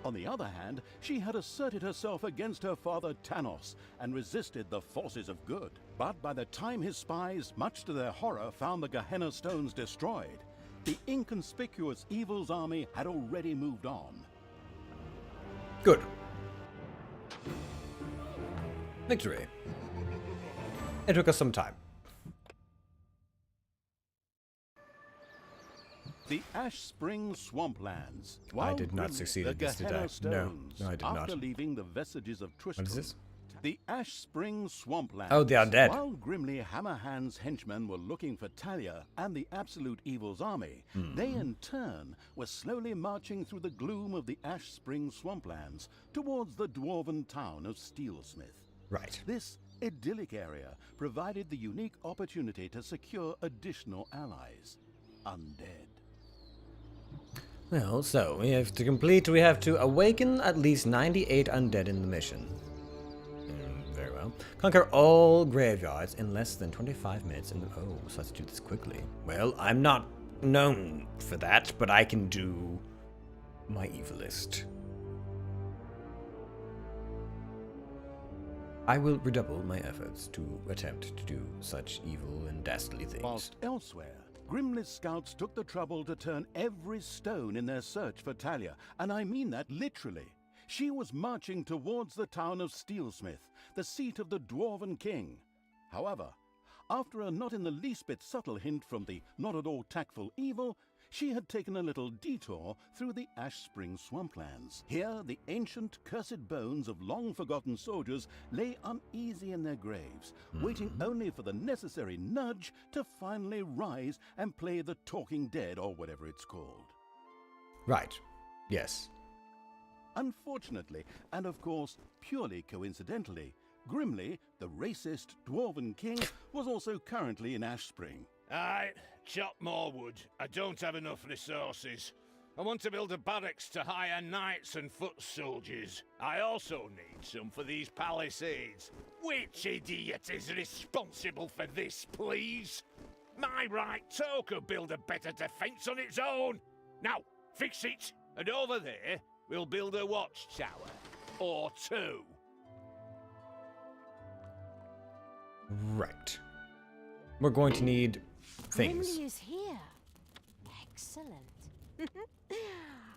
On the other hand, she had asserted herself against her father Tanos and resisted the forces of good. But by the time his spies, much to their horror, found the Gehenna stones destroyed, the inconspicuous evil's army had already moved on. Good. Victory. It took us some time. The Ash Spring Swamplands. I did not succeed at this, did I? No, I did not. After leaving the vestiges of Tristram. What is this? The Ash Spring Swamplands. Oh, the undead. While Grimly Hammerhand's henchmen were looking for Talia and the Absolute Evil's army, they in turn were slowly marching through the gloom of the Ash Spring Swamplands towards the dwarven town of Steelsmith. Right. This idyllic area provided the unique opportunity to secure additional allies. Undead. Well, so, we have to awaken at least 98 undead in the mission. Very well. Conquer all graveyards in less than 25 minutes in the... Oh, so let's do this quickly. Well, I'm not known for that, but I can do my evilest. I will redouble my efforts to attempt to do such evil and dastardly things. Whilst elsewhere, Grimly's scouts took the trouble to turn every stone in their search for Talia, and I mean that literally. She was marching towards the town of Steelsmith, the seat of the Dwarven King. However, after a not in the least bit subtle hint from the not at all tactful evil, she had taken a little detour through the Ash Spring Swamplands. Here, the ancient, cursed bones of long-forgotten soldiers lay uneasy in their graves, waiting only for the necessary nudge to finally rise and play the Talking Dead, or whatever it's called. Right. Yes. Unfortunately, and of course purely coincidentally, Grimly, the racist Dwarven King, was also currently in Ash Spring. Aye, chop more wood. I don't have enough resources. I want to build a barracks to hire knights and foot soldiers. I also need some for these palisades. Which idiot is responsible for this, please? My right toe could build a better defense on its own. Now, fix it, and over there, we'll build a watchtower. Or two. Right. We're going to need things. Grimly is here. Excellent.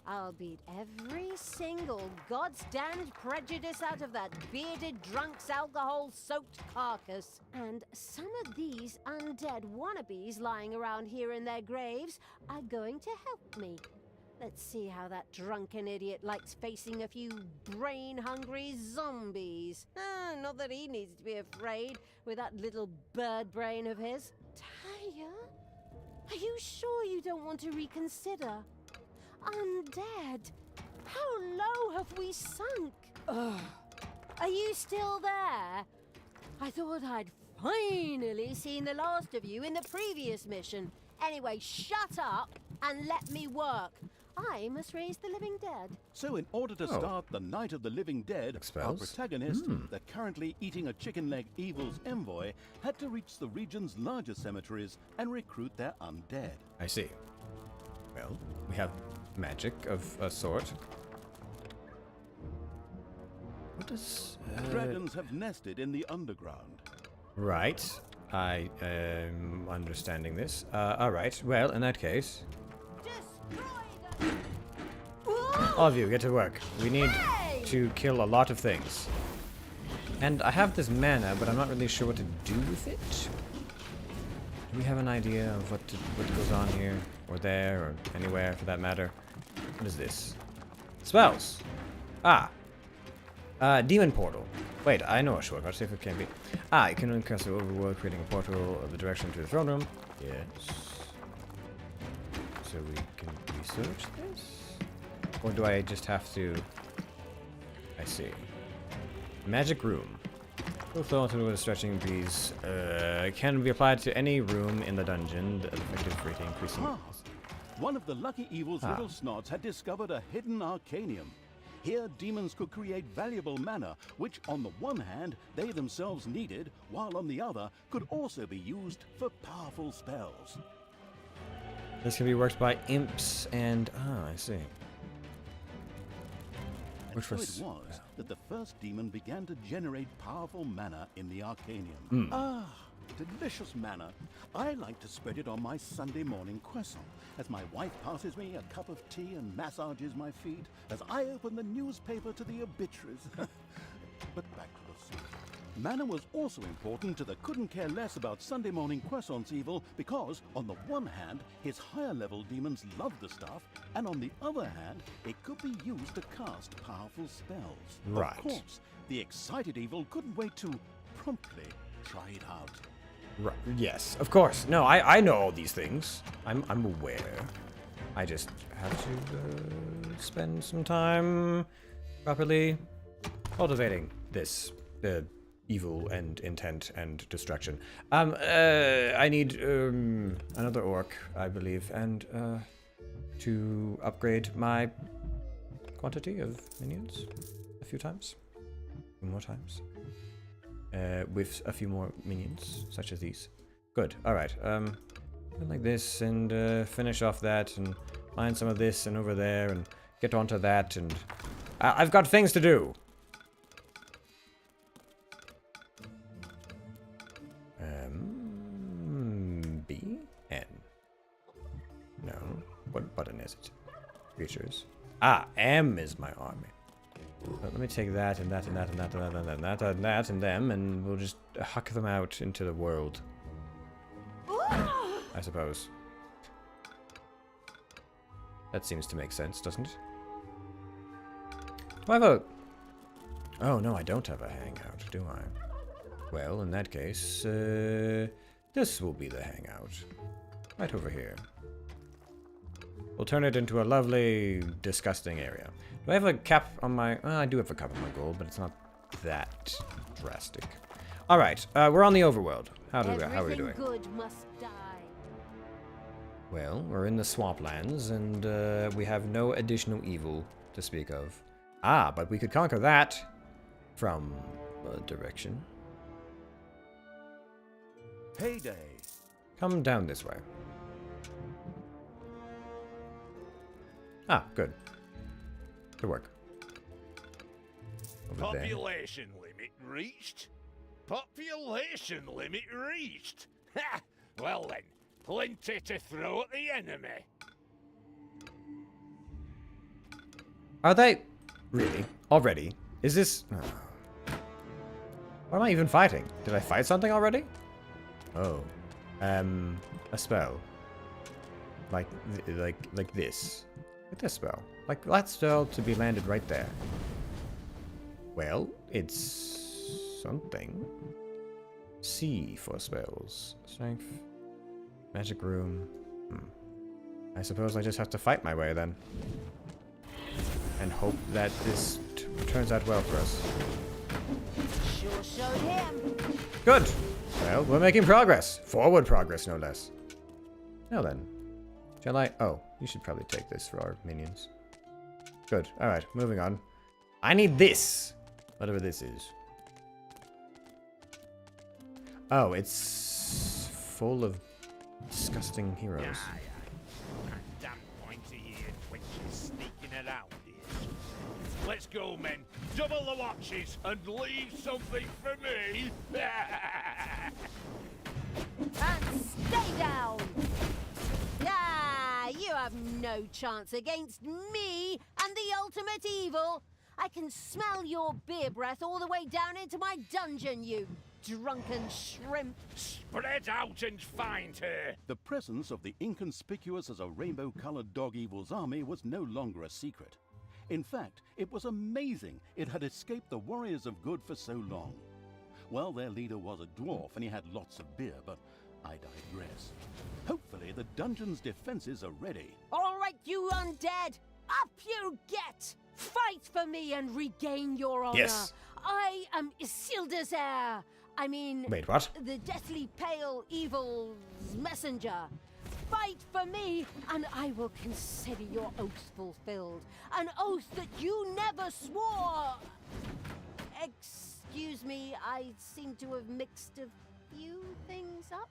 I'll beat every single God's-damned prejudice out of that bearded, drunk's alcohol-soaked carcass. And some of these undead wannabes lying around here in their graves are going to help me. Let's see how that drunken idiot likes facing a few brain-hungry zombies. Not that he needs to be afraid with that little bird brain of his. Talia? Are you sure you don't want to reconsider? Undead? How low have we sunk? Ugh. Are you still there? I thought I'd finally seen the last of you in the previous mission. Anyway, shut up and let me work. I must raise the living dead. So in order to start the Night of the Living Dead, our Spells? protagonist, the currently eating a chicken leg evil's envoy, had to reach the region's largest cemeteries and recruit their undead. I see. Well, we have magic of a sort. What is... Dragons have nested in the underground. Right. I am understanding this. Alright. Well, in that case... All of you, get to work. We need to kill a lot of things. And I have this mana, but I'm not really sure what to do with it. Do we have an idea of what goes on here? Or there, or anywhere for that matter? What is this? Spells! Ah! Demon Portal. Wait, I know a shortcut, see if it can be. Ah, you can cast the overworld, creating a portal of the direction to the throne room. Yes. So we can research this? Or do I just have to... I see. Magic Room. Full flow into a stretching breeze. Can be applied to any room in the dungeon. The effective rating increasing. One of the lucky evil's little snots had discovered a hidden arcanium. Here, demons could create valuable mana, which on the one hand, they themselves needed, while on the other, could also be used for powerful spells. This can be worked by imps and... Ah, I see. And so it was that the first demon began to generate powerful mana in the arcanium. Ah, delicious mana. I like to spread it on my Sunday morning croissant, as my wife passes me a cup of tea and massages my feet, as I open the newspaper to the obituaries. But back to the soup. Mana was also important to the couldn't care less about Sunday morning croissant's evil, because, on the one hand, his higher level demons loved the stuff, and on the other hand, it could be used to cast powerful spells. Right. Of course, the excited evil couldn't wait to promptly try it out. Right. Yes, of course. No, I know all these things. I'm aware. I just have to spend some time properly cultivating this evil and intent and destruction. I need another orc, I believe, and to upgrade my quantity of minions a few times, more times. With a few more minions, such as these. Good. All right. Like this, and finish off that, and find some of this, and over there, and get onto that, and I've got things to do. B N. No. What button is it? Features. Ah, M is my army. But let me take that and that and that and that and that and that and that and that and them, and we'll just huck them out into the world. I suppose. That seems to make sense, doesn't it? Do I have a... Oh, no, I don't have a hangout, do I? Well, in that case, this will be the hangout. Right over here. We'll turn it into a lovely, disgusting area. Do I have a cap on my... I do have a cap on my gold, but it's not that drastic. Alright, we're on the overworld. How are we doing? Good must die. Well, we're in the swamplands, and we have no additional evil to speak of. Ah, but we could conquer that from a direction. Payday. Come down this way. Ah, good. Good work. Over there. Population limit reached? Population limit reached? Ha! Well then, plenty to throw at the enemy. Are they... Really? Already? Is this... Oh. Why am I even fighting? Did I fight something already? Oh. A spell. Like this. Like this spell. Like that spell to be landed right there. Well, it's... something. C for spells. Strength. Magic room. I suppose I just have to fight my way then. And hope that this turns out well for us. Sure showed him. Good! Well, we're making progress. Forward progress, no less. Now then. Shall I? Oh, you should probably take this for our minions. Good. Alright, moving on. I need this! Whatever this is. Oh, it's full of disgusting heroes. That damn pointy-eared witch is sneaking around here. Let's go, men. Double the watches and leave something for me. And stay down! Ah, you have no chance against me and the ultimate evil. I can smell your beer breath all the way down into my dungeon, you drunken shrimp. Spread out and find her. The presence of the inconspicuous as a rainbow-colored dog evil's army was no longer a secret. In fact, it was amazing it had escaped the warriors of good for so long. Well, their leader was a dwarf and he had lots of beer, but I digress. Hopefully the dungeon's defenses are ready. All right, you undead, up you get! Fight for me and regain your honor. Yes. I am Isildur's heir. I mean, Wait, what? the deathly pale evil's messenger. Fight for me, and I will consider your oath fulfilled. An oath that you never swore. Excuse me, I seem to have mixed a few things up.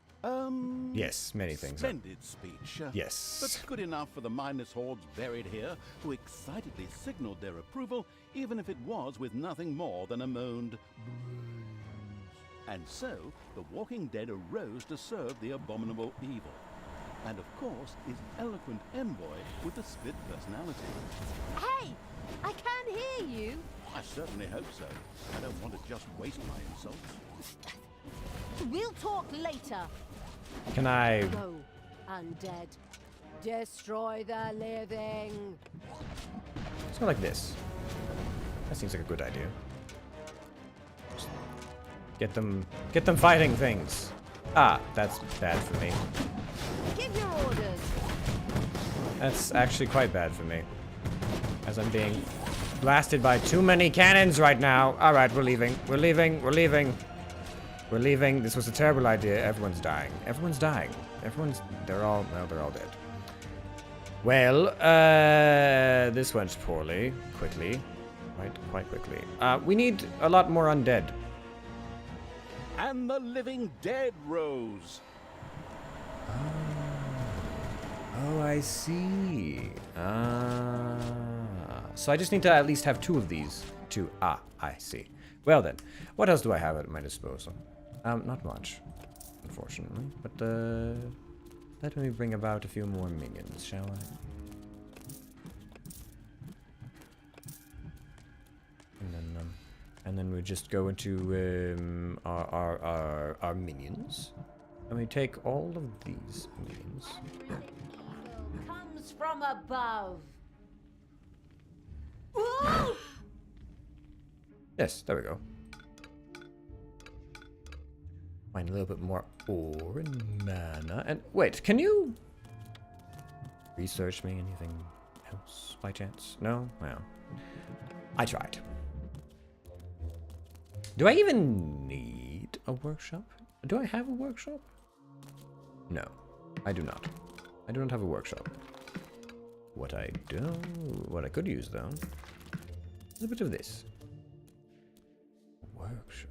Yes, many things. Splendid speech. Yes. But good enough for the mindless hordes buried here, who excitedly signaled their approval, even if it was with nothing more than a moaned bruise. And so, the Walking Dead arose to serve the abominable evil. And of course, his eloquent envoy with the split personality. Hey, I can't hear you. I certainly hope so. I don't want to just waste my insults. We'll talk later. Can I... Go, undead. Destroy the living. Let's go like this. That seems like a good idea. Just get them fighting things. Ah, that's bad for me. Give your orders. That's actually quite bad for me. As I'm being blasted by too many cannons right now. Alright, we're leaving. We're leaving. We're leaving. We're leaving. This was a terrible idea. Everyone's dying. Everyone's dying. They're all dead. Well, this went poorly. Quickly. Quite quickly. We need a lot more undead. And the living dead rose. Oh, I see. So I just need to at least have 2 of these. 2. Ah, I see. Well then, what else do I have at my disposal? Not much, unfortunately. But, let me bring about a few more minions, shall I? And then we just go into our minions. And we take all of these minions. Evil comes from above. Ooh! Yes, there we go. Find a little bit more ore and mana. And wait, can you research me anything else by chance? No? Well, I tried. Do I even need a workshop? Do I have a workshop? No, I do not. I do not have a workshop. What I could use though, is a bit of this. Workshop.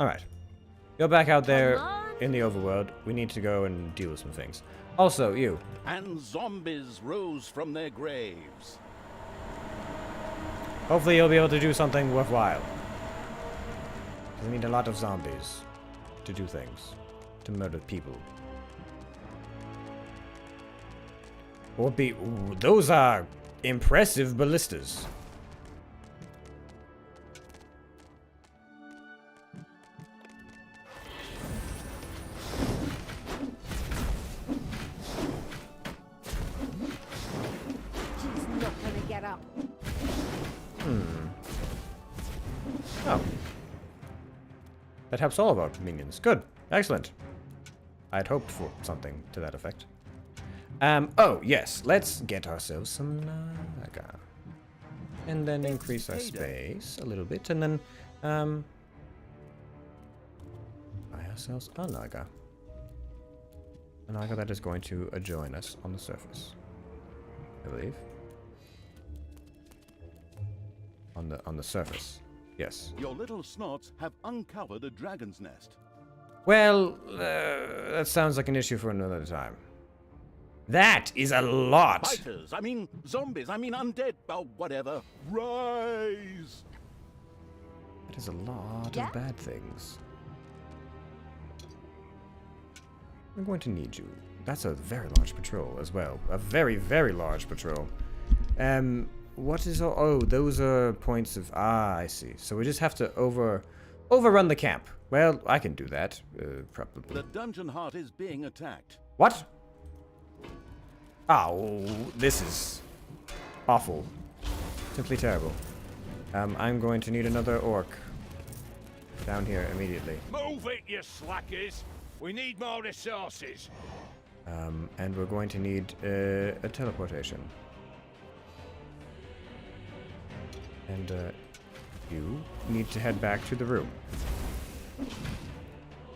Alright. Go back out there in the overworld. We need to go and deal with some things. Also, you. And zombies rose from their graves. Hopefully you'll be able to do something worthwhile. We need a lot of zombies to do things. To murder people. Or be... Ooh, those are impressive ballistas. She's not gonna get up. Oh. That helps all of our minions. Good. Excellent. I'd hoped for something to that effect. Oh, yes. Let's get ourselves some naga. And then increase our space a little bit. And then, ourselves a Naga. A Naga that is going to join us on the surface, I believe. On the surface, yes. Your little snots have uncovered a dragon's nest. Well, that sounds like an issue for another time. That is a lot! Fighters, I mean zombies, I mean undead, oh, whatever. Rise! That is a lot Yeah? of bad things. I'm going to need you. That's a very large patrol as well. A very, very large patrol. What is all... Oh, those are points of... Ah, I see. So we just have to overrun the camp. Well, I can do that, probably. The dungeon heart is being attacked. What? Oh, this is awful. Simply terrible. I'm going to need another orc down here immediately. Move it, you slackers! We need more resources. And we're going to need a teleportation. And you need to head back to the room.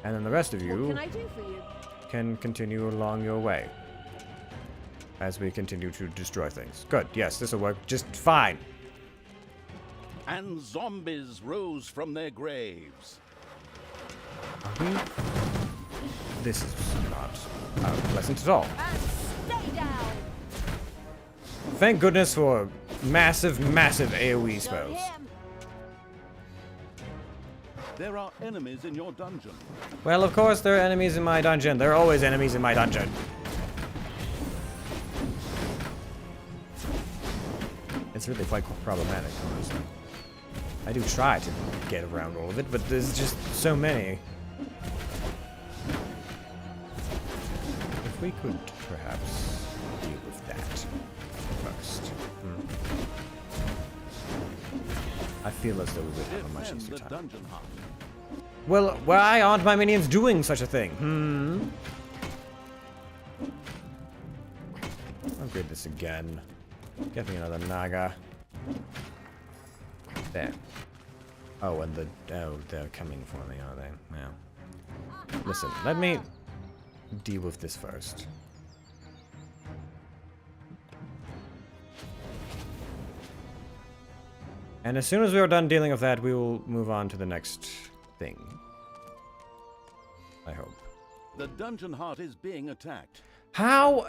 And then the rest of What you can I do for you? can continue along your way. As we continue to destroy things. Good, yes, this will work just fine. And zombies rose from their graves. Are we? This is not pleasant at all. And stay down! Thank goodness for massive, massive AoE Got spells. him! There are enemies in your dungeon. Well, of course there are enemies in my dungeon. There are always enemies in my dungeon. It's really quite problematic, honestly. I do try to get around all of it, but there's just so many. If we could perhaps deal with that first. I feel as though we would have a much Defend easier the time. dungeon heart. Well, why aren't my minions doing such a thing? Upgrade this again. Get me another Naga. There. Oh, and they're coming for me, are they? Yeah. Listen, let me deal with this first. And as soon as we are done dealing with that, we will move on to the next thing. I hope. The dungeon heart is being attacked. How?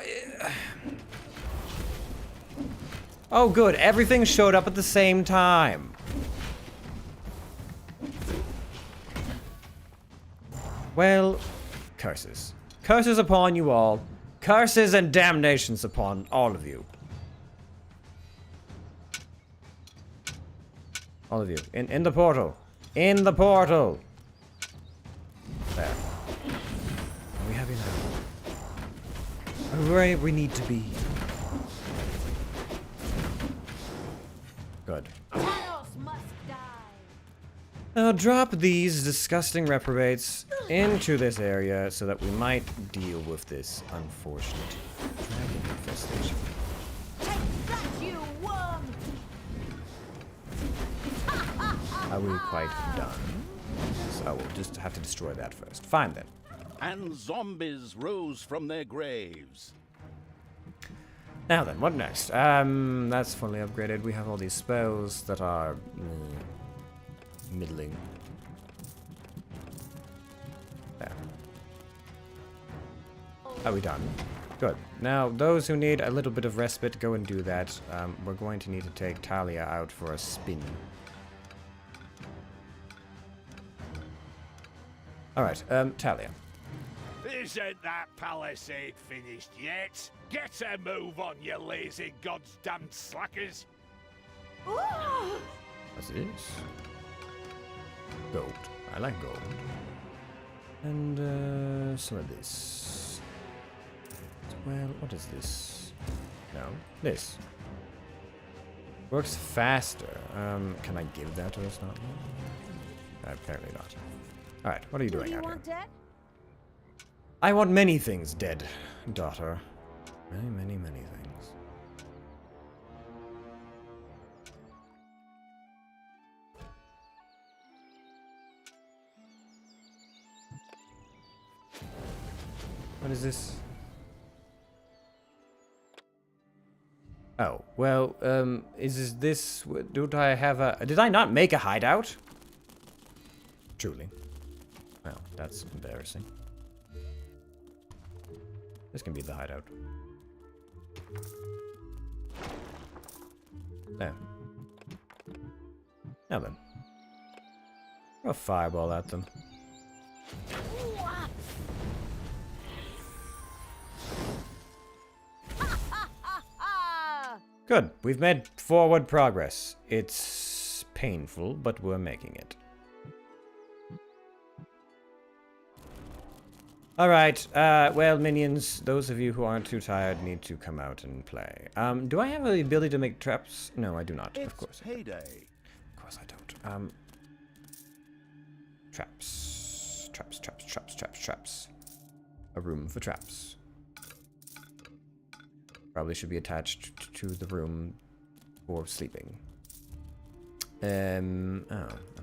Oh, good. Everything showed up at the same time. Well, curses. Curses upon you all. Curses and damnations upon all of you. All of you. In the portal. In the portal. There. Are we happy now? Where we need to be. Good. Thanos must die! Now drop these disgusting reprobates into this area so that we might deal with this unfortunate dragon infestation. Take that, you worm! Are we quite done? So we'll just have to destroy that first. Fine then. And zombies rose from their graves. Now then, what next? That's fully upgraded. We have all these spells that are middling. There. Are we done? Good. Now, those who need a little bit of respite, go and do that. We're going to need to take Talia out for a spin. Alright, Talia. Isn't that palisade finished yet? Get a move on, you lazy goddamn slackers! What's this? Gold. I like gold. And, some of this. Well, what is this? No, this. Works faster. Can I give that to us? Not? Apparently not. Alright, what are you Who doing do you out here? want dead? I want many things dead, daughter. Many, many, many things. What is this? Oh, well, is this... Don't I have a... Did I not make a hideout? Truly. Well, that's embarrassing. This can be the hideout. There. Now then. Throw a fireball at them. Good. We've made forward progress. It's painful, but we're making it. Alright, well, minions, those of you who aren't too tired need to come out and play. Do I have the ability to make traps? No, I do not, of course. Payday. Of course I don't. Traps. Traps, traps, traps, traps, traps. A room for traps. Probably should be attached to the room for sleeping. Oh, and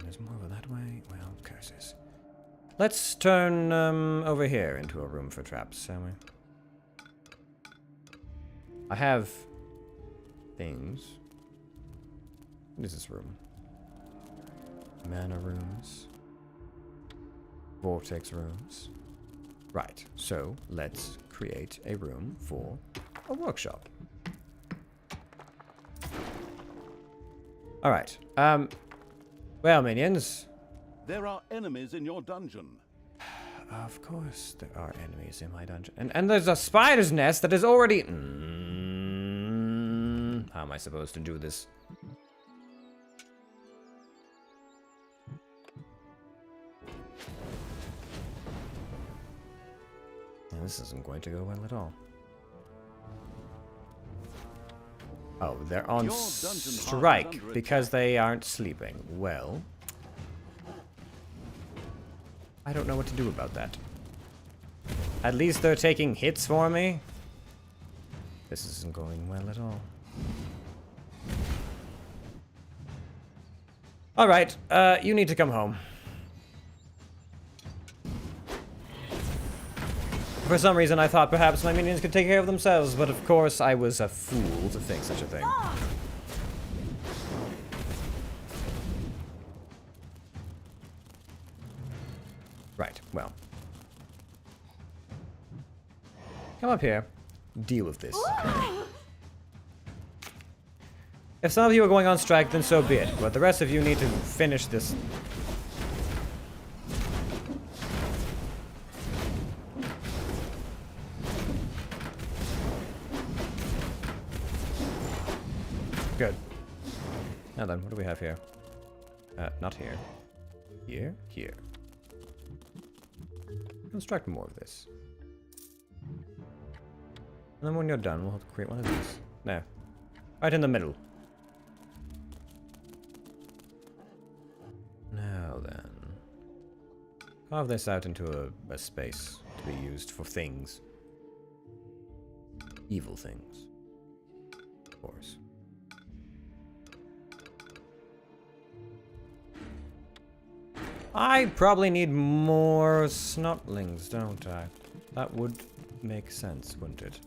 there's more over that way? Well, curses. Let's turn, over here into a room for traps, shall we? I have things. What is this room? Mana rooms. Vortex rooms. Right, so let's create a room for a workshop. Alright, well, minions. There are enemies in your dungeon. Of course there are enemies in my dungeon. And there's a spider's nest that is already... How am I supposed to do this? Well, this isn't going to go well at all. Oh, they're on strike because they aren't sleeping. Well... I don't know what to do about that. At least they're taking hits for me. This isn't going well at all. Alright, you need to come home. For some reason I thought perhaps my minions could take care of themselves, but of course I was a fool to think such a thing. Right, well. Come up here. Deal with this. If some of you are going on strike, then so be it. But the rest of you need to finish this. Good. Now then, what do we have here? Not here. Here? Here. Construct more of this. And then when you're done, we'll have to create one of these. No. Right in the middle. Now then. Carve this out into a space to be used for things. Evil things. Of course. I probably need more snotlings, don't I? That would make sense, wouldn't it?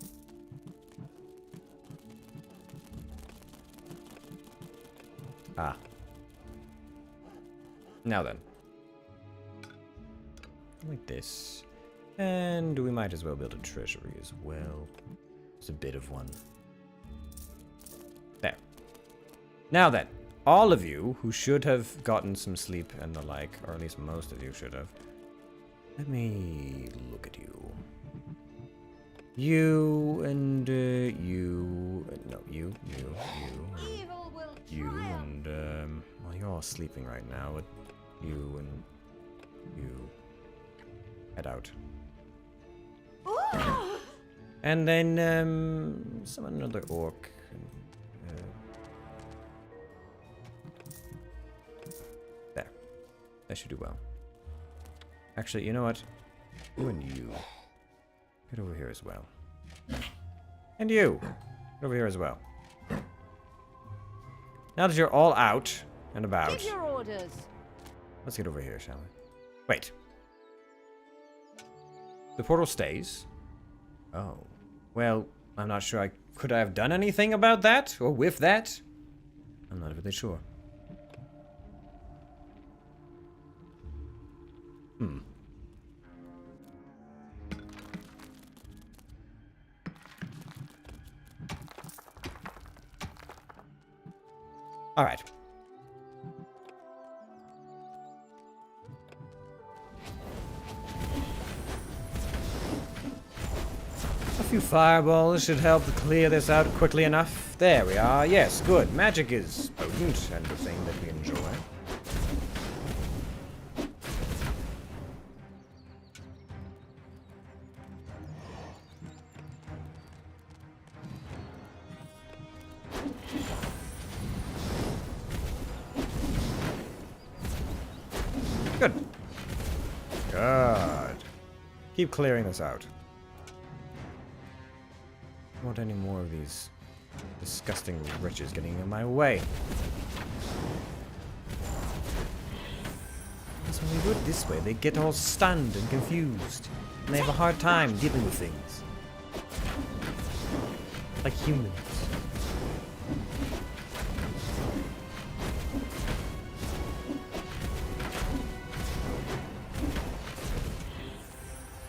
Ah. Now then. Like this. And we might as well build a treasury as well. There's a bit of one. There. Now then. All of you who should have gotten some sleep and the like, or at least most of you should have. Let me look at you. You and you. No, you, and well, you're all sleeping right now. But you and you head out. And then summon another orc. There. That should do well. Actually, you know what? You and you. Get over here as well. And you! Get over here as well. Now that you're all out and about. Give your orders. Let's get over here, shall we? Wait. The portal stays. Oh. Well, I'm not sure could I have done anything about that? Or with that? I'm not really sure. Alright. A few fireballs should help clear this out quickly enough. There we are. Yes, good. Magic is potent and the thing that we enjoy. Good. Good. Keep clearing this out. Don't want any more of these disgusting wretches getting in my way. Because when we do it this way, they get all stunned and confused. And they have a hard time dealing with things. Like humans.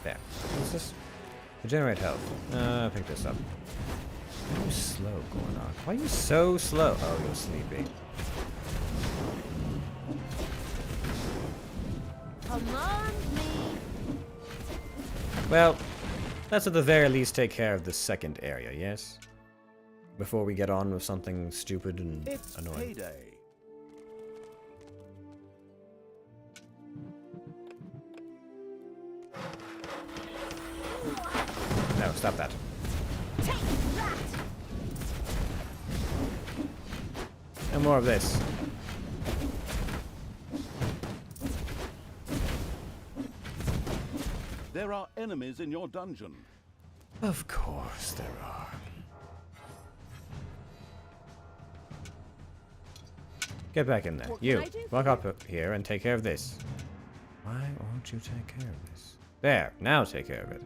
There. What's this? Regenerate health. Pick this up. Why are you slow going on? Why are you so slow? Oh, you're sleepy. Command me. Well, let's at the very least take care of the second area, yes? Before we get on with something stupid and It's annoying. payday. No, stop that. Take that. No more of this. There are enemies in your dungeon. Of course there are. Get back in there. What can You, I do for walk you? up here and take care of this. Why won't you take care of this? There, now take care of it.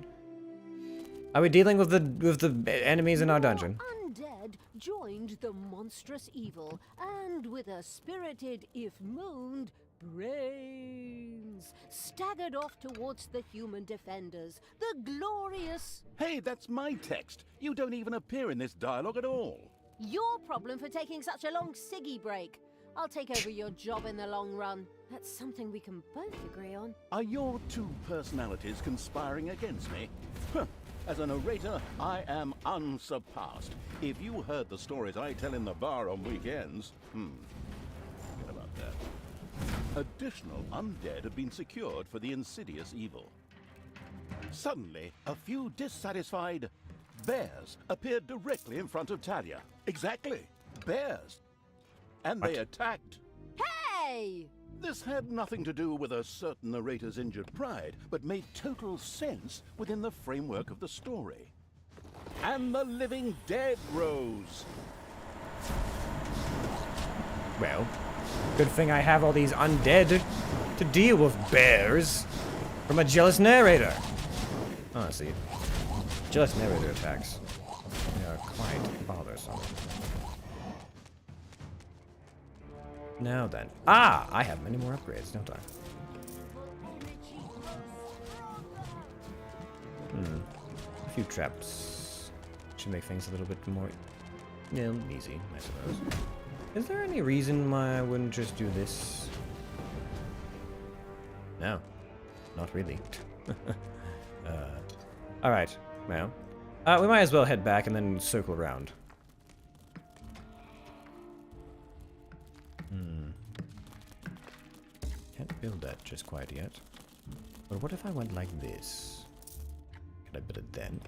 Are we dealing with the enemies in our dungeon? Undead joined the monstrous evil, and with a spirited, if moaned, brains staggered off towards the human defenders, the glorious. Hey, that's my text. You don't even appear in this dialogue at all. Your problem for taking such a long ciggy break. I'll take over your job in the long run. That's something we can both agree on. Are your two personalities conspiring against me? Huh. As a narrator, I am unsurpassed. If you heard the stories I tell in the bar on weekends, forget about that. Additional undead have been secured for the insidious evil. Suddenly, a few dissatisfied bears appeared directly in front of Talia. Exactly, bears. And they attacked. Hey! This had nothing to do with a certain narrator's injured pride, but made total sense within the framework of the story. And the living dead rose. Well, good thing I have all these undead to deal with bears from a jealous narrator. Honestly, jealous narrator attacks. They are quite bothersome. Now then. Ah! I have many more upgrades, don't I? A few traps. Should make things a little bit more easy, I suppose. Is there any reason why I wouldn't just do this? No. Not really. Alright, well. We might as well head back and then circle around. Can't build that just quite yet. But what if I went like this? Can I build it then?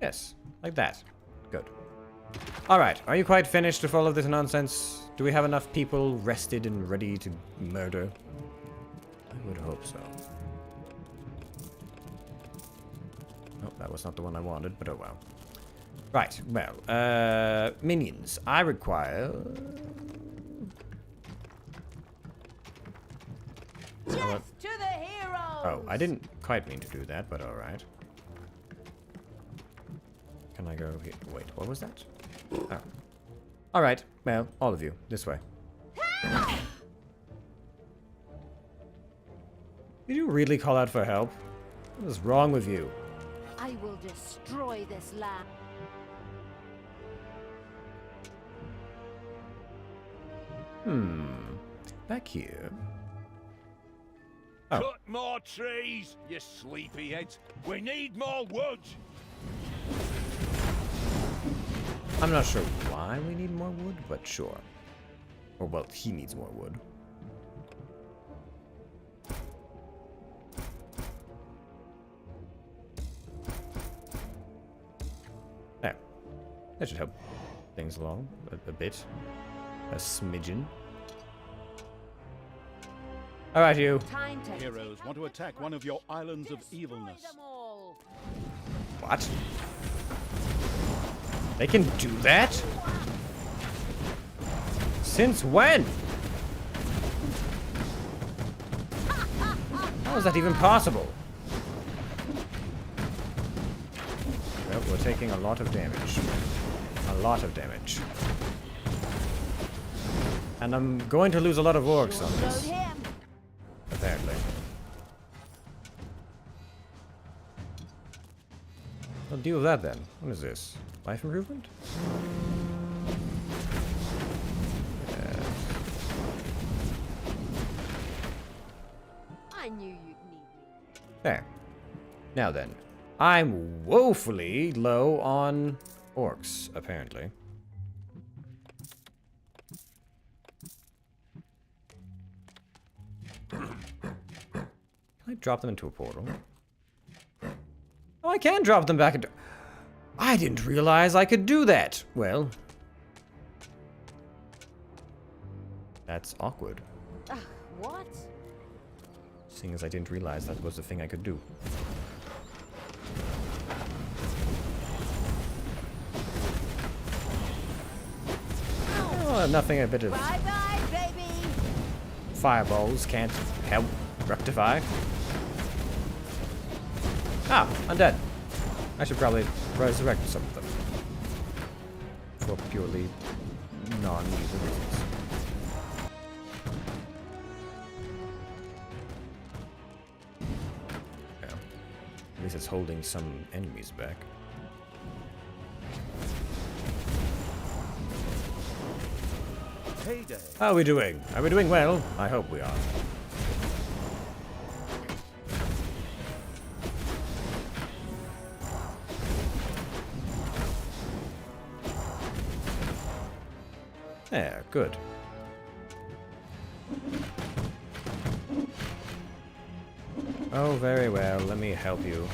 Yes, like that. Good. Alright, are you quite finished with all of this nonsense? Do we have enough people rested and ready to murder? I would hope so. Oh, that was not the one I wanted, but oh well. Right, well, minions. I require... Death to the heroes! Oh, I didn't quite mean to do that, but alright. I go here? Wait, what was that? Oh. Alright, well, all of you, this way. Did you really call out for help? What is wrong with you? I will destroy this land. Back here. Oh. Cut more trees, you sleepyheads. We need more wood. I'm not sure why we need more wood, but sure. Or, well, he needs more wood. There. That should help things along a bit. A smidgen. Alright, you. Time to Heroes want to attack one of your islands of evilness. them all. What? They can do that? Since when? How is that even possible? Well, we're taking a lot of damage. A lot of damage. And I'm going to lose a lot of orcs on Load this, him. apparently. I'll deal with that then. What is this? Life improvement? I knew you'd need me. There. Now then. I'm woefully low on orcs, apparently. Can I drop them into a portal? Oh, I can drop them back into... I didn't realize I could do that. Well... That's awkward. What? Seeing as I didn't realize that was the thing I could do. Oh, nothing a bit of Bye-bye, baby. fireballs can't help rectify. Ah, undead. I should probably resurrect some of them. For purely non-evil reasons. Yeah. At least it's holding some enemies back. Heyday. How are we doing? Are we doing well? I hope we are. There, good. Oh, very well. Let me help you.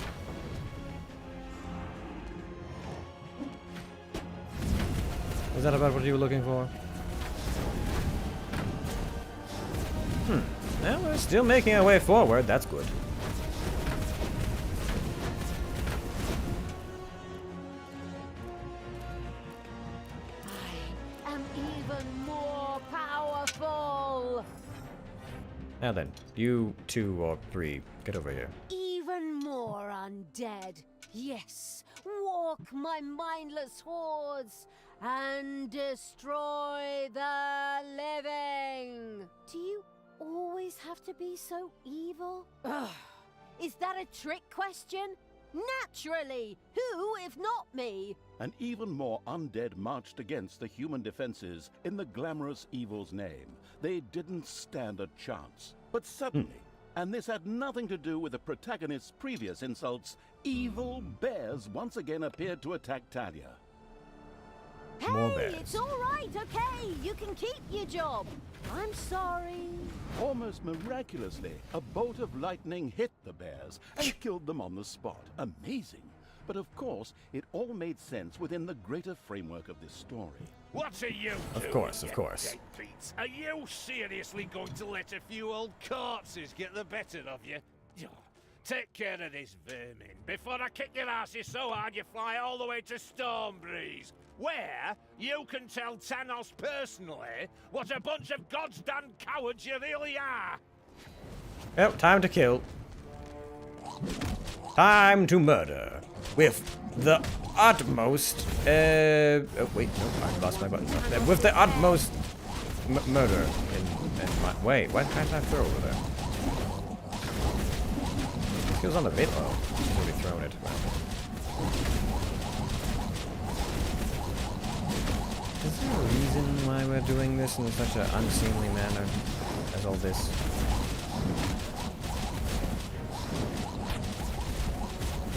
Is that about what you were looking for? Well, we're still making our way forward. That's good. I am even more powerful. Now then, you 2 or 3, get over here. Even more undead. Yes, walk my mindless hordes and destroy the living. Do you always have to be so evil? Ugh. Is that a trick question? Naturally! Who, if not me? And even more undead marched against the human defenses in the glamorous evil's name. They didn't stand a chance. But suddenly, and this had nothing to do with the protagonist's previous insults, evil bears once again appeared to attack Talia. More Hey, bears. it's all right, okay? You can keep your job. I'm sorry. Almost miraculously, a bolt of lightning hit the bears and killed them on the spot. Amazing. But of course, it all made sense within the greater framework of this story. What are you Of doing, course, of you course. deadbeats? Are you seriously going to let a few old corpses get the better of you? Oh, take care of this vermin before I kick your asses so hard you fly all the way to Stormbreeze, where you can tell Thanos personally what a bunch of goddamn cowards you really are. Well, time to kill. Time to murder. with the utmost, oh wait, no, I lost my button. With the utmost murder in my, wait, why can't I throw over there? He was on the bit, oh, he's already thrown it. Is there a reason why we're doing this in such an unseemly manner as all this?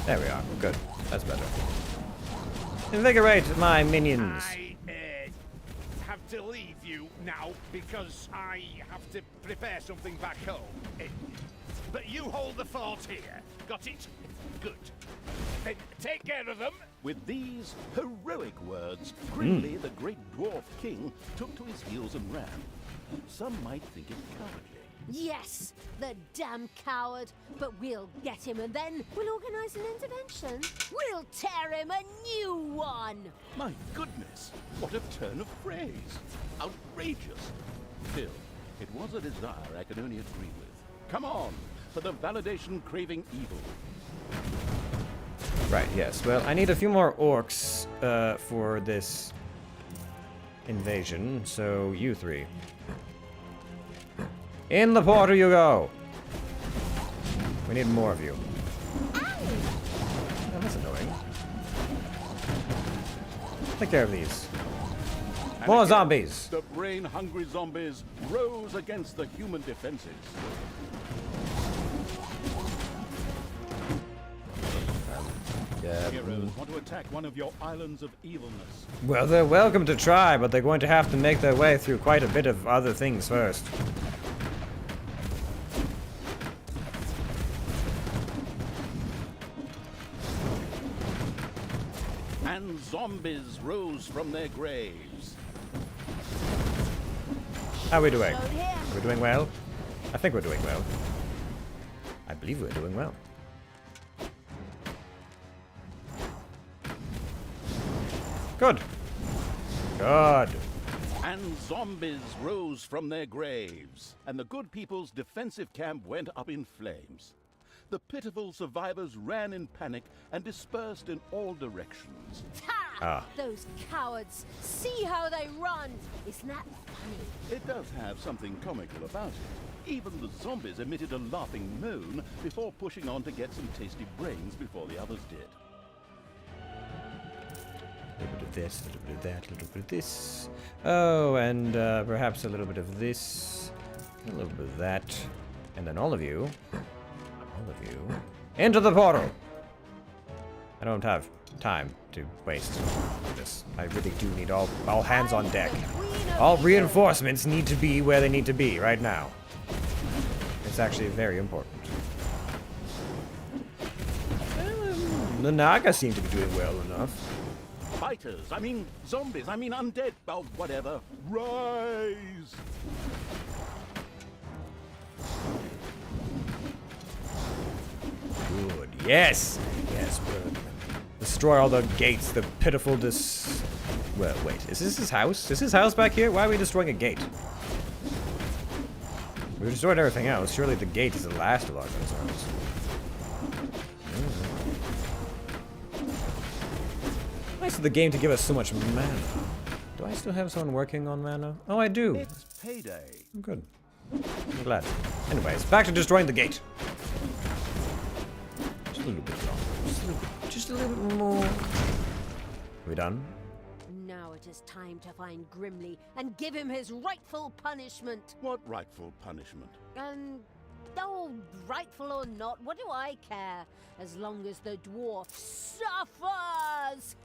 There we are. Good. That's better. Invigorate my minions. I have to leave you now because I have to prepare something back home. But you hold the fort here. Got it? Good. Then take care of them. With these heroic words, Grimly, the great dwarf king, took to his heels and ran. Some might think it cowardly. Yes, the damn coward. But we'll get him and then we'll organize an intervention. We'll tear him a new one. My goodness, what a turn of phrase. Outrageous. Still, it was a desire I could only agree with. Come on, for the validation-craving evil. Right, yes. Well, I need a few more orcs for this invasion, so you three. In the portal you go! We need more of you. Oh, that's annoying. Take care of these. And More again, zombies! The brain-hungry zombies rose against the human defenses. Heroes want to attack one of your islands of evilness. Well, they're welcome to try, but they're going to have to make their way through quite a bit of other things first. And zombies rose from their graves. How are we doing? Are we doing well? I think we're doing well. I believe we're doing well. Good. Good. And zombies rose from their graves, and the good people's defensive camp went up in flames. The pitiful survivors ran in panic and dispersed in all directions. Ha! Those cowards! See how they run! Isn't that funny? It does have something comical about it. Even the zombies emitted a laughing moan before pushing on to get some tasty brains before the others did. A little bit of this, a little bit of that, a little bit of this. Oh, and perhaps a little bit of this, a little bit of that, and then all of you, into the portal. I don't have time to waste on this. I really do need all hands on deck. All reinforcements need to be where they need to be right now. It's actually very important. The Naga seem to be doing well enough. Fighters, I mean zombies, I mean undead, oh, whatever. Rise! Good. Yes! Yes, good. Destroy all the gates, the pitiful Well, wait, is this his house? Is his house back here? Why are we destroying a gate? We destroyed everything else. Surely the gate is the last of our concerns. Nice of the game to give us so much mana. Do I still have someone working on mana? Oh, I do. It's payday. Good. I'm glad. Anyways, back to destroying the gate. Just a little bit longer. Just a little bit more. Are we done? Now it is time to find Grimly and give him his rightful punishment. What rightful punishment? Oh, rightful or not, what do I care? As long as the dwarf suffers!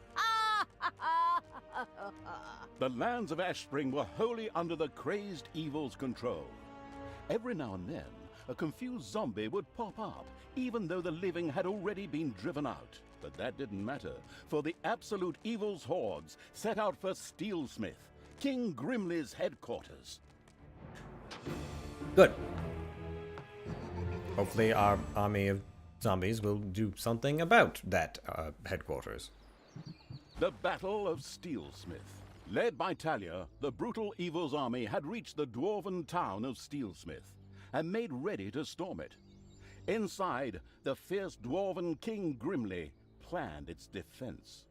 The lands of Ashspring were wholly under the crazed evil's control. Every now and then, a confused zombie would pop up, even though the living had already been driven out. But that didn't matter, for the absolute evil's hordes set out for Steelsmith, King Grimly's headquarters. Good. Hopefully our army of zombies will do something about that headquarters. The Battle of Steelsmith. Led by Talia, the brutal evil's army had reached the dwarven town of Steelsmith and made ready to storm it. Inside, the fierce dwarven King Grimly planned its defense.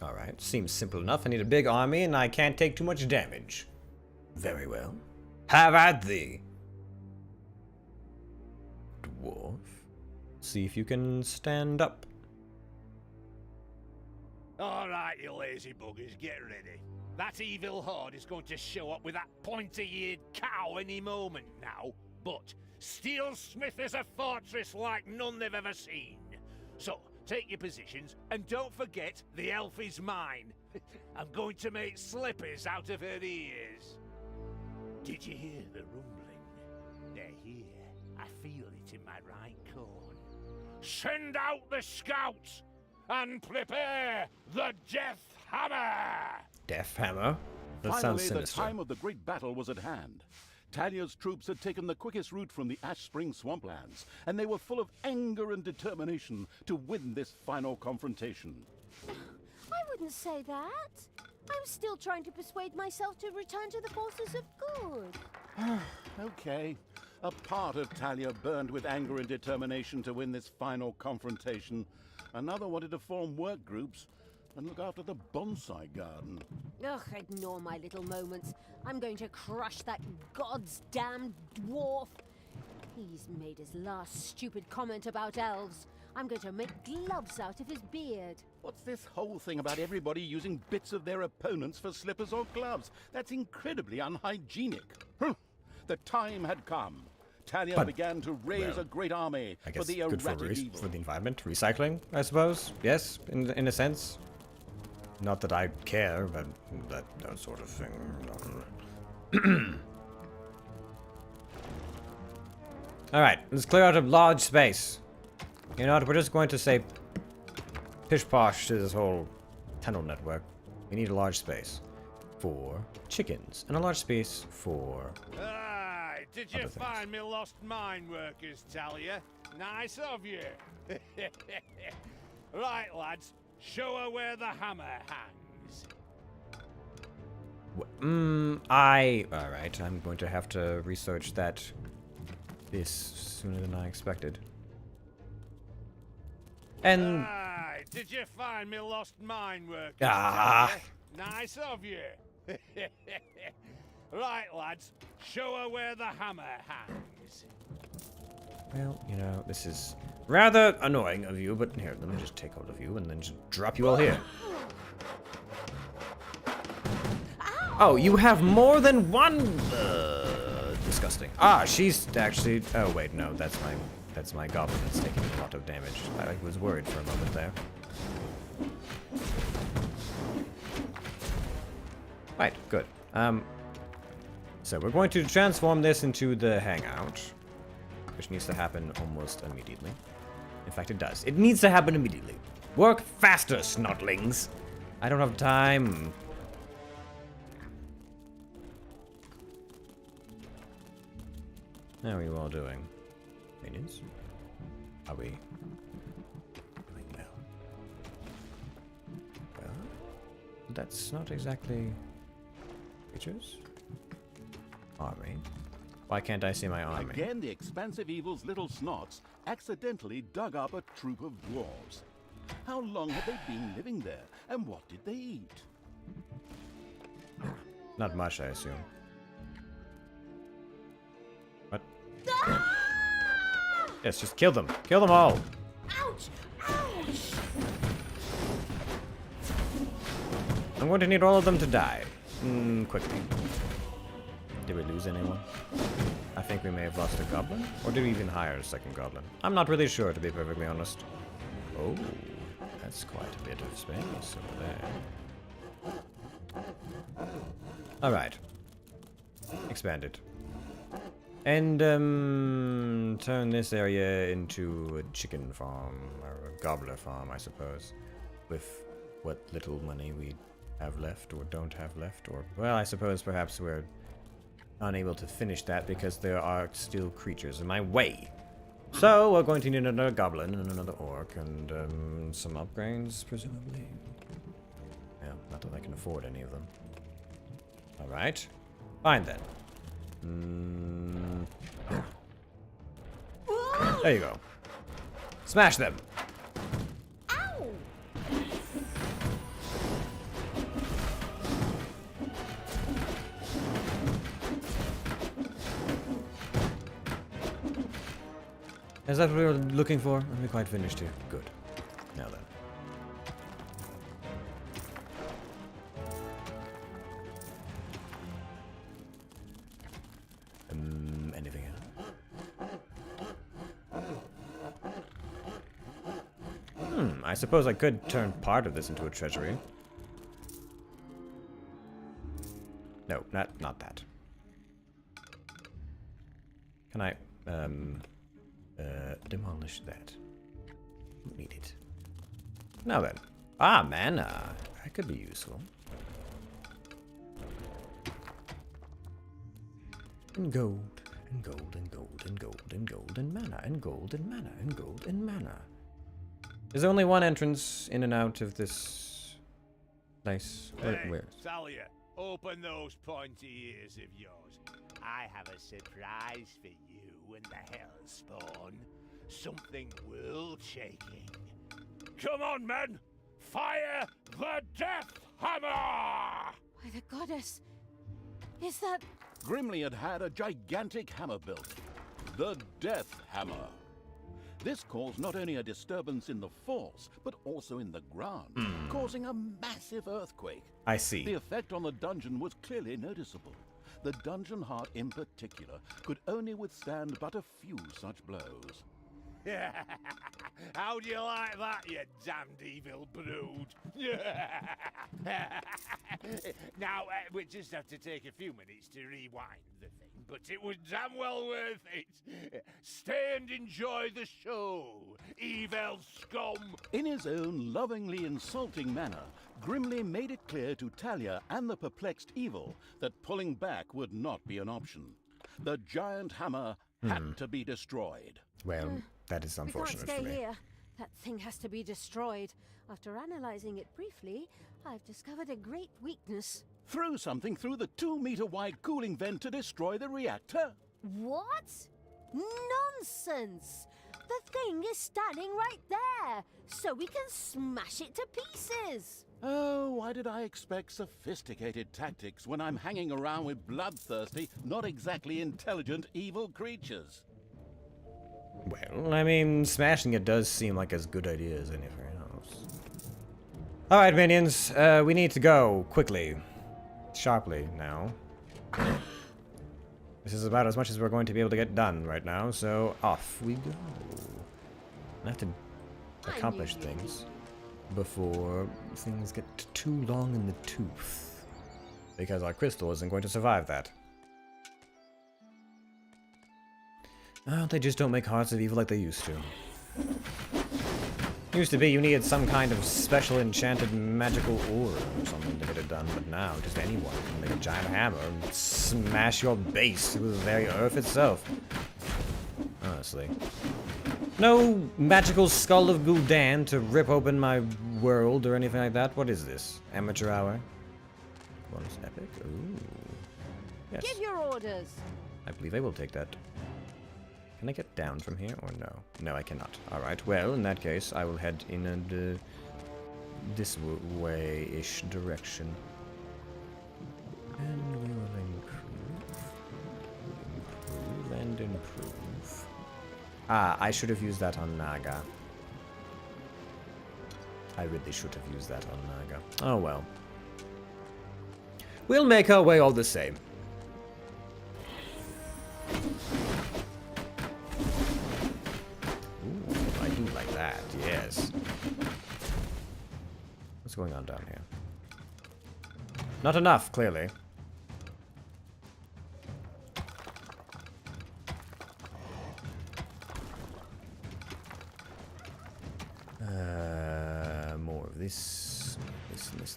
Alright, seems simple enough. I need a big army and I can't take too much damage. Very well. Have at thee. Dwarf. See if you can stand up. All right, you lazy buggers, get ready. That evil horde is going to show up with that pointy-eared cow any moment now. But Steelsmith is a fortress like none they've ever seen. So, take your positions, and don't forget the elf is mine. I'm going to make slippers out of her ears. Did you hear the rumbling? They're here. I feel it in my right corn. Send out the scouts and prepare the Death Hammer! Death Hammer? That sounds Finally, the sinister. time of the great battle was at hand. Talia's troops had taken the quickest route from the Ash Spring swamplands, and they were full of anger and determination to win this final confrontation. I wouldn't say that. I'm still trying to persuade myself to return to the forces of good. Okay. A part of Talia burned with anger and determination to win this final confrontation. Another wanted to form work groups and look after the bonsai garden. Ugh, ignore my little moments. I'm going to crush that god's damned dwarf. He's made his last stupid comment about elves. I'm going to make gloves out of his beard. What's this whole thing about everybody using bits of their opponents for slippers or gloves? That's incredibly unhygienic. The time had come. Talia began to raise well, a great army I for guess the good erratic evil. for the environment. Recycling, I suppose. Yes, in a sense. Not that I care, but that sort of thing. Alright, let's clear out a large space. You know what, we're just going to say pish-posh to this whole tunnel network. We need a large space for chickens, and a large space for... Aye, did you other things. find me lost mine workers, Talia? Nice of you. Right, lads, show her where the hammer hangs. Alright, I'm going to have to research that this sooner than I expected. And... Aye, did you find me lost mine workers, Ah. Talia? Nice of you. Right, lads, show her where the hammer hangs. Well, you know, this is rather annoying of you, but here, let me just take hold of you and then just drop you all here. Oh, you have more than one? Disgusting. Ah, she's actually... Oh, wait, no, that's my goblin that's taking a lot of damage. I was worried for a moment there. Right, good. So we're going to transform this into the hangout, which needs to happen almost immediately. In fact, it does. It needs to happen immediately. Work faster, snotlings. I don't have time. How are you all doing? Minions? Are we doing well? Well, that's not exactly creatures. Army. Why can't I see my army? Again, the expansive evil's little snots accidentally dug up a troop of dwarves. How long had they been living there, and what did they eat? Not much, I assume. What? Yes, just kill them. Kill them all. Ouch! Ouch! I'm going to need all of them to die. Quickly. Did we lose anyone? I think we may have lost a goblin. Or did we even hire a second goblin? I'm not really sure, to be perfectly honest. Oh, that's quite a bit of space over there. Alright. Expand it. And, turn this area into a chicken farm, or a gobbler farm, I suppose. With what little money we have left, or don't have left, or... Well, I suppose perhaps we're unable to finish that because there are still creatures in my way. So, we're going to need another goblin and another orc and some upgrades, presumably. Yeah, not that I can afford any of them. Alright. Fine then. There you go. Smash them. Is that what we were looking for? Are we quite finished here? Good. Now then. Anything else? I suppose I could turn part of this into a treasury. No, not that. Can I, demolish that? Need it. Now then. Ah, mana. That could be useful. And gold, and gold, and gold, and gold, and gold, and mana, and gold, and mana, and gold, and mana. There's only one entrance in and out of this place. Where? Talia, open those pointy ears of yours. I have a surprise for you and the Hellspawn. Something world-shaking. Come on, men! Fire the Death Hammer! By the goddess! Is that... Grimly had a gigantic hammer built, the Death Hammer. This caused not only a disturbance in the force, but also in the ground, causing a massive earthquake. I see. The effect on the dungeon was clearly noticeable. The dungeon heart in particular could only withstand but a few such blows. How do you like that, you damned evil brood? Now, we just have to take a few minutes to rewind the thing, but it was damn well worth it. Stay and enjoy the show, evil scum. In his own lovingly insulting manner, Grimly made it clear to Talia and the perplexed evil that pulling back would not be an option. The giant hammer had to be destroyed. Well, that is unfortunate we can't for stay me. here. That thing has to be destroyed. After analyzing it briefly, I've discovered a great weakness. Throw something through the 2-meter-wide cooling vent to destroy the reactor? What? Nonsense! The thing is standing right there, so we can smash it to pieces. Oh, why did I expect sophisticated tactics when I'm hanging around with bloodthirsty, not exactly intelligent, evil creatures? Well, I mean, smashing it does seem like as good idea as anything else. Alright, minions, we need to go quickly. Sharply now. This is about as much as we're going to be able to get done right now, so off we go. I have to accomplish things before things get too long in the tooth. Because our crystal isn't going to survive that. Oh, they just don't make hearts of evil like they used to. Used to be you needed some kind of special enchanted magical aura or something to get it done, but now just anyone can make a giant hammer and smash your base with the very earth itself. Honestly. No magical skull of Gul'dan to rip open my world or anything like that. What is this? Amateur hour? Bonus epic? Ooh. Yes. Give your orders. I believe I will take that. Can I get down from here or no? No, I cannot. Alright, well, in that case, I will head in this way-ish direction. And we will improve. Ah, I should have used that on Naga. I really should have used that on Naga. Oh well. We'll make our way all the same. I do like that, yes. What's going on down here? Not enough, clearly. More of this,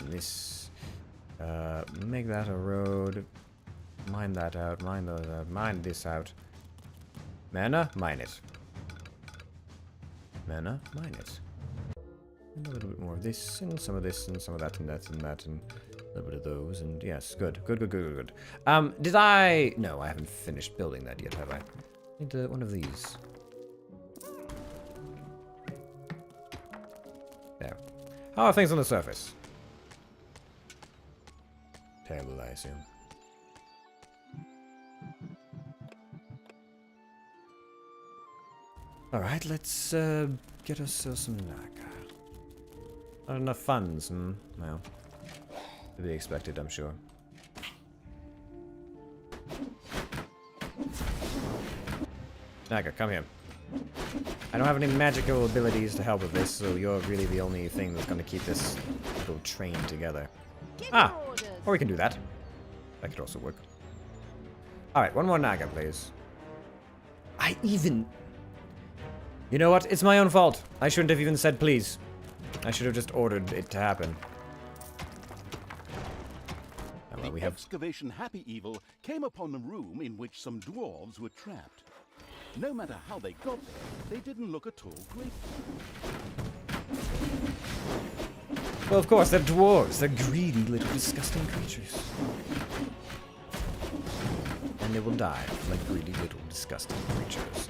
and this. Make that a road. Mine that out, mine those out, mine this out. Mana? Mine it. Mana? Mine it. And a little bit more of this, and some of this, and some of that, and that, and that, and a little bit of those, and yes, good. Did I... No, I haven't finished building that yet, have I? Need one of these. There. How are things on the surface? Terrible, I assume. Alright, let's get ourselves some naga. Not enough funds, hmm? Well, to be expected, I'm sure. Naga, come here. I don't have any magical abilities to help with this, so you're really the only thing that's going to keep this little train together. Ah! Or we can do that. That could also work. Alright, one more Naga, please. You know what? It's my own fault. I shouldn't have even said please. I should have just ordered it to happen. Oh, well, The excavation Happy Evil came upon a room in which some dwarves were trapped. No matter how they got there, they didn't look at all grateful. Well, of course, they're dwarves. They're greedy, little disgusting creatures. And they will die like greedy, little disgusting creatures.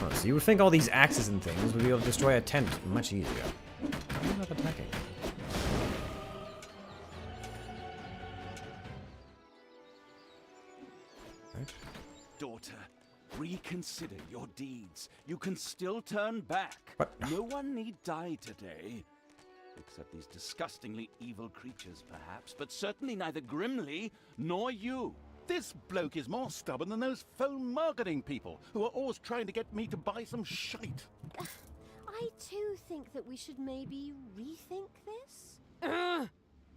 Oh, so you would think all these axes and things would be able to destroy a tent much easier. Why are you not attacking? Daughter, reconsider your deeds. You can still turn back. What? No one need die today. Except these disgustingly evil creatures, perhaps, but certainly neither Grimly nor you. This bloke is more stubborn than those phone marketing people who are always trying to get me to buy some shite. I too think that we should maybe rethink this.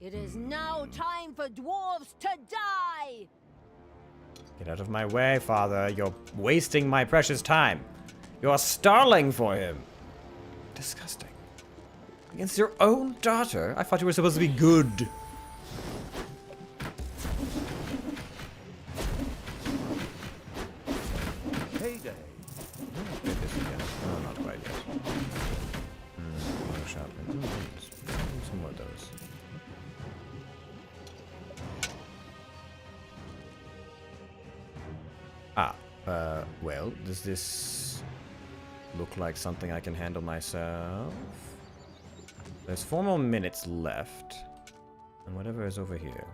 It is now time for dwarves to die! Get out of my way, father. You're wasting my precious time. You're stalling for him. Disgusting. Against your own daughter? I thought you were supposed to be good. Heyday. Get this again. Oh, not quite yet. More sharpening. Some more of those. Well, does this look like something I can handle myself? There's 4 more minutes left. And whatever is over here.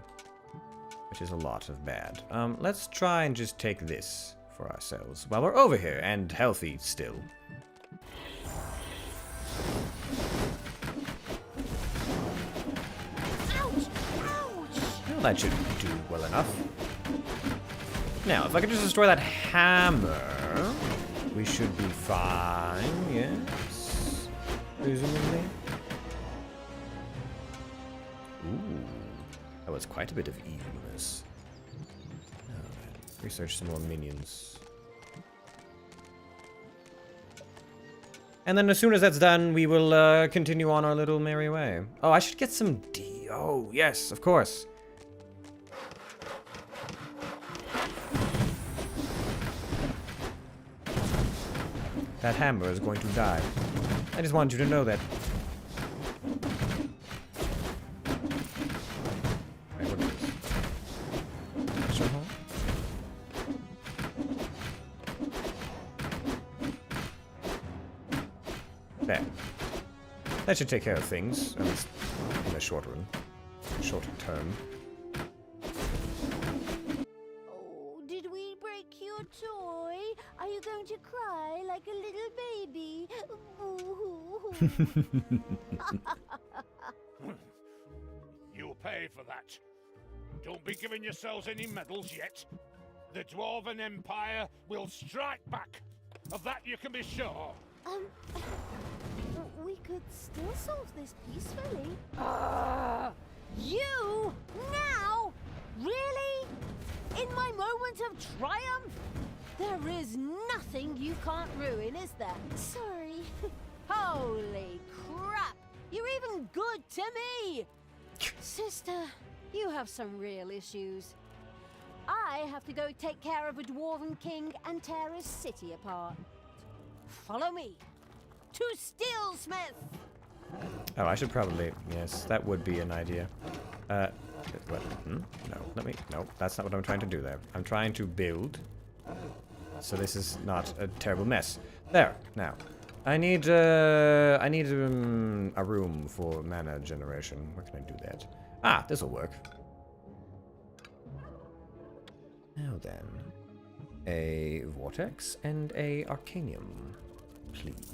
Which is a lot of bad. Let's try and just take this for ourselves while we're over here and healthy still. Ouch! Ouch! Well, that should do well enough. Now, if I could just destroy that hammer, we should be fine, yes? Presumably. Ooh, that was quite a bit of evilness. Alright, research some more minions. And then as soon as that's done, we will continue on our little merry way. Oh, I should get some D. Oh, yes, of course. That hammer is going to die. I just wanted you to know that. Alright, what is this? Extra hole? There. That should take care of things, at least in the short run. Shorter term. Oh, did we break your toy? Are you going to cry like a little baby? Boo-hoo. You'll pay for that. Don't be giving yourselves any medals yet. The Dwarven Empire will strike back. Of that you can be sure. We could still solve this peacefully. You? Now? Really? In my moment of triumph? There is nothing you can't ruin, is there? Sorry. Holy crap! You're even good to me! Sister, you have some real issues. I have to go take care of a dwarven king and tear his city apart. Follow me to Steelsmith! Oh, I should probably... Yes, that would be an idea. What? No, let me... No, that's not what I'm trying to do there. I'm trying to build. So this is not a terrible mess. There, now. I need a room for mana generation. Where can I do that? Ah, this'll work. Now then, a vortex and a arcanium, please.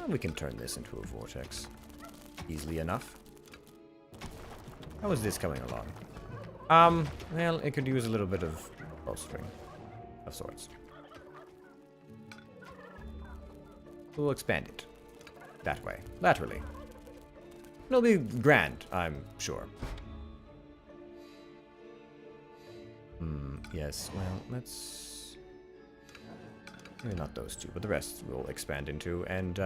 We can turn this into a vortex easily enough. How is this coming along? Well, it could use a little bit of bolstering of sorts. We'll expand it that way, laterally. It'll be grand, I'm sure. Yes, well, let's... Maybe not those two, but the rest we'll expand into, and,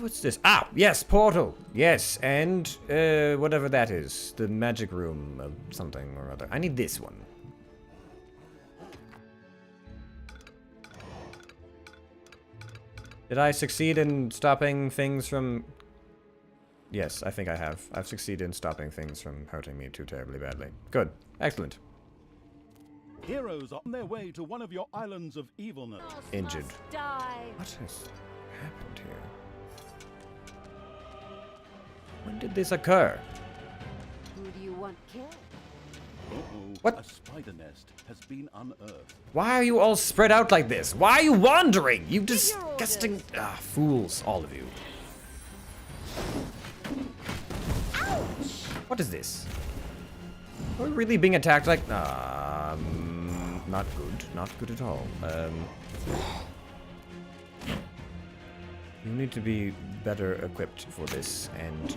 what's this? Ah, yes, portal! Yes, and, whatever that is. The magic room of something or other. I need this one. Did I succeed in stopping things from... Yes, I think I have. I've succeeded in stopping things from hurting me too terribly badly. Good. Excellent. Heroes are on their way to one of your islands of evilness. Injured. Must die. What has happened here? When did this occur? Who do you want killed? Uh-oh. What? A spider nest has been unearthed. Why are you all spread out like this? Why are you wandering? You your disgusting... Ah, fools, all of you. Ouch! What is this? Are we really being attacked like... not good. Not good at all. You need to be better equipped for this, and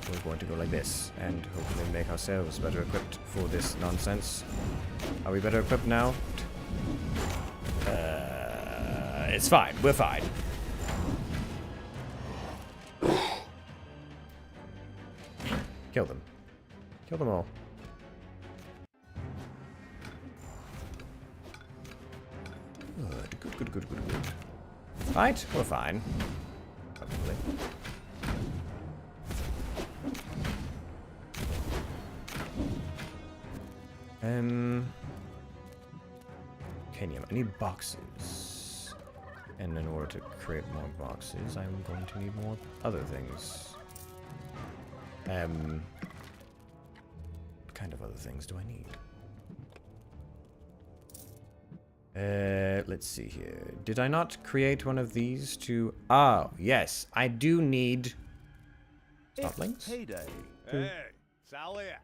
we're going to go like this, and hopefully make ourselves better equipped for this nonsense. Are we better equipped now? It's fine. We're fine. Kill them. Kill them all. Good. Right? We're fine. Probably. Arcanium. I need boxes. And in order to create more boxes, I'm going to need more other things. What kind of other things do I need? Let's see here. Did I not create one of these to... Oh, yes. I do need... Stotlings? Payday. Hey, Talia,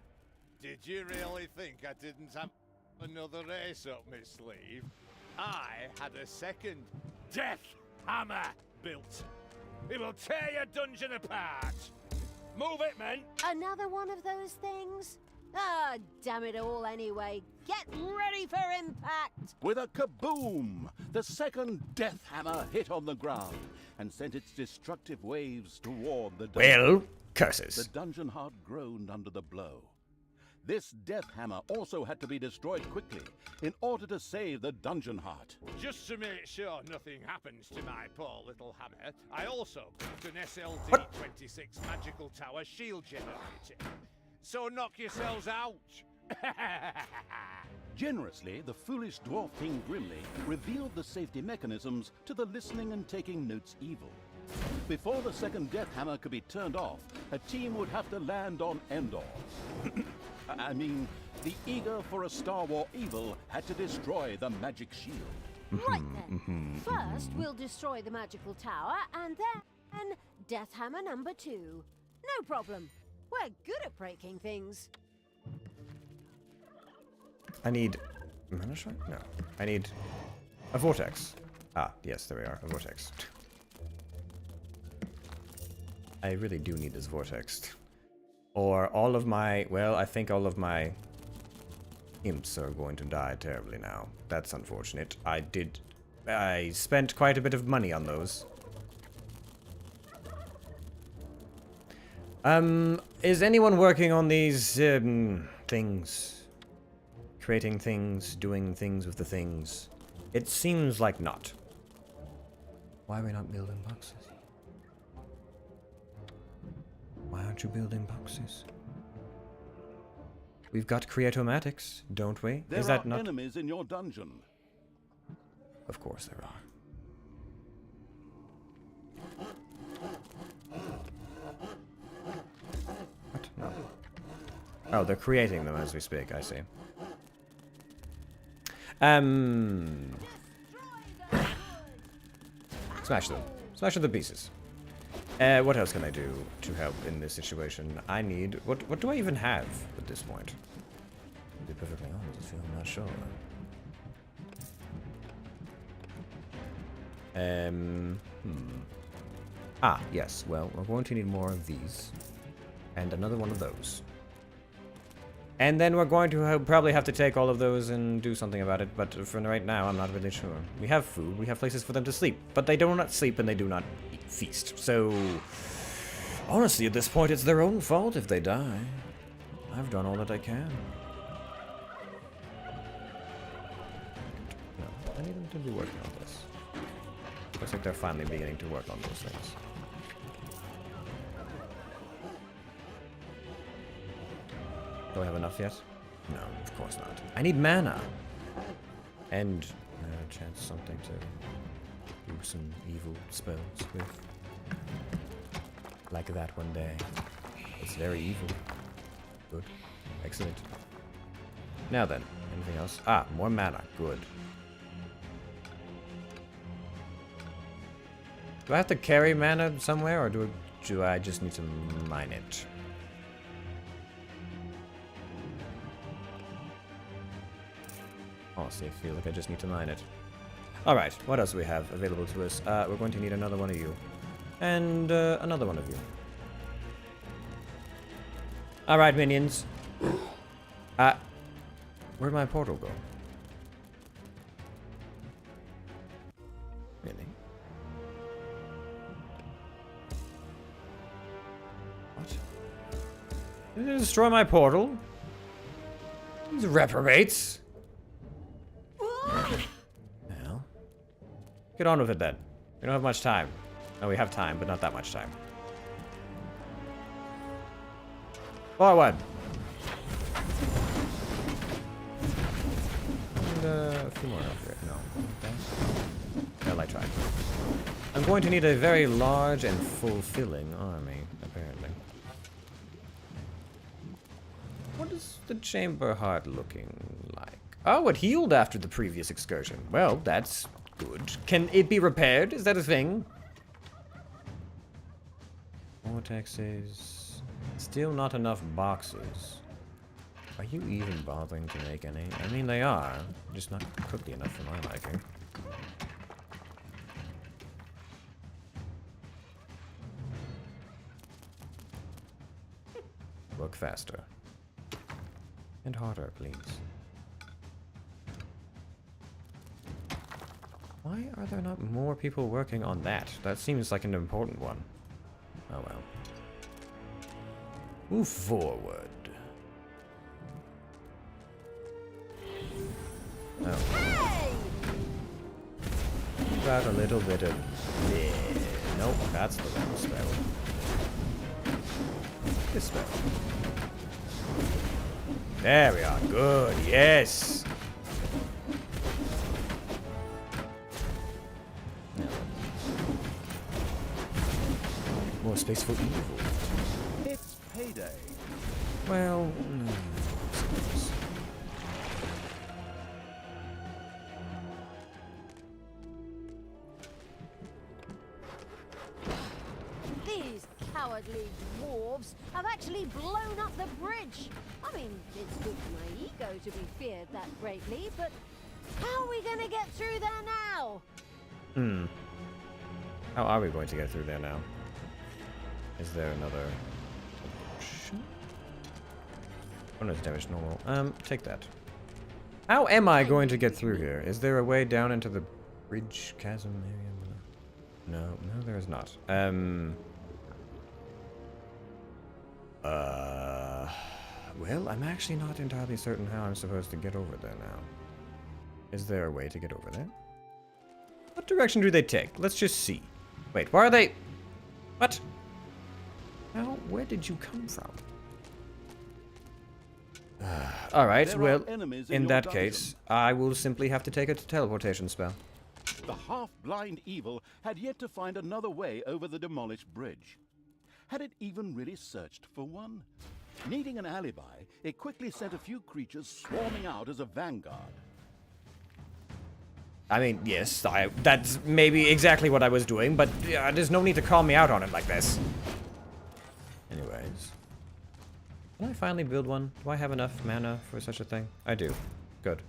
did you really think I didn't have another race up my sleeve? I had a second death hammer built. It will tear your dungeon apart. Move it, men! Another one of those things? Ah, damn it all anyway. Get ready for impact! With a kaboom, the second death hammer hit on the ground and sent its destructive waves toward the dungeon. Well, curses. The dungeon heart groaned under the blow. This death hammer also had to be destroyed quickly in order to save the dungeon heart. Just to make sure nothing happens to my poor little hammer, I also built an SLD-26 magical tower shield generator. So knock yourselves out! Generously, the foolish dwarf king Grimly revealed the safety mechanisms to the listening and taking notes evil. Before the second death hammer could be turned off, a team would have to land on Endor. I mean, the eager for a Star War evil had to destroy the magic shield. Right then. First, we'll destroy the magical tower, and then Death Hammer number 2. No problem. We're good at breaking things. I need... Mana shrine? No. I need a vortex. Ah, yes, there we are. A vortex. I really do need this vortex. Or all of my... Well, I think all of my imps are going to die terribly now. That's unfortunate. I spent quite a bit of money on those. Is anyone working on these, things? Creating things, doing things with the things? It seems like not. Why are we not building boxes? Why aren't you building boxes? We've got creatomatics, don't we? There Is that are not... enemies in your dungeon. Of course there are. Oh, they're creating them as we speak, I see. Smash them. Smash them to pieces. What else can I do to help in this situation? I need... What do I even have at this point? To be perfectly honest, I'm not sure. Ah, yes. Well, we're going to need more of these. And another one of those. And then we're going to probably have to take all of those and do something about it. But for right now, I'm not really sure. We have food. We have places for them to sleep. But they do not sleep and they do not feast. So, honestly, at this point, it's their own fault if they die. I've done all that I can. No, I need them to be working on this. Looks like they're finally beginning to work on those things. Do I have enough yet? No, of course not. I need mana! And chance something to do some evil spells with. Like that one day. It's very evil. Good. Excellent. Now then, anything else? Ah, more mana. Good. Do I have to carry mana somewhere, or do I just need to mine it? Honestly, I feel like I just need to mine it. Alright, what else do we have available to us? We're going to need another one of you. And another one of you. Alright, minions. Where'd my portal go? Really? What? Did they destroy my portal? These reprobates. Well, get on with it then. We don't have much time. No, we have time, but not that much time. Forward! And a few more over it. No. Okay. Well, I tried. I'm going to need a very large and fulfilling army, apparently. What is the chamber heart looking like? Oh, it healed after the previous excursion. Well, that's good. Can it be repaired? Is that a thing? Vortexes. Still not enough boxes. Are you even bothering to make any? I mean, they are. Just not cooked enough for my liking. Work faster. And harder, please. Why are there not more people working on that? That seems like an important one. Oh well. Move forward. Oh. Got a little bit of... Yeah. Nope, that's the wrong spell. This spell. There we are. Good. Yes. More space for evil. It's payday. Well, These cowardly dwarves have actually blown up the bridge. I mean, it's good for my ego to be feared that greatly, but how are we going to get through there now? How are we going to get through there now? Is there another option? Bonus damage normal. Take that. How am I going to get through here? Is there a way down into the bridge chasm area? No, there is not. Well, I'm actually not entirely certain how I'm supposed to get over there now. Is there a way to get over there? What direction do they take? Let's just see. Wait, where are they? What? How? Where did you come from? Alright, well, in that case, I will simply have to take a teleportation spell. The half-blind evil had yet to find another way over the demolished bridge. Had it even really searched for one? Needing an alibi, it quickly sent a few creatures swarming out as a vanguard. I mean, yes, that's maybe exactly what I was doing, but there's no need to call me out on it like this. Anyways. Can I finally build one? Do I have enough mana for such a thing? I do. Good.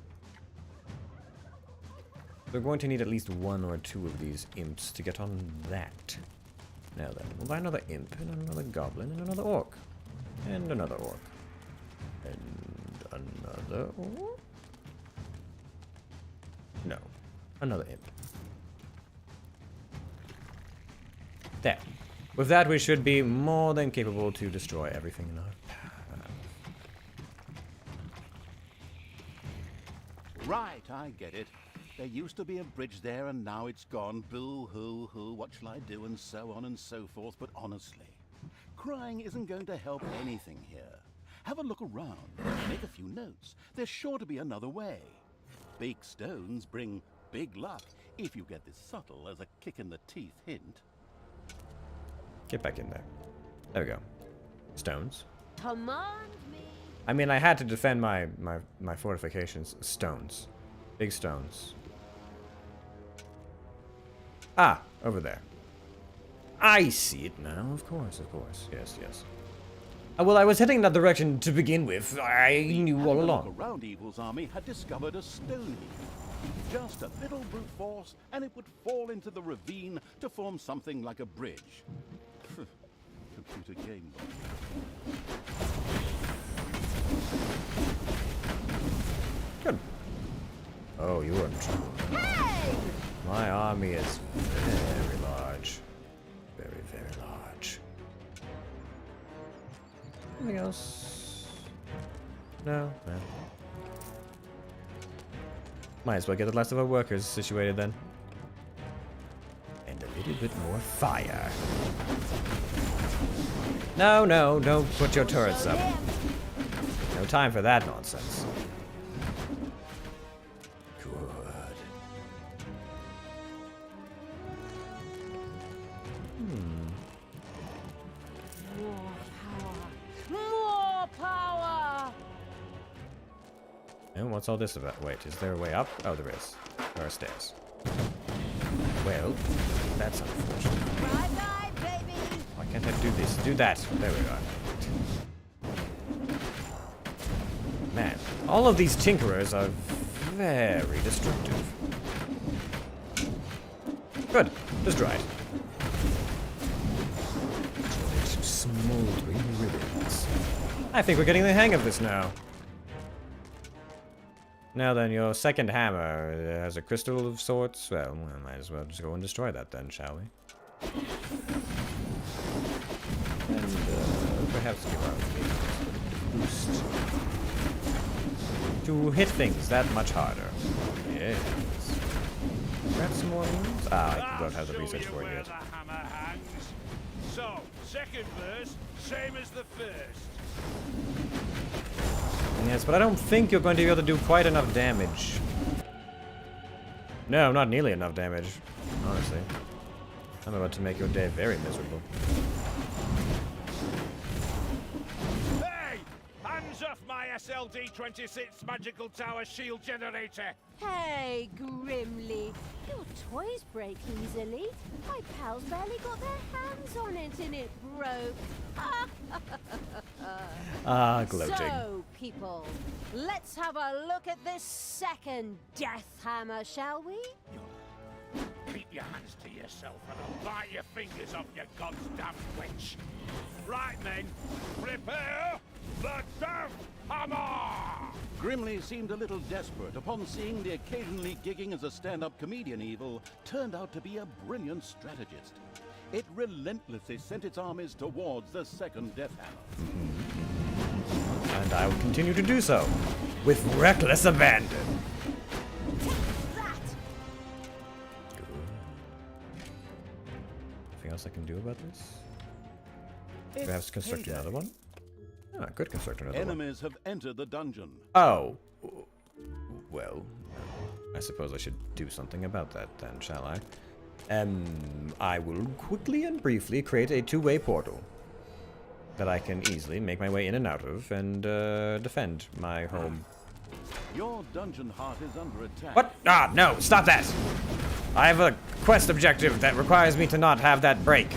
We're going to need at least 1 or 2 of these imps to get on that. Now then, we'll buy another imp, and another goblin, and another orc. And another orc. And another orc? No. Another imp. There. With that, we should be more than capable to destroy everything in our path. Right, I get it. There used to be a bridge there and now it's gone. Boo hoo hoo, what shall I do, and so on and so forth. But honestly, crying isn't going to help anything here. Have a look around, make a few notes. There's sure to be another way. Big stones bring big luck, if you get this subtle as a kick in the teeth hint. Get back in there. There we go. Stones. Command me. I mean, I had to defend my fortifications. Stones. Big stones. Ah, over there. I see it now, of course, of course. Yes, yes. Well, I was heading that direction to begin with. I knew all along. Around Evil's army had discovered a stone heap. Just a little brute force, and it would fall into the ravine to form something like a bridge. Computer game. Good. Oh, you are in trouble. Hey! My army is very large. Very, very large. Anything else? No? No. Might as well get the rest of our workers situated then. And a little bit more fire. No, no, don't put your turrets up. No time for that nonsense. Good. More power. More power. And what's all this about? Wait, is there a way up? Oh, there is. There are stairs. Well, that's unfortunate. Bye-bye, baby. Why can't I do this? Do that. There we are. Man, all of these tinkerers are very destructive. Good. Destroyed. Destroyed to smoldering ribbons. I think we're getting the hang of this now. Now then, your second hammer has a crystal of sorts. Well, we might as well just go and destroy that then, shall we? And perhaps give our boost to hit things that much harder. Yes. Grab some more moves? Ah, I don't have the research for it yet. So, second verse, same as the first. Yes, but I don't think you're going to be able to do quite enough damage. No, not nearly enough damage, honestly. I'm about to make your day very miserable. Hey! Hands off my SLD-26 magical tower shield generator! Hey, Grimly. Your toys break easily. My pals barely got their hands on it and it broke. Ah, gloating. So, people, let's have a look at this second death hammer, shall we? Keep your hands to yourself and I'll bite your fingers off, you goddamn witch! Right, men, prepare the death hammer! Grimly seemed a little desperate upon seeing the occasionally gigging as a stand-up comedian Evil turned out to be a brilliant strategist. It relentlessly sent its armies towards the second death hammer. And I will continue to do so, with reckless abandon. That! Anything else I can do about this? Perhaps construct another one? Oh, I could construct another one. Enemies have entered the dungeon. Oh. Well, I suppose I should do something about that then, shall I? I will quickly and briefly create a two-way portal. that I can easily make my way in and out of and defend my home. Your dungeon heart is under attack. What? Ah, no, stop that! I have a quest objective that requires me to not have that break.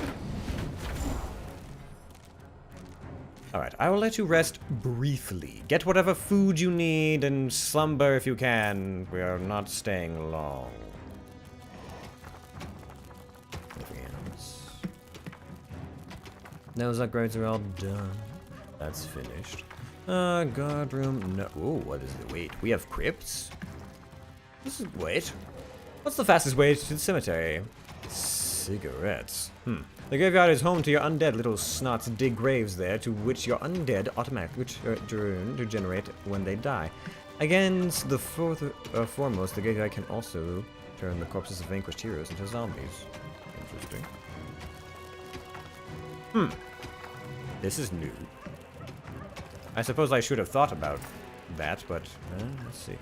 Alright, I will let you rest briefly. Get whatever food you need and slumber if you can. We are not staying long. Anything else? Those upgrades are all done. That's finished. Guard room. No. Oh, what is it? Wait, we have crypts? Wait. What's the fastest way to the cemetery? Cigarettes. The graveyard is home to your undead. Little snots dig graves there to which your undead automatically regenerate when they die. Against the foremost, the graveyard can also turn the corpses of vanquished heroes into zombies. Interesting. This is new. I suppose I should have thought about that, but let's see.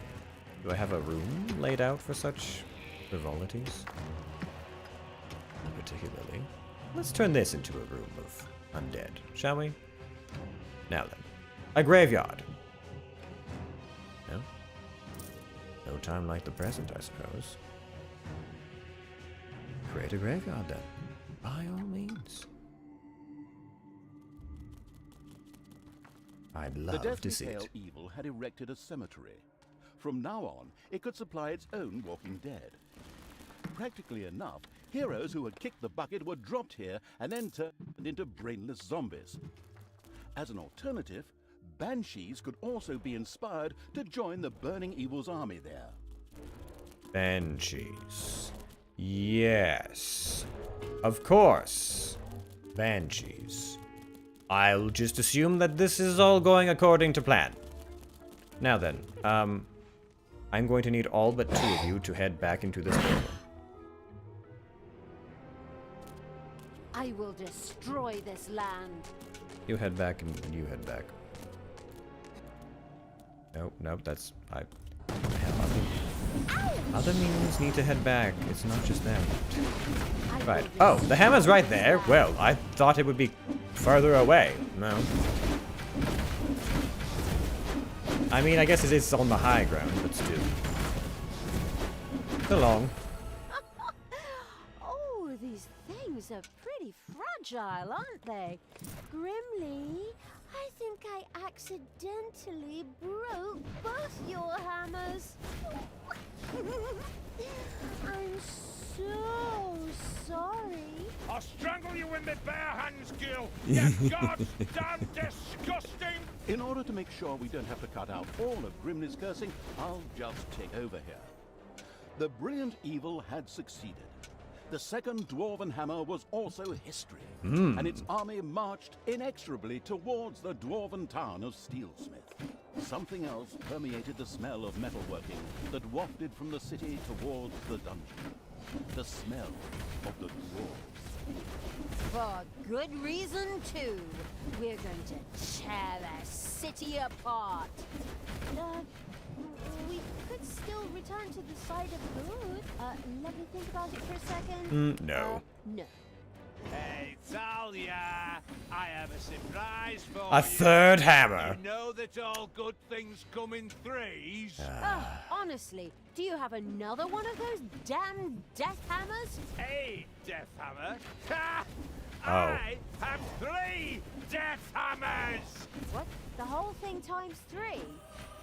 Do I have a room laid out for such frivolities? Not particularly. Let's turn this into a room of undead, shall we? Now then. A graveyard. No? No time like the present, I suppose. Create a graveyard then. By all means. I'd love to see it. Evil had erected a cemetery. From now on, it could supply its own walking dead. Practically enough, heroes who had kicked the bucket were dropped here and then turned into brainless zombies. As an alternative, banshees could also be inspired to join the burning evil's army there. Banshees. Yes. Of course. Banshees. I'll just assume that this is all going according to plan. Now then, I'm going to need all but 2 of you to head back into this building. I will destroy this land. You head back and you head back. Nope, that's... I have other minions need to head back. It's not just them. Right. Oh, the hammer's right there. Well, I thought it would be further away. No. I mean, I guess it is on the high ground, but still. So long. Oh, these things are pretty fragile, aren't they? Grimly, I think I accidentally broke both your hammers. I'm so sorry. I'll strangle you with my bare hands, Gil. You goddamn disgusting! In order to make sure we don't have to cut out all of Grimly's cursing, I'll just take over here. The brilliant evil had succeeded. The second dwarven hammer was also history, and its army marched inexorably towards the dwarven town of Steelsmith. Something else permeated the smell of metalworking that wafted from the city towards the dungeon. The smell of the dwarves. For good reason, too. We're going to tear the city apart. We could still return to the side of good. Let me think about it for a second. No. No. Hey, Talia, I have a surprise for you. A third hammer. You know that all good things come in threes? Honestly, do you have another one of those damn death hammers? Hey, Death Hammer. Ha! Oh. I have 3 Death Hammers! What? The whole thing times 3?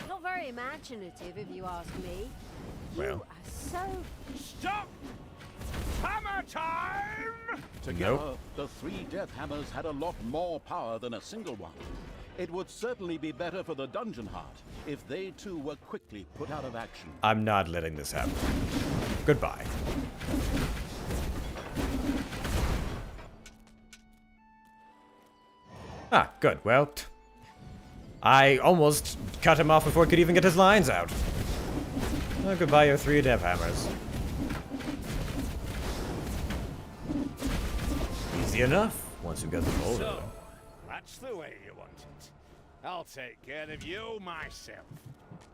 Not very imaginative, if you ask me. Well. You are so... Stop! Hammer time! Together, the 3 death hammers had a lot more power than a single one. It would certainly be better for the dungeon heart if they too were quickly put out of action. I'm not letting this happen. Goodbye. Ah, good. Well, I almost cut him off before he could even get his lines out. Well, goodbye, your 3 death hammers. Easy enough, once you get the hold of So, it. that's the way you want it. I'll take care of you myself.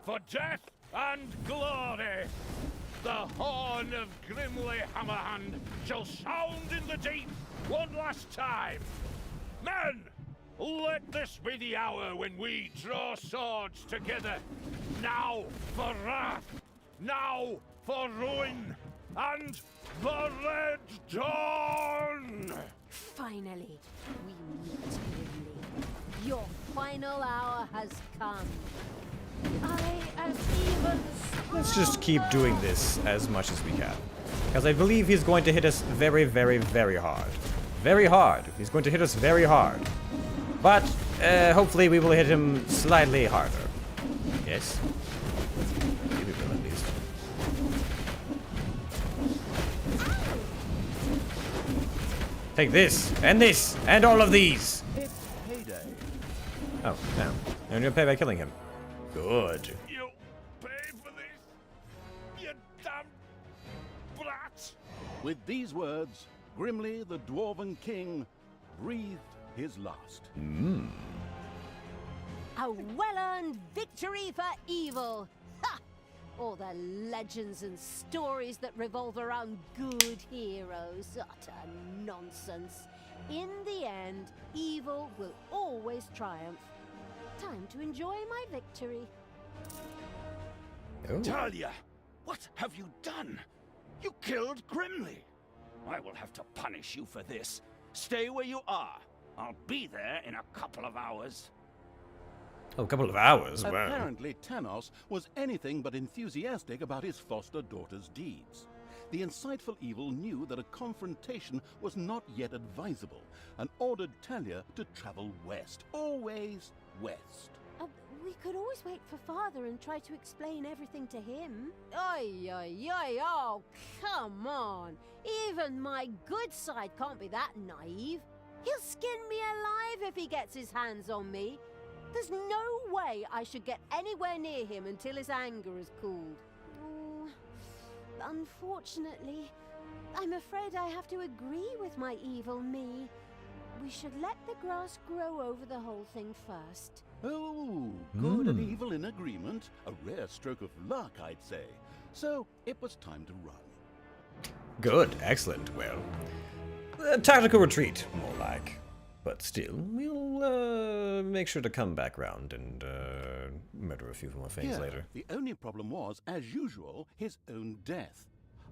For death and glory, the horn of Grimly Hammerhand shall sound in the deep one last time. Men, Let this be the hour when we draw swords together. Now for wrath, now for ruin, and the Red Dawn! Finally, we meet, Grimly. Your final hour has come. I am even Let's just keep doing this as much as we can. Because I believe he's going to hit us very, very, very hard. Very hard. He's going to hit us very hard. But hopefully we will hit him slightly harder. Yes. Maybe we will at least. Take this, and all of these! It's payday. Oh, damn. And you'll pay by killing him. Good. You pay for this, you damn brat! With these words, Grimly the Dwarven King breathed his last. a well-earned victory for evil. Ha! All the legends and stories that revolve around good heroes. Utter nonsense. In the end, evil will always triumph. Time to enjoy my victory. Oh. Talia, what have you done? You killed Grimly. I will have to punish you for this. Stay where you are. I'll be there in a couple of hours. Oh, a couple of hours? Wow. Apparently, Tanos was anything but enthusiastic about his foster daughter's deeds. The insightful evil knew that a confrontation was not yet advisable and ordered Talia to travel west. Always west. We could always wait for Father and try to explain everything to him. Oi, oi, oi, oh, come on. Even my good side can't be that naive. He'll skin me alive if he gets his hands on me. There's no way I should get anywhere near him until his anger is cooled. Oh, unfortunately, I'm afraid I have to agree with my evil me. We should let the grass grow over the whole thing first. Oh, good and evil in agreement. A rare stroke of luck, I'd say. So, it was time to run. Good, excellent. Well, a tactical retreat, more like. But still, we'll make sure to come back round and murder a few more things Yeah, later. the only problem was, as usual, his own death.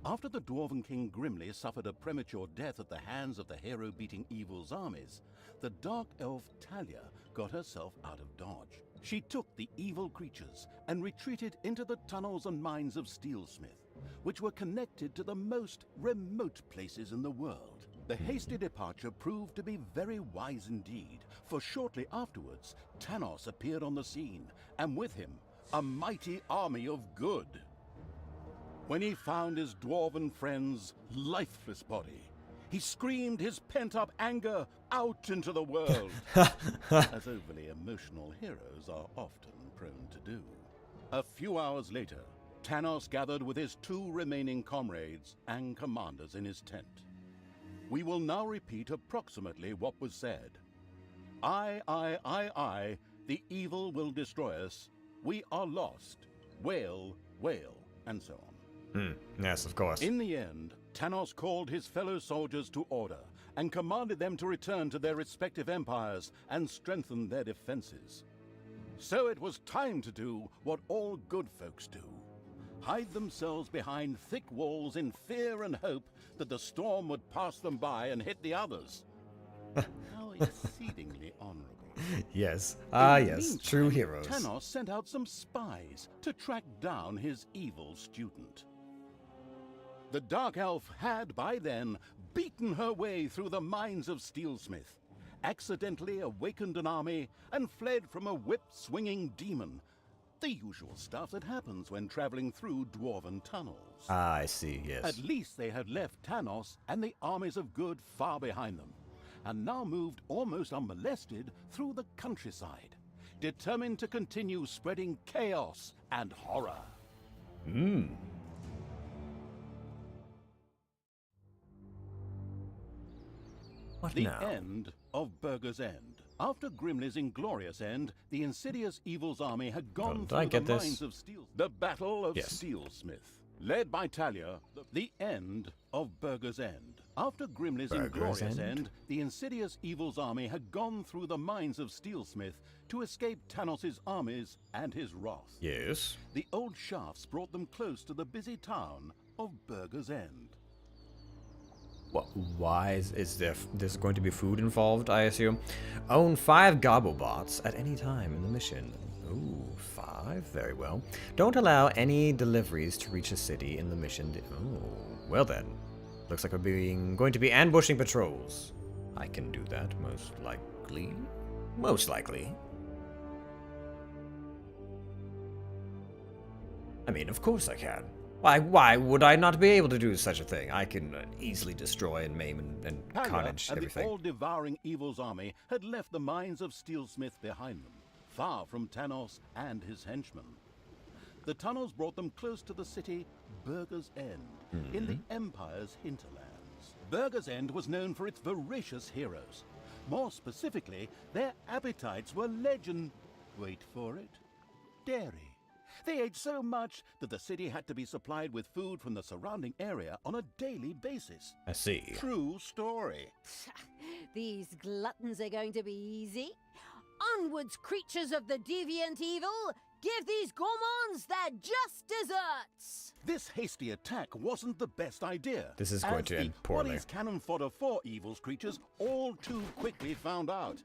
After the Dwarven King Grimly suffered a premature death at the hands of the hero-beating evil's armies, the Dark Elf Talia got herself out of dodge. She took the evil creatures and retreated into the tunnels and mines of Steelsmith, which were connected to the most remote places in the world. The hasty departure proved to be very wise indeed, for shortly afterwards, Tanos appeared on the scene, and with him, a mighty army of good. When he found his dwarven friend's lifeless body, he screamed his pent-up anger out into the world, as overly emotional heroes are often prone to do. A few hours later, Tanos gathered with his two remaining comrades and commanders in his tent. We will now repeat approximately what was said. I, the evil will destroy us. We are lost. Wail, wail, and so on. Yes, of course. In the end, Tanos called his fellow soldiers to order and commanded them to return to their respective empires and strengthen their defenses. So it was time to do what all good folks do. Hide themselves behind thick walls in fear and hope that the storm would pass them by and hit the others. How exceedingly honorable. Yes. In Ah, the yes. meantime, True heroes. Tanos sent out some spies to track down his evil student. The Dark Elf had, by then, beaten her way through the mines of Steelsmith, accidentally awakened an army, and fled from a whip-swinging demon. The usual stuff that happens when traveling through dwarven tunnels. Ah, I see, yes. At least they had left Tanos and the armies of good far behind them, and now moved almost unmolested through the countryside, determined to continue spreading chaos and horror. What The now? end of Burger's End. After Grimly's inglorious end, the insidious evil's army had gone I through get the this? mines of Steel. The Battle of Yes. Steelsmith. Led by Talia, the end of Burger's End. After Grimly's Burger's inglorious End? end, the insidious evil's army had gone through the mines of Steelsmith to escape Tanos's armies and his wrath. Yes. The old shafts brought them close to the busy town of Burger's End. What? Why is there's going to be food involved? I assume. Own 5 Gobblebots at any time in the mission. Ooh, 5. Very well. Don't allow any deliveries to reach a city in the mission. Oh, well then. Looks like we're going to be ambushing patrols. I can do that, most likely. Most likely. I mean, of course I can. Why would I not be able to do such a thing? I can easily destroy and maim and Talia carnage and everything. the all-devouring evil's army had left the mines of Steelsmith behind them, far from Tanos and his henchmen. The tunnels brought them close to the city Burger's End, in the Empire's hinterlands. Burger's End was known for its voracious heroes. More specifically, their appetites were legend... Wait for it. Dairy. They ate so much that the city had to be supplied with food from the surrounding area on a daily basis. I see. True story. These gluttons are going to be easy. Onwards, creatures of the deviant evil! Give these gourmands their just desserts! This hasty attack wasn't the best idea. This is going to end poorly. What is cannon fodder for evil's creatures all too quickly found out.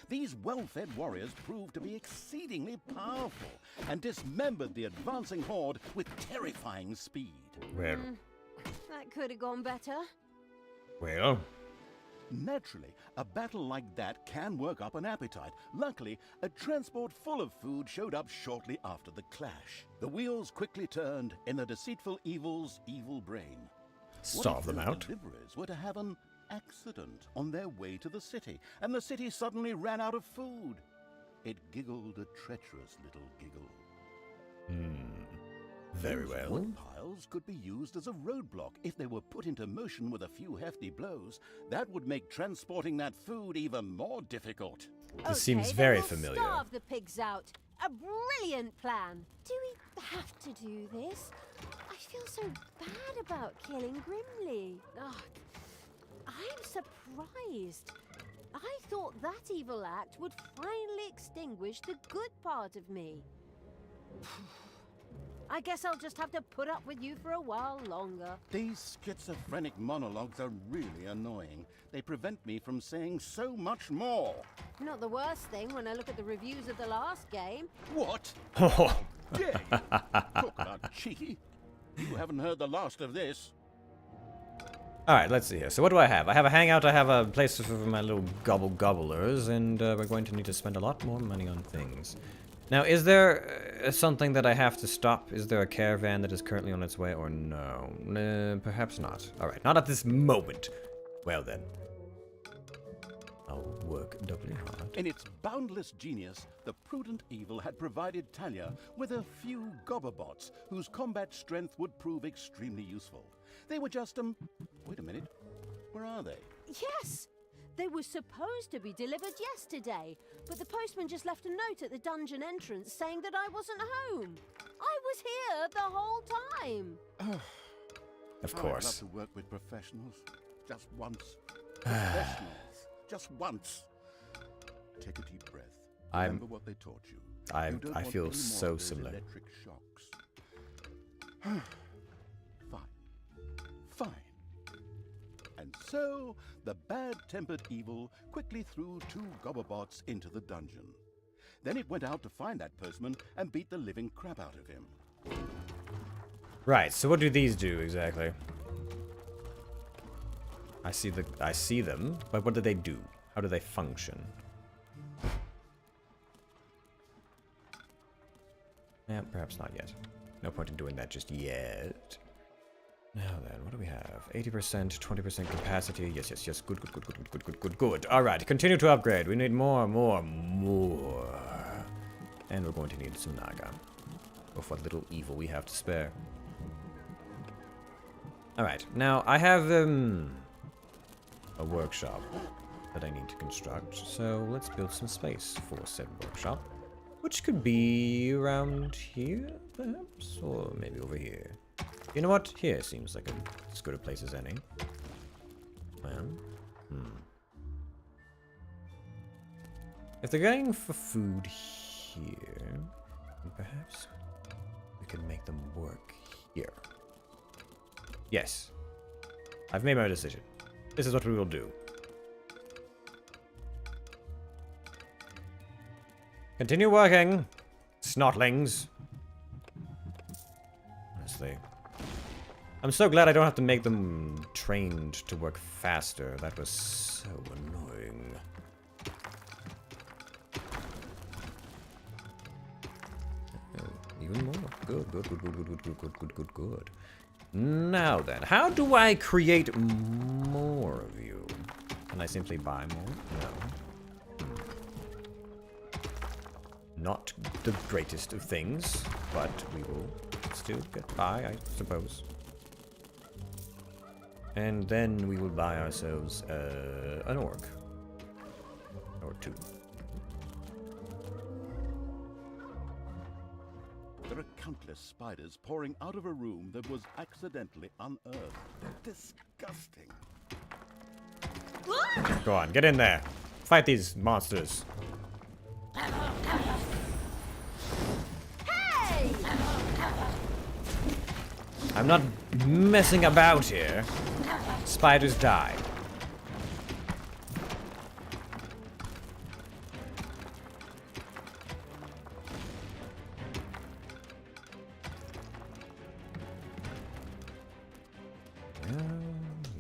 These well-fed warriors proved to be exceedingly powerful and dismembered the advancing horde with terrifying speed. Well, That could have gone better. well. Naturally, a battle like that can work up an appetite. Luckily, a transport full of food showed up shortly after the clash. The wheels quickly turned in the deceitful evil's evil brain. Starve them out. The deliverers were to have an accident on their way to the city, and the city suddenly ran out of food. It giggled a treacherous little giggle. Very Those well. wood piles could be used as a roadblock if they were put into motion with a few hefty blows. That would make transporting that food even more difficult. This seems then very we'll familiar. Starve the pigs out. A brilliant plan. Do we have to do this? I feel so bad about killing Grimly. Ugh. I'm surprised. I thought that evil act would finally extinguish the good part of me. I guess I'll just have to put up with you for a while longer. These schizophrenic monologues are really annoying. They prevent me from saying so much more. Not the worst thing when I look at the reviews of the last game. What? Dare you? Talk about cheeky. You haven't heard the last of this. Alright, let's see here. So what do I have? I have a hangout, I have a place for my little gobblers, and we're going to need to spend a lot more money on things. Now, is there something that I have to stop? Is there a caravan that is currently on its way, or no? Perhaps not. Alright, not at this moment. Well then. I'll work doubly hard. In its boundless genius, the prudent evil had provided Talia with a few Gobberbots whose combat strength would prove extremely useful. They were just, wait a minute. Where are they? Yes! They were supposed to be delivered yesterday, but the postman just left a note at the dungeon entrance saying that I wasn't home. I was here the whole time. Of I'd love course. to work with professionals. Just once. Professionals. Just once. Take a deep breath. Remember what they taught you. I You don't want feel any more so of those similar. Electric shocks. Fine. Fine. And so, the bad-tempered evil quickly threw 2 Gobberbots into the dungeon. Then it went out to find that postman and beat the living crap out of him. Right, so what do these do exactly? I see them, but what do they do? How do they function? Yeah, perhaps not yet. No point in doing that just yet. Now then, what do we have? 80%, 20% capacity. Yes. Good. Alright, continue to upgrade. We need more. And we're going to need some Naga. Of what little evil we have to spare. Alright, now I have, a workshop that I need to construct. So let's build some space for said workshop. Which could be around here, perhaps? Or maybe over here. You know what? Here seems like as good a place as any. Well, if they're going for food here, then perhaps we can make them work here. Yes. I've made my decision. This is what we will do. Continue working, snotlings. Honestly. I'm so glad I don't have to make them trained to work faster. That was so annoying. Even more. Good, good, good, good, good, good, good, good, good, good, good. Now then, how do I create more of you? Can I simply buy more? No. Not the greatest of things, but we will still get by, I suppose. And then we will buy ourselves an orc. Or two. There are countless spiders pouring out of a room that was accidentally unearthed. Disgusting. Go on, get in there. Fight these monsters. Hey! I'm not messing about here. Spiders die.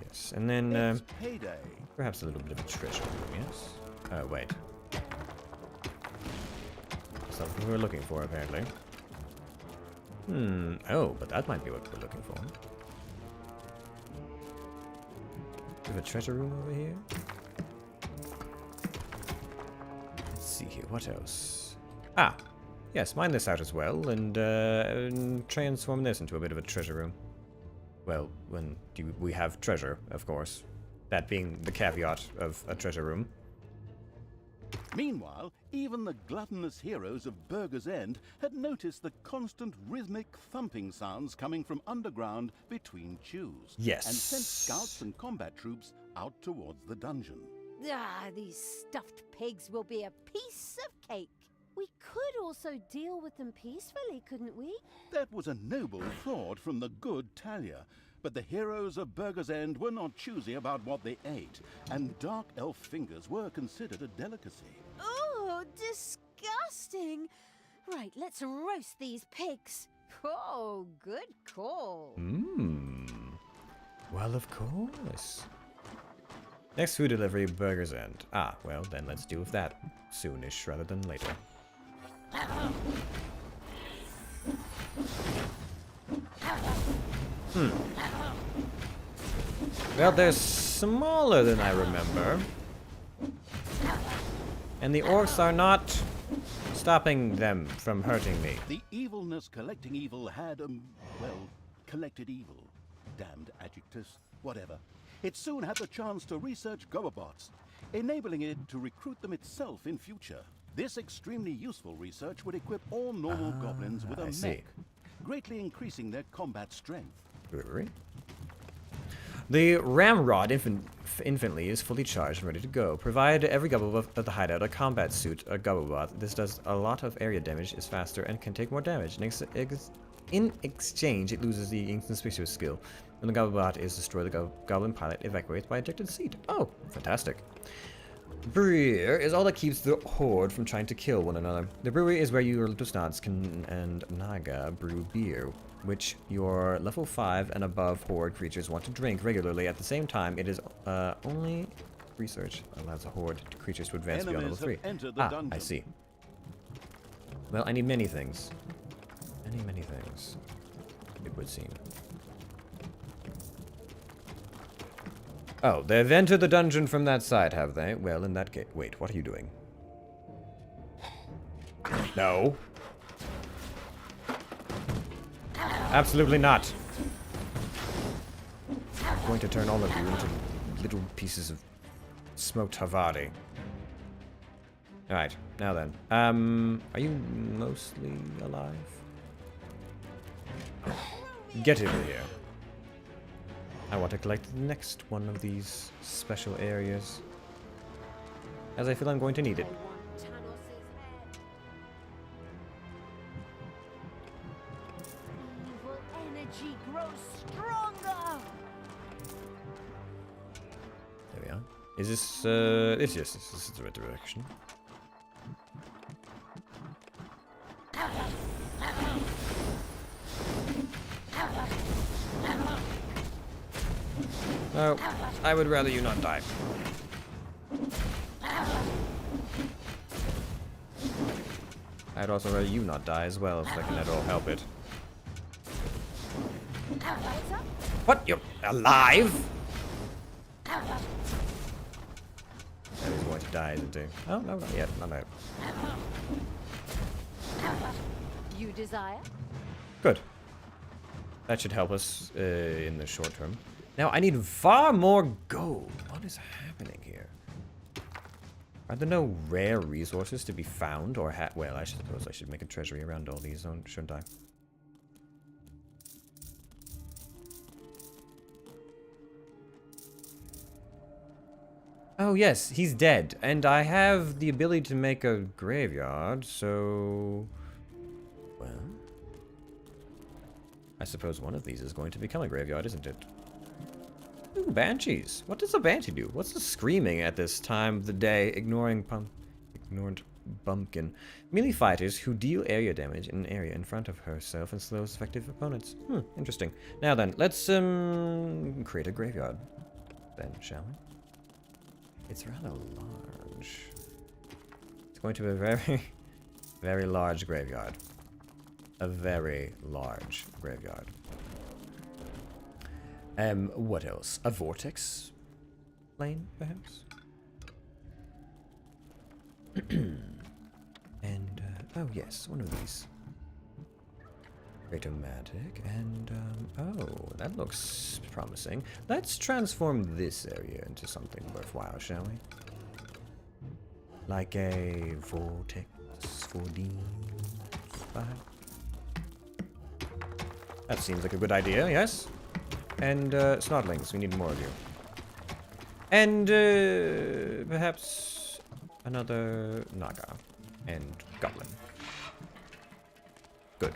Yes, and then It's payday. perhaps a little bit of a treasure room, yes? Oh, wait. Something we're looking for, apparently. Oh, but that might be what we're looking for. We have a treasure room over here. Let's see here, what else? Ah, yes, mine this out as well, and transform this into a bit of a treasure room. Well, when we have treasure, of course. That being the caveat of a treasure room. Meanwhile, even the gluttonous heroes of Burger's End had noticed the constant rhythmic thumping sounds coming from underground between chews. Yes. And sent scouts and combat troops out towards the dungeon. Ah, these stuffed pigs will be a piece of cake. We could also deal with them peacefully, couldn't we? That was a noble thought from the good Talia. But the heroes of Burger's End were not choosy about what they ate, and dark elf fingers were considered a delicacy. Oh, disgusting! Right, let's roast these pigs. Oh, good call. Well, of course. Next food delivery, Burger's End. Ah, well, then let's deal with that soonish rather than later. Well, they're smaller than I remember. And the orcs are not stopping them from hurting me. The evilness collecting evil had, well, collected evil. Damned adjectives, whatever. It soon had the chance to research gobobots, enabling it to recruit them itself in future. This extremely useful research would equip all normal goblins with a mech, greatly increasing their combat strength. Brewery. The Ramrod infantry is fully charged and ready to go. Provide every gobobot at the hideout a combat suit, a gobobot. This does a lot of area damage, is faster, and can take more damage. In exchange, it loses the inconspicuous skill. When the gobobot is destroyed, the goblin pilot evacuates by ejected seat. Oh, fantastic. Brewer is all that keeps the horde from trying to kill one another. The brewery is where your little snods and naga brew beer, which your level 5 and above horde creatures want to drink regularly. At the same time, it is only research allows a horde creatures to advance beyond level 3. I see. Well, I need many things. Many things, it would seem. Oh, they've entered the dungeon from that side, have they? Well, in that case... Wait, what are you doing? No. Absolutely not. I'm going to turn all of you into little pieces of smoked Havarti. Alright, now then. Are you mostly alive? get over here. I want to collect the next one of these special areas, as I feel I'm going to need it. Evil energy grows stronger. There we are. Is this, yes, this is the right direction. No, I would rather you not die. I'd also rather you not die as well, if I can at all help it. What? You're alive? Now he's going to die, isn't he? Oh, no, not yet. Not yet. You desire? Good. That should help us in the short term. Now, I need far more gold. What is happening here? Are there no rare resources to be found or well, I suppose I should make a treasury around all these, shouldn't I? Oh, yes, he's dead. And I have the ability to make a graveyard, so... Well... I suppose one of these is going to become a graveyard, isn't it? Ooh, banshees. What does a banshee do? What's the screaming at this time of the day? Ignored bumpkin. Melee fighters who deal area damage in an area in front of herself and slows effective opponents. Interesting. Now then, let's create a graveyard. Then, shall we? It's rather large. It's going to be a very, very large graveyard. A very large graveyard. What else? A vortex lane, perhaps? And, oh yes, one of these. Ratomatic, and, oh, that looks promising. Let's transform this area into something worthwhile, shall we? Like a vortex for the spy. That seems like a good idea, yes? And, snotlings, we need more of you. And, perhaps another Naga and Goblin. Good.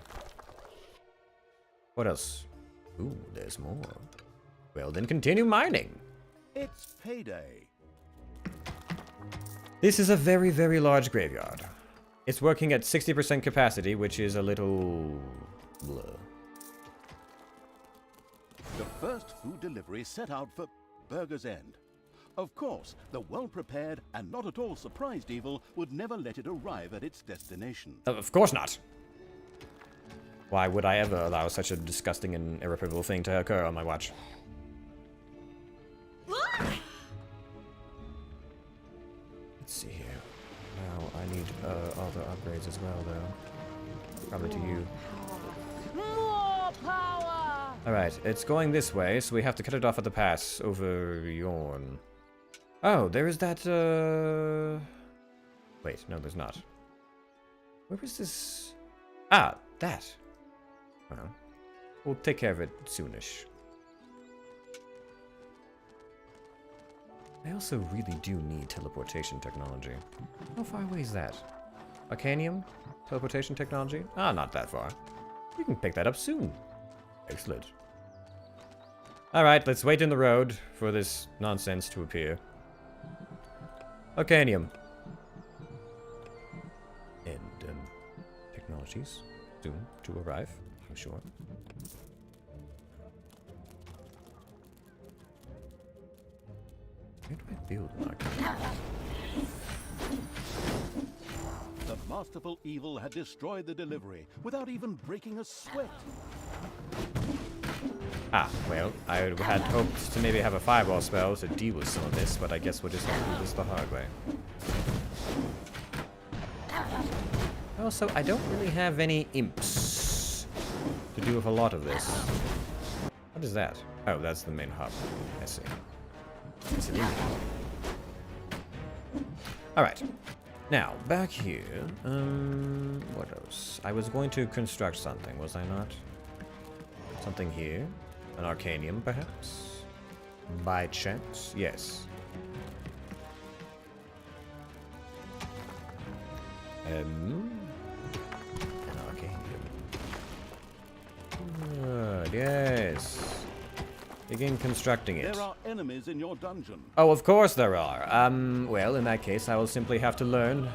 What else? Ooh, there's more. Well, then continue mining. It's payday. This is a very, very large graveyard. It's working at 60% capacity, which is a little... blah. The first food delivery set out for Burger's End. Of course, the well-prepared and not at all surprised evil would never let it arrive at its destination. Of course not. Why would I ever allow such a disgusting and irreparable thing to occur on my watch? Let's see here. Now, I need other upgrades as well, though. Probably to you. More power! Alright, it's going this way, so we have to cut it off at the pass over Yorn. Oh, there is that, Wait, no, there's not. Where was this? Ah, that. Well, we'll take care of it soonish. I also really do need teleportation technology. How far away is that? Arcanium? Teleportation technology? Ah, not that far. We can pick that up soon. Excellent. Alright, let's wait in the road for this nonsense to appear. Arcanium. And, technologies soon to arrive, I'm sure. Where do I build an Arcanium? The masterful evil had destroyed the delivery without even breaking a sweat. Ah, well, I had hoped to maybe have a fireball spell to deal with some of this, but I guess we'll just have to do this the hard way. Also, I don't really have any imps to do with a lot of this. What is that? Oh, that's the main hub. I see. It's an imp. Alright. Now, back here, what else? I was going to construct something, was I not? Something here. An arcanium, perhaps? By chance? Yes. An arcanium. Good, yes. Begin constructing it. There are enemies in your dungeon. Oh, of course there are. Well, in that case, I will simply have to learn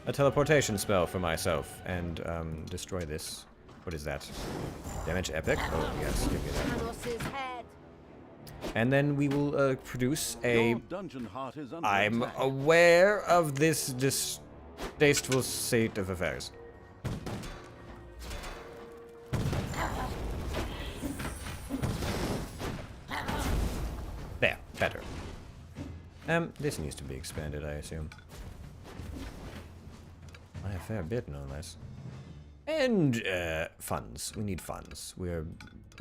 a teleportation spell for myself and, destroy this. What is that? Damage epic? Oh, yes, give me that. Thanos' head. And then we will, produce a... Your dungeon heart is under I'm attack. aware of this distasteful state of affairs. There, better. This needs to be expanded, I assume. By a fair bit, no less. And, funds. We need funds. We're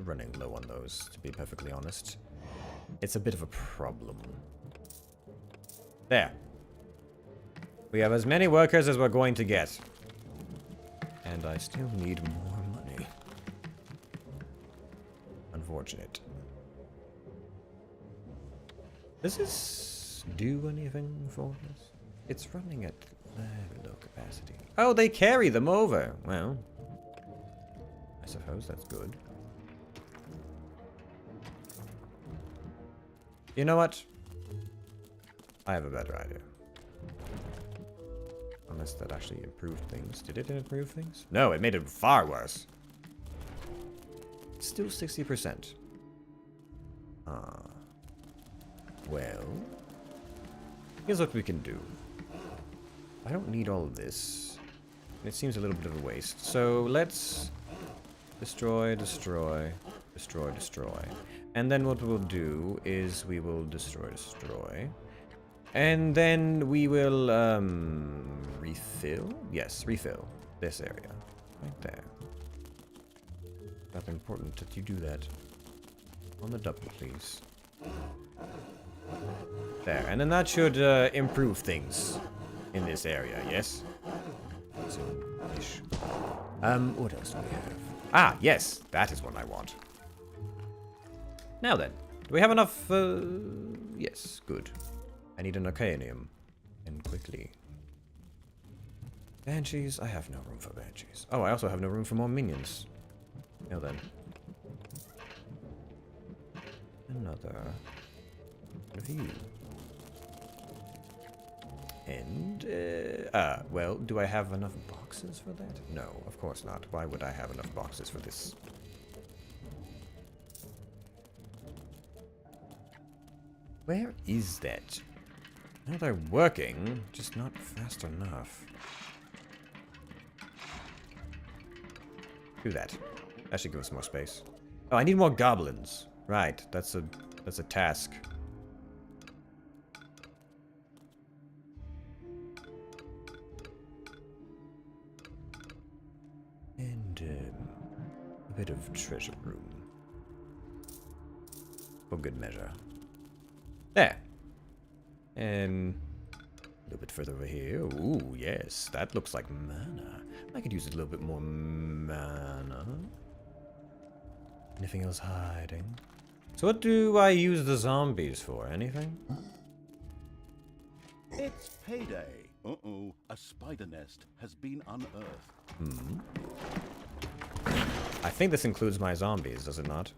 running low on those, to be perfectly honest. It's a bit of a problem. There. We have as many workers as we're going to get. And I still need more money. Unfortunate. Does this do anything for us? It's running at very low capacity. Oh, they carry them over. Well, I suppose that's good. You know what? I have a better idea. Unless that actually improved things. Did it improve things? No, it made it far worse. It's still 60%. Well, here's what we can do. I don't need all of this. It seems a little bit of a waste. So let's destroy, destroy, destroy, destroy. And then what we'll do is we will destroy, destroy. And then we will, refill? Yes, refill this area. Right there. That's important that you do that. On the double, please. There, and then that should, improve things in this area, yes? Soon-ish. What else do we have? Ah, yes, that is what I want. Now then, do we have enough, yes, good. I need an arcanium, and quickly. Banshees? I have no room for banshees. Oh, I also have no room for more minions. Now then. Another of you. And, well, do I have enough boxes for that? No, of course not. Why would I have enough boxes for this? Where is that? Now they're working, just not fast enough. Do that. That should give us more space. Oh, I need more goblins. Right, that's a task. And a bit of treasure room. For good measure. There. And a little bit further over here. Ooh, yes, that looks like mana. I could use a little bit more mana. Anything else hiding? So what do I use the zombies for? Anything? It's payday. Uh-oh, a spider nest has been unearthed. I think this includes my zombies, does it not?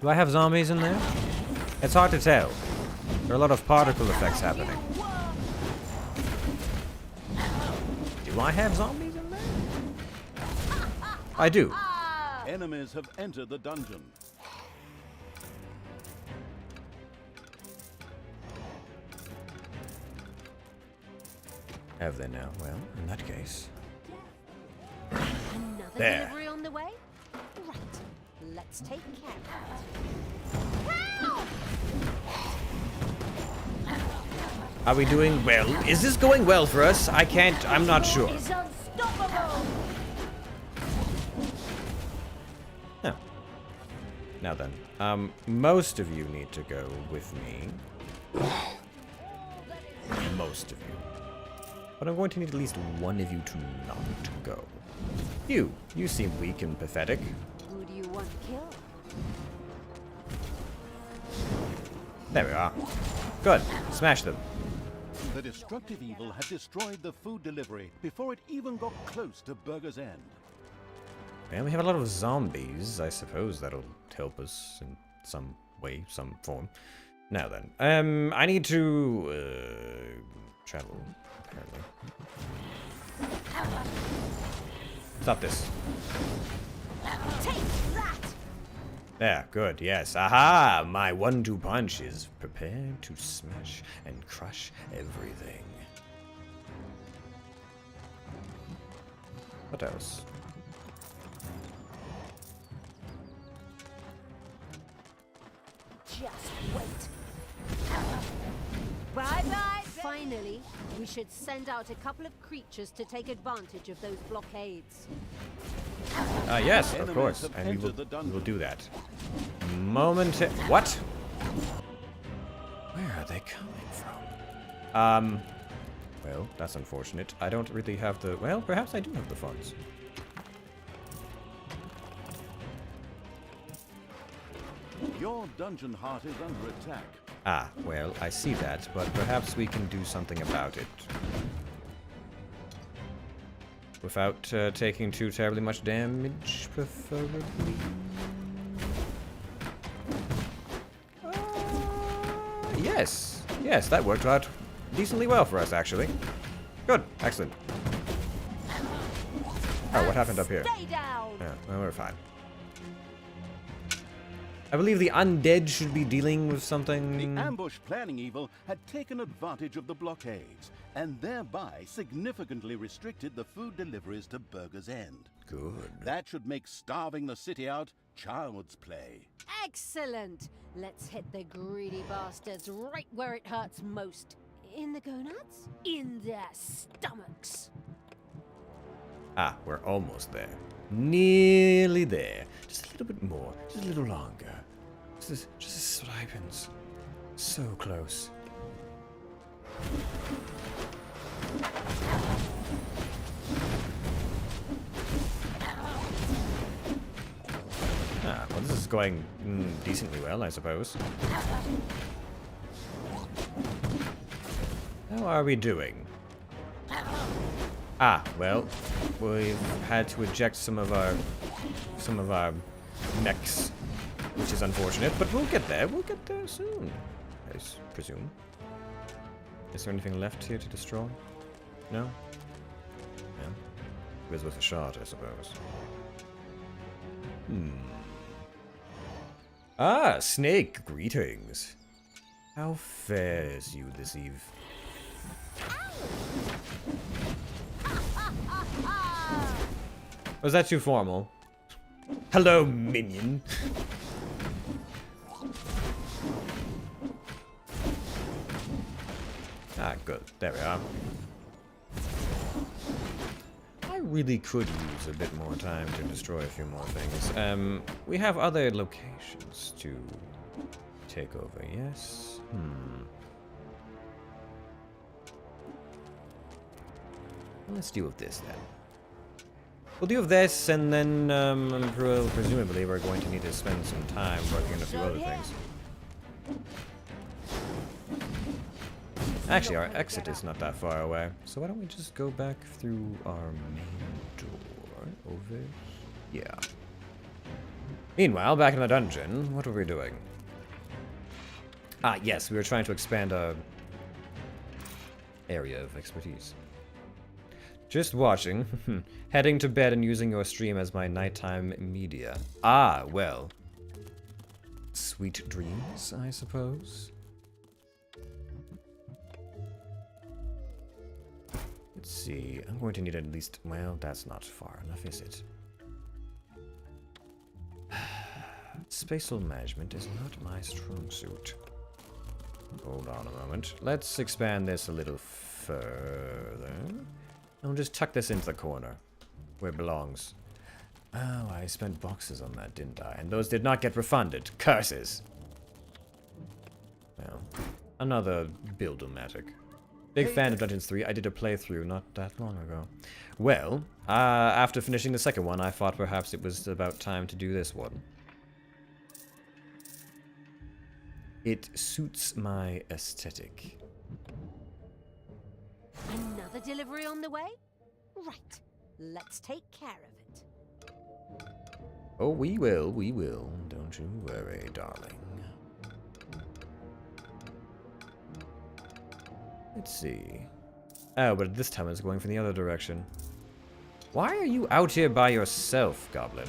Do I have zombies in there? It's hard to tell. There are a lot of particle effects happening. Do I have zombies in there? I do. Enemies have entered the dungeon. Have they now? Well, in that case. Another There. delivery on the way? Right. Let's take care of it. Help! Are we doing well? Is this going well for us? I'm not sure. It's unstoppable! No. Now then, most of you need to go with me. Most of you. But I'm going to need at least one of you to not go. You seem weak and pathetic. Who do you want one kill. There we are. Good. Smash them. The destructive evil had destroyed the food delivery before it even got close to Burger's End. And we have a lot of zombies. I suppose that'll help us in some way, some form. Now then, I need to travel. Apparently. Stop this. Take that! There, good, yes. Aha! My 1-2 punch is prepared to smash and crush everything. What else? Just wait. Bye-bye! Finally, we should send out a couple of creatures to take advantage of those blockades. Yes, of Enemies course. have And we entered the will dungeon. do that. What? Where are they coming from? Well, that's unfortunate. I don't really have the... Well, perhaps I do have the funds. Your dungeon heart is under attack. Ah, well, I see that, but perhaps we can do something about it. Without taking too terribly much damage, preferably. Yes. Yes, that worked out decently well for us, actually. Good. Excellent. Oh, what happened up here? Stay down! Yeah, well, we're fine. I believe the undead should be dealing with something... The ambush planning evil had taken advantage of the blockades, and thereby significantly restricted the food deliveries to Burger's End. Good. That should make starving the city out child's play. Excellent! Let's hit the greedy bastards right where it hurts most. In the gonads? In their stomachs. Ah, we're almost there. Nearly there. Just a little bit more. Just a little longer. Just a swipins. So close. Ah, well, this is going decently well, I suppose. How are we doing? Ah, well, we've had to eject some of our mechs, which is unfortunate, but we'll get there. We'll get there soon, I presume. Is there anything left here to destroy? No? Yeah. It was worth a shot, I suppose. Ah, Snake, greetings. How fares you this eve? Was that too formal? Hello, minion. Ah, good. There we are. I really could use a bit more time to destroy a few more things. We have other locations to take over, yes? Well, let's deal with this then. We'll deal with this, and then presumably we're going to need to spend some time working on a few other things. Actually, our exit is not that far away, so why don't we just go back through our main door over here. Meanwhile, back in the dungeon, what were we doing? Ah, yes, we were trying to expand our area of expertise. Just watching, heading to bed and using your stream as my nighttime media. Ah, well. Sweet dreams, I suppose. Let's see, I'm going to need at least, well, that's not far enough, is it? Spatial management is not my strong suit. Hold on a moment. Let's expand this a little further. I'll just tuck this into the corner, where it belongs. Oh, I spent boxes on that, didn't I? And those did not get refunded. Curses! Well, another build-o-matic. Big fan of Dungeons 3. I did a playthrough not that long ago. Well, after finishing the second one, I thought perhaps it was about time to do this one. It suits my aesthetic. Another delivery on the way? Right. Let's take care of it. Oh, we will. Don't you worry, darling. Let's see. Oh, but this time it's going from the other direction. Why are you out here by yourself, Goblin?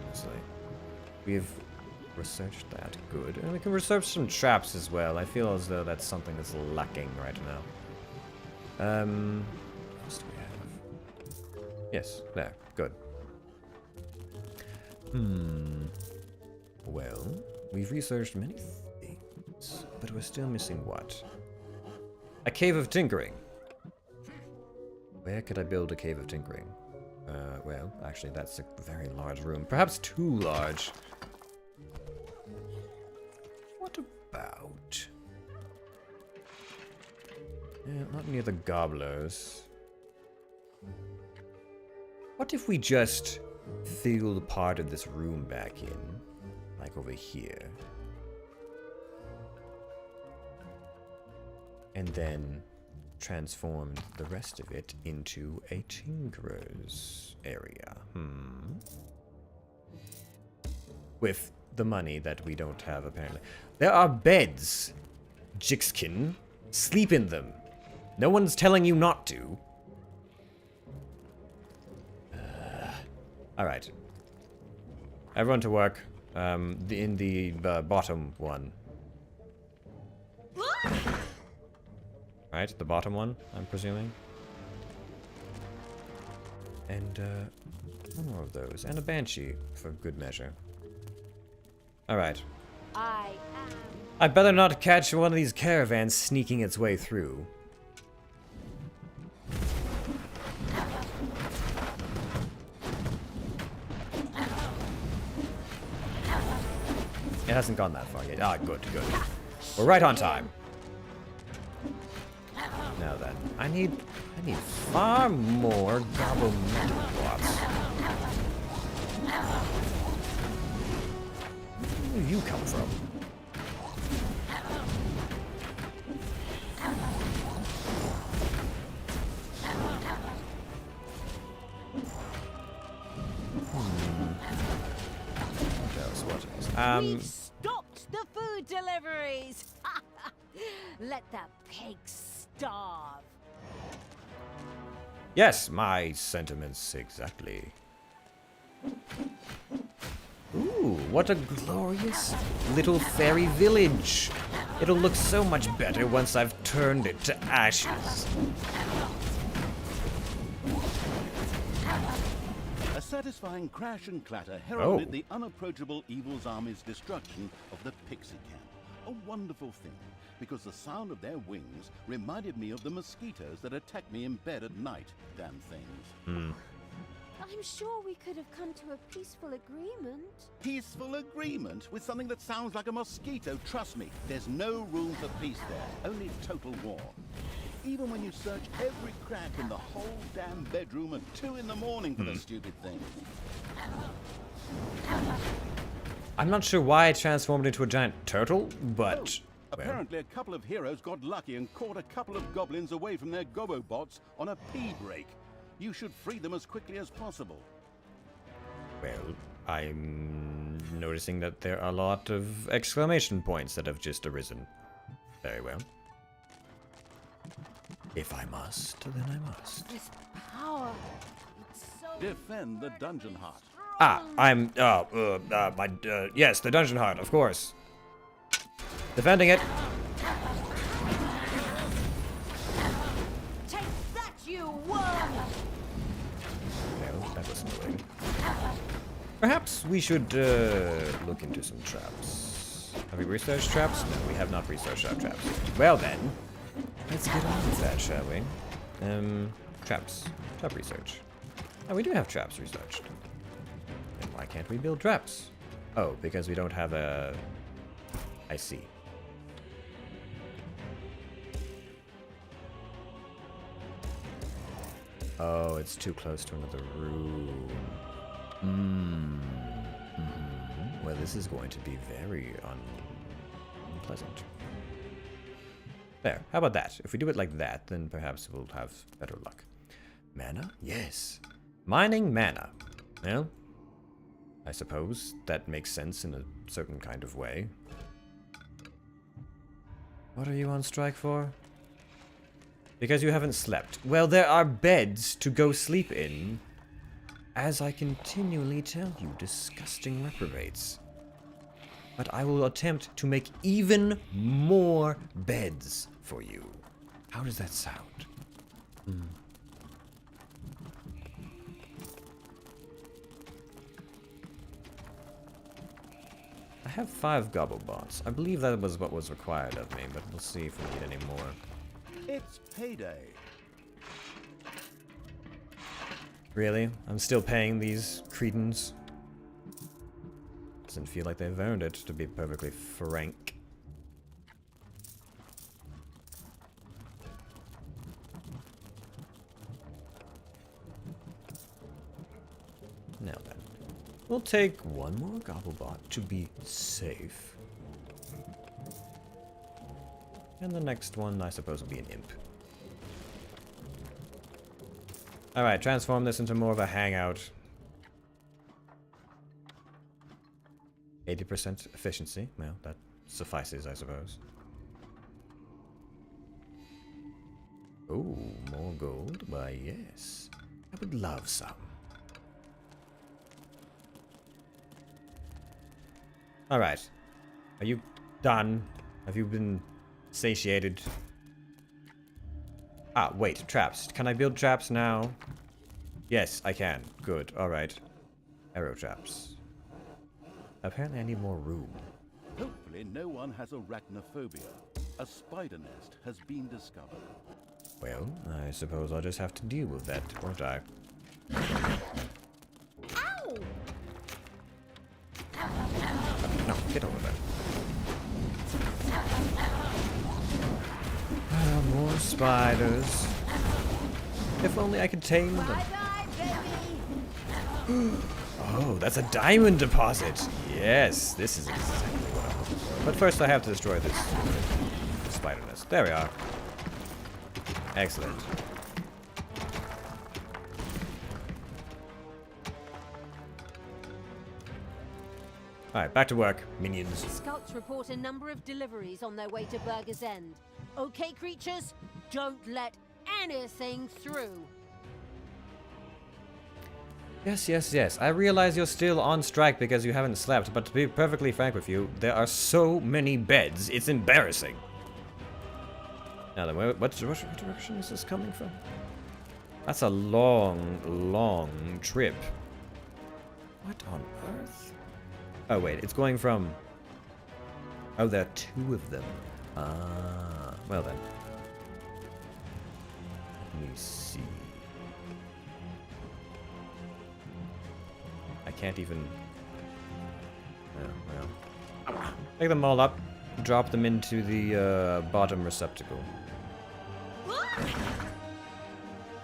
Honestly. We've researched that. Good. And we can research some traps as well. I feel as though that's something that's lacking right now. What else do we have? Yes, there. Good. Well, we've researched many things, but we're still missing what? A cave of tinkering. Where could I build a cave of tinkering? Well, actually, that's a very large room. Perhaps too large. What about? Yeah, not near the gobblers. What if we just filled part of this room back in? Like over here. And then transformed the rest of it into a tinkerer's area. With the money that we don't have, apparently. There are beds. Jixkin. Sleep in them. No one's telling you not to. Alright. Everyone to work. In the bottom one. Right, the bottom one, I'm presuming. And, one more of those. And a banshee, for good measure. Alright. I better not catch one of these caravans sneaking its way through. It hasn't gone that far yet. Ah, good. We're right on time. Now then, I need far more gobble metal plots. Where do you come from? What else? We've stopped the food deliveries. Let the pigs starve. Yes, my sentiments exactly. Ooh, what a glorious little fairy village. It'll look so much better once I've turned it to ashes. A satisfying crash and clatter heralded the unapproachable evil's army's destruction of the pixie camp. A wonderful thing, because the sound of their wings reminded me of the mosquitoes that attack me in bed at night, damn things. I'm sure we could have come to a peaceful agreement. Peaceful agreement with something that sounds like a mosquito? Trust me, there's no room for peace there, only total war. Even when you search every crack in the whole damn bedroom at 2 in the morning for the stupid thing. I'm not sure why I transformed into a giant turtle, but... Apparently a couple of heroes got lucky and caught a couple of goblins away from their gobo-bots on a pee break. You should free them as quickly as possible. Well, I'm noticing that there are a lot of exclamation points that have just arisen. Very well. If I must, then I must. This power, it's so Defend the dungeon heart. Yes, the dungeon heart, of course. Defending it. Take that, you worm! Well, that was annoying. Perhaps we should look into some traps. Have we researched traps? No, we have not researched our traps. Well then, let's get on with that, shall we? Traps. Trap research. Oh, we do have traps researched. Then why can't we build traps? Oh, because we don't have a... I see. Oh, it's too close to another room. Well, this is going to be very unpleasant. There, how about that? If we do it like that, then perhaps we'll have better luck. Mana? Yes. Mining mana. Well, I suppose that makes sense in a certain kind of way. What are you on strike for? Because you haven't slept. Well, there are beds to go sleep in. As I continually tell you, disgusting reprobates. But I will attempt to make even more beds for you. How does that sound? I have 5 gobblebots. I believe that was what was required of me, but we'll see if we need any more. It's payday. Really? I'm still paying these cretins? Doesn't feel like they've earned it, to be perfectly frank. Now then, we'll take one more gobblebot to be safe. And the next one, I suppose, will be an imp. Alright, transform this into more of a hangout. 80% efficiency. Well, that suffices, I suppose. Oh, more gold? Why, yes. I would love some. Alright. Are you done? Have you been satiated? Ah, wait, traps. Can I build traps now? Yes, I can. Good, alright. Arrow traps. Apparently I need more room. Hopefully no one has arachnophobia. A spider nest has been discovered. Well, I suppose I'll just have to deal with that, won't I? Ow! No, get over there. Ah, more spiders. If only I could tame them. Bye-bye, baby! Oh, that's a diamond deposit. Yes, this is exactly what I'm looking for. But first I have to destroy this spider nest. There we are. Excellent. Alright, back to work, minions. Scouts report a number of deliveries on their way to Burger's End. Okay, creatures? Don't let anything through. Yes, yes, yes. I realize you're still on strike because you haven't slept, but to be perfectly frank with you, there are so many beds, it's embarrassing. Now then, what direction is this coming from? That's a long, long trip. What on earth? Oh wait, it's going from... Oh, there are 2 of them. Ah, well then. Let me see. I can't even... Oh, well. Pick them all up, drop them into the bottom receptacle.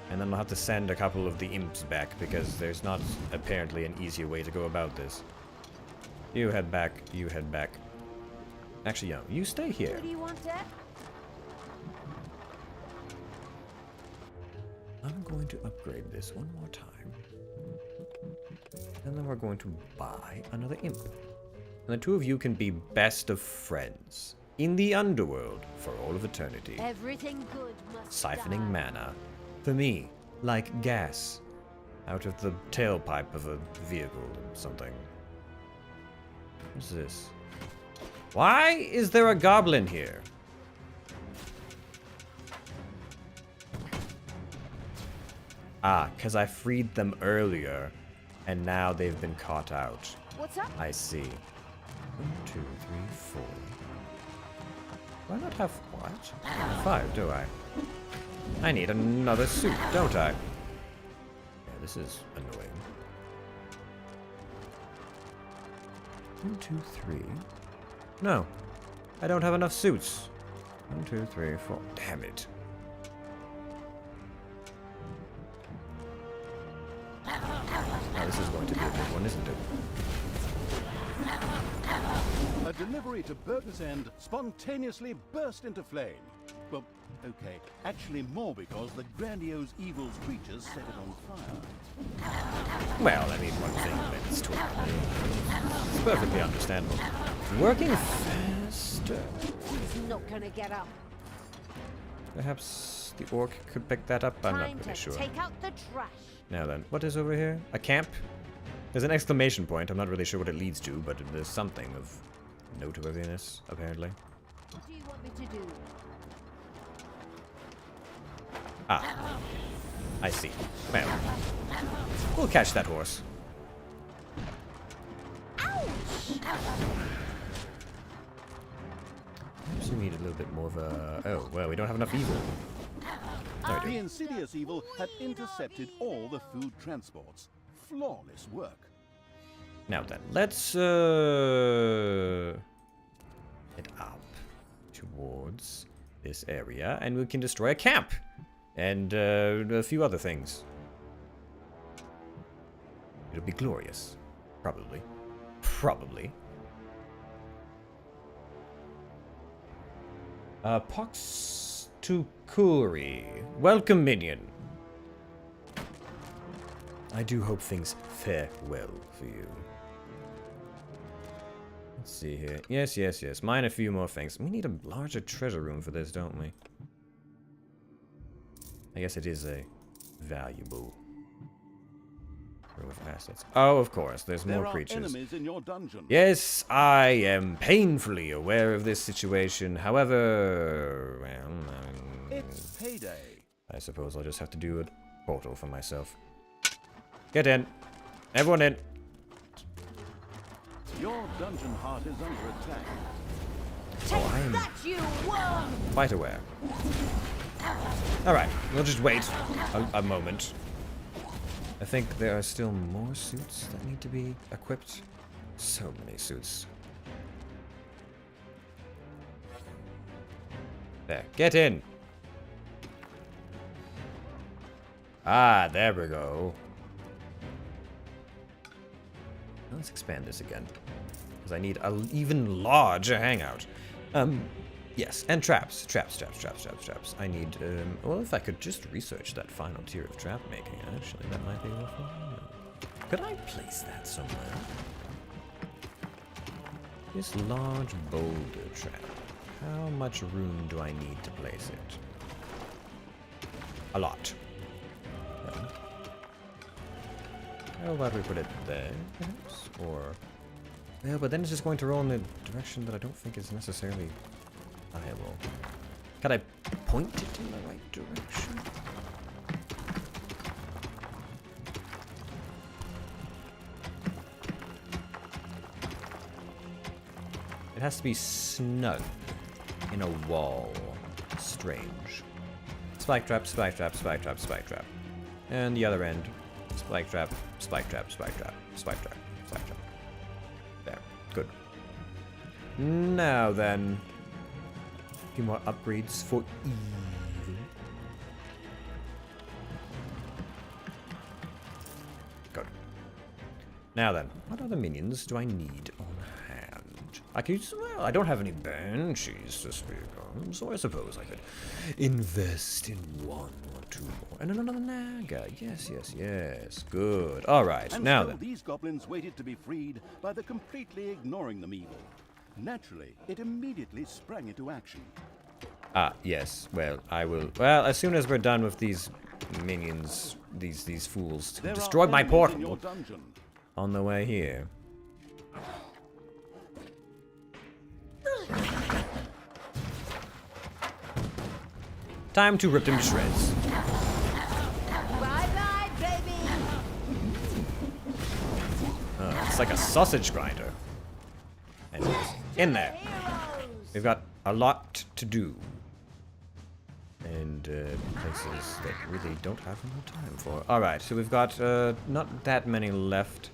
And then I'll have to send a couple of the imps back, because there's not apparently an easier way to go about this. You head back, you head back. Actually, no, you stay here. What do you want, Dad? I'm going to upgrade this one more time. And then we're going to buy another imp. And the 2 of you can be best of friends. In the underworld for all of eternity. Everything good must Siphoning die. mana. For me, like gas. Out of the tailpipe of a vehicle or something. What's this? Why is there a goblin here? Ah, because I freed them earlier, and now they've been caught out. What's up? I see. 1, 2, 3, 4. Do I not have what? 5, do I? I need another suit, don't I? Yeah, this is annoying. 1, 2, 3. No, I don't have enough suits. 1, 2, 3, 4. Damn it. Oh, this is going to be a big one, isn't it? A delivery to Burton's End spontaneously burst into flame. Well, okay, actually more because the grandiose evil's creatures set it on fire. Well, I mean, one thing leads to another. It's perfectly understandable. Working faster. He's not gonna get up. Perhaps the orc could pick that up? I'm not Time really to sure. take out the trash. Now then, what is over here? A camp? There's an exclamation point. I'm not really sure what it leads to, but there's something of noteworthiness, apparently. What do you want me to do? Ah. I see. Well, we'll catch that horse. Perhaps we need a little bit more of a... Oh, well, we don't have enough evil. There we The do. insidious evil had intercepted all the food transports. Flawless work. Now then, let's head up towards this area, and we can destroy a camp and a few other things. It'll be glorious, probably. Probably. Pox to Kuri. Welcome, minion. I do hope things fare well for you. Let's see here. Yes, yes, yes. Mine a few more things. We need a larger treasure room for this, don't we? I guess it is a valuable room of assets. Oh, of course. There's more There are creatures. enemies in your dungeon. Yes, I am painfully aware of this situation. However, well, It's payday. I suppose I'll just have to do a portal for myself. Get in. Everyone in. Your dungeon heart is under attack. Take I am that, you worm! quite aware. Alright, we'll just wait a moment. I think there are still more suits that need to be equipped. So many suits. There, get in. Ah, there we go. Let's expand this again, because I need an even larger hangout. Yes, and traps. Traps. I need, well, if I could just research that final tier of trap making, actually, that might be worthwhile. Could I place that somewhere? This large boulder trap. How much room do I need to place it? A lot. Well, how about we put it there, perhaps? Or... Yeah, but then it's just going to roll in a direction that I don't think is necessarily viable. Can I point it in the right direction? It has to be snug in a wall. Strange. Spike trap, spike trap, spike trap, spike trap. And the other end. Spike trap, spike trap, spike trap, spike trap, spike trap. There. Good. Now then. A few more upgrades for evil. Good. Now then, what other minions do I need on hand? I could, well, I don't have any banshees to speak of, so I suppose I could invest in one or two more. And another naga. Yes, yes, yes. Good. All right. And now so then. these goblins waited to be freed by the completely ignoring them evil. Naturally, it immediately sprang into action. Ah, yes. Well, I will. Well, as soon as we're done with these minions, these fools who There destroyed are my enemies in your portal dungeon. on the way here. Time to rip them to shreds. Bye-bye, baby! It's like a sausage grinder. Anyways, in there. Heroes! We've got a lot to do. And places that really don't have enough time for. Alright, so we've got not that many left.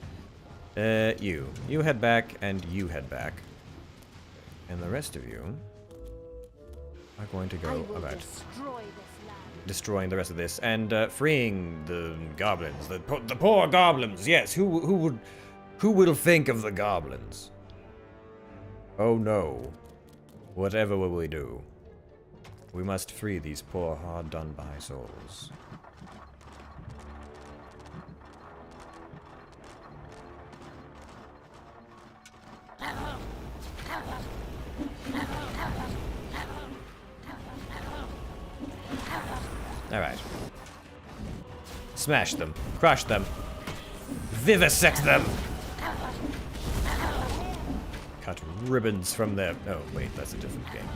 You head back, and you head back. And the rest of you are going to I go will about destroy this land. destroying the rest of this and freeing the goblins, the poor goblins. Yes, who will think of the goblins? Oh no! Whatever will we do? We must free these poor, hard-done-by souls. Alright. Smash them. Crush them. Vivisect them! Cut ribbons from their... Oh, wait, that's a different game.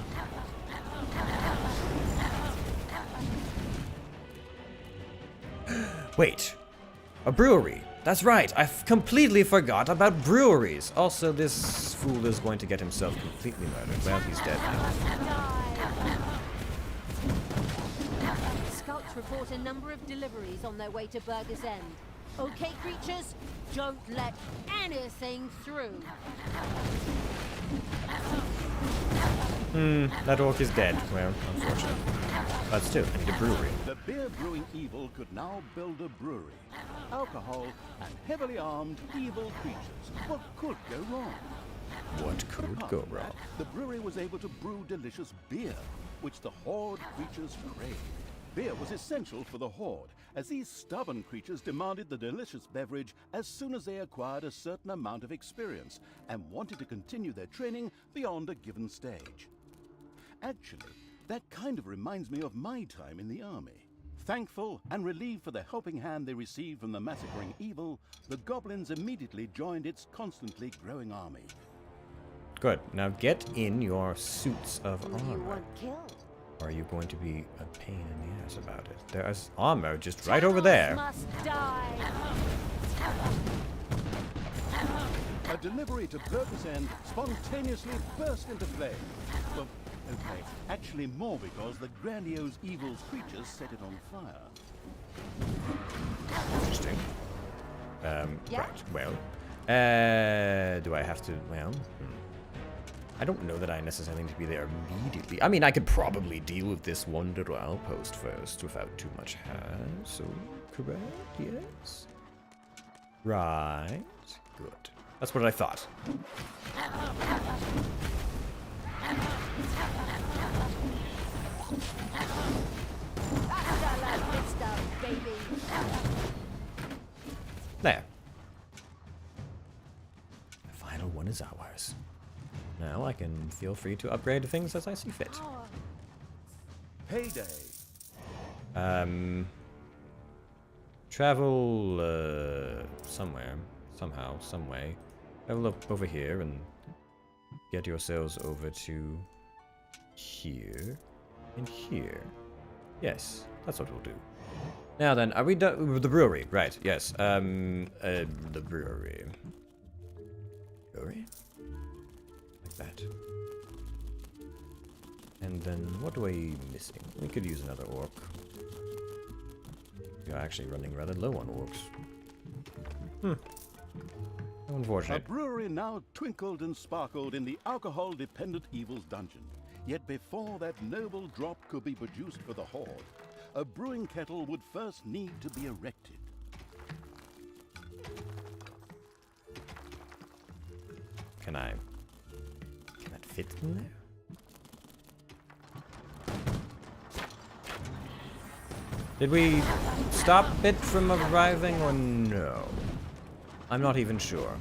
Wait. A brewery. That's right. I completely forgot about breweries. Also, this fool is going to get himself completely murdered. Well, he's dead now. Scouts report a number of deliveries on their way to Burger's End. Okay, creatures, don't let anything through. That orc is dead. Well, unfortunate. But still, I need a brewery. The beer brewing evil could now build a brewery. Alcohol and heavily armed evil creatures. What could go wrong? What could Apart go from wrong? that, the brewery was able to brew delicious beer, which the Horde creatures craved. Beer was essential for the Horde, as these stubborn creatures demanded the delicious beverage as soon as they acquired a certain amount of experience and wanted to continue their training beyond a given stage. Actually, that kind of reminds me of my time in the army. Thankful and relieved for the helping hand they received from the massacring evil, the goblins immediately joined its constantly growing army. Good. Now get in your suits of Who do you armor. want killed? Or are you going to be a pain in the ass about it? There's armor just right over there. Must die. A delivery to Burger's End spontaneously burst into flame. Well, okay, actually more because the grandiose evil creatures set it on fire. Interesting. Yeah? Right. Well, do I have to? Well, I don't know that I necessarily need to be there immediately. I mean, I could probably deal with this one little outpost first without too much hassle. Correct? Yes. Right. Good. That's what I thought. Hasta la vista, baby. There. The final one is ours. Now I can feel free to upgrade things as I see fit. Payday. Travel, somewhere. Somehow, some way. Travel up over here and get yourselves over to here and here. Yes, that's what we'll do. Now then, are we done with the brewery? Right, yes. The brewery. Brewery? Like that. And then, what are we missing? We could use another orc. You're actually running rather low on orcs. How A unfortunate. brewery now twinkled and sparkled in the alcohol-dependent evil's dungeon. Yet before that noble drop could be produced for the Horde, a brewing kettle would first need to be erected. Can that fit in there? Did we stop it from arriving or no? I'm not even sure.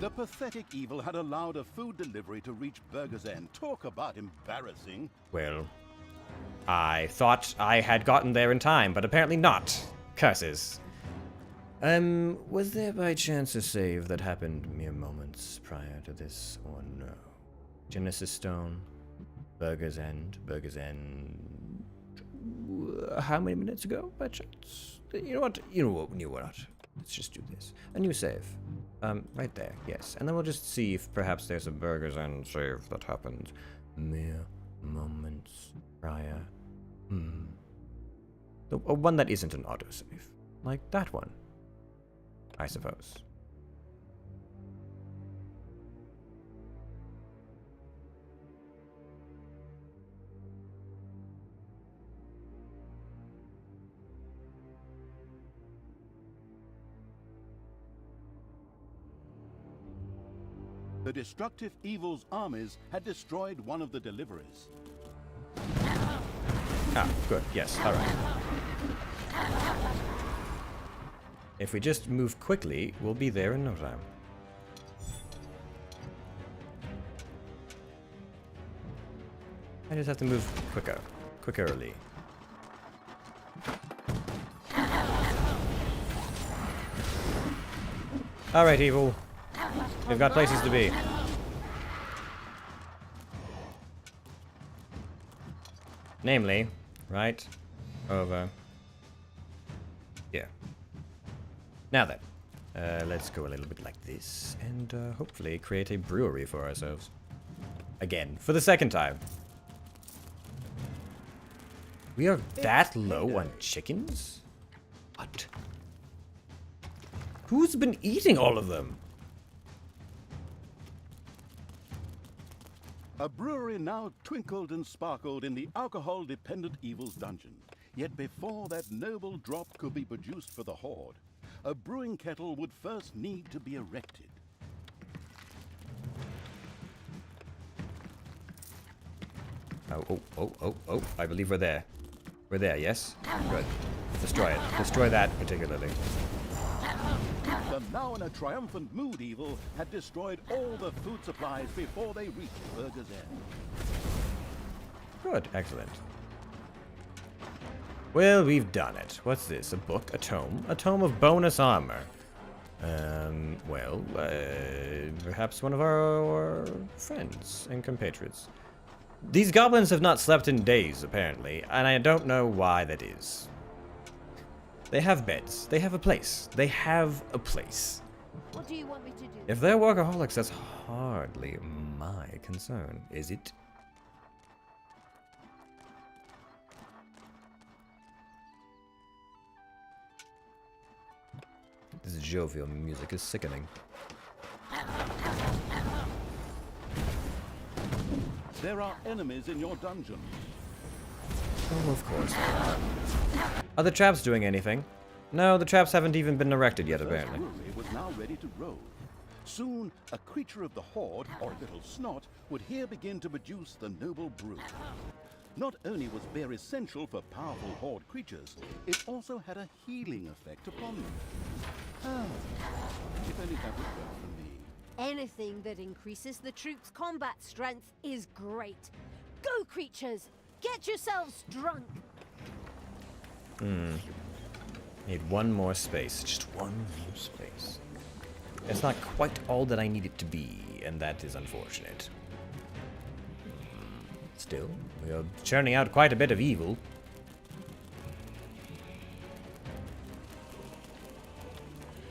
The pathetic evil had allowed a food delivery to reach Burger's End. Talk about embarrassing. Well, I thought I had gotten there in time, but apparently not. Curses. Was there by chance a save that happened mere moments prior to this, or no? Genesis Stone, Burger's End, how many minutes ago, by chance? You know what? Let's just do this. A new save. Right there, yes. And then we'll just see if perhaps there's a Burger's End save that happened mere moments prior. One that isn't an autosave. Like that one, I suppose. The destructive evil's armies had destroyed one of the deliveries. Ah, good. Yes, alright. If we just move quickly, we'll be there in no time. I just have to move quickerly. Alright, evil. We've got places to be. Namely, right over here. Now then, let's go a little bit like this, and hopefully create a brewery for ourselves. Again, for the second time. We are that low on chickens? What? Who's been eating all of them? A brewery now twinkled and sparkled in the alcohol-dependent evil's dungeon. Yet before that noble drop could be produced for the Horde, a brewing kettle would first need to be erected. Oh, I believe we're there. We're there, yes? Good. Destroy it. Destroy that particularly. The now in a triumphant mood evil had destroyed all the food supplies before they reached Burger's End. Good, excellent. Well, we've done it. What's this? A book? A tome? A tome of bonus armor. Perhaps one of our friends and compatriots. These goblins have not slept in days, apparently, and I don't know why that is. They have beds. They have a place. They have a place. What do you want me to do? If they're workaholics, that's hardly my concern, is it? This jovial music is sickening. There are enemies in your dungeon. Oh, of course. Are the traps doing anything? No, the traps haven't even been erected yet, apparently. The brewery was now ready to roll. Soon, a creature of the Horde, or a little snot, would here begin to produce the noble brew. Not only was beer essential for powerful Horde creatures, it also had a healing effect upon them. Ah, if only that would work for me. Anything that increases the troops' combat strength is great. Go, creatures! Get yourselves drunk! Need one more space. Just one more space. It's not quite all that I need it to be, and that is unfortunate. Still, we are churning out quite a bit of evil.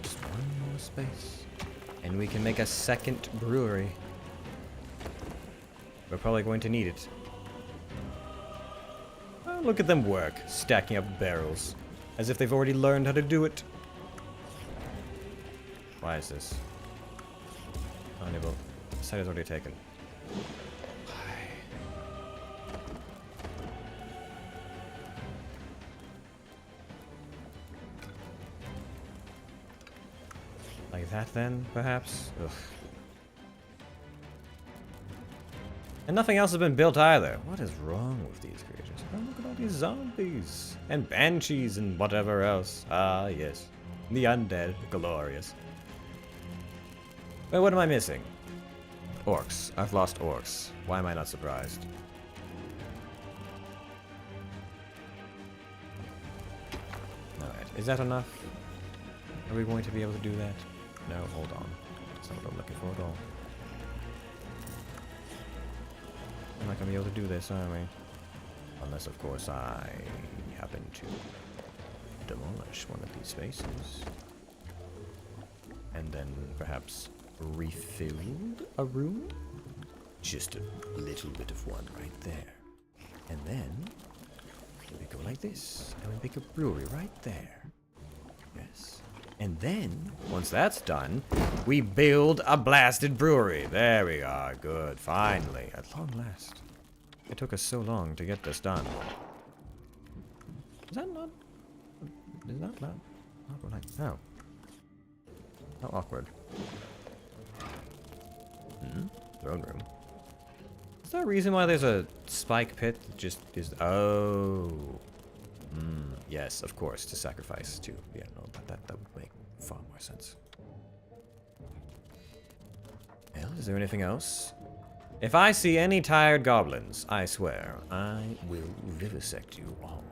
Just one more space. And we can make a second brewery. We're probably going to need it. Oh, look at them work, stacking up barrels. As if they've already learned how to do it. Why is this? Carnival. The site is already taken. Like that then, perhaps? Ugh. And nothing else has been built either. What is wrong with these creatures? Oh, look at all these zombies. And banshees and whatever else. Ah, yes. The undead. Glorious. Wait, what am I missing? Orcs. I've lost orcs. Why am I not surprised? Alright, is that enough? Are we going to be able to do that? No, hold on. That's not what I'm looking for at all. I'm not going to be able to do this, are we? Unless, of course, I happen to demolish one of these spaces. And then perhaps refill a room? Just a little bit of one right there. And then we go like this. And we make a brewery right there. Yes. And then, once that's done, we build a blasted brewery. There we are. Good. Finally. At long last. It took us so long to get this done. Is that not... Is that loud? Not like... No. How awkward. throne room. Is there a reason why there's a spike pit that just is... Oh. Yes, of course, to sacrifice too. Yeah, no, but that would make far more sense. Well, is there anything else? If I see any tired goblins, I swear, I will vivisect you all.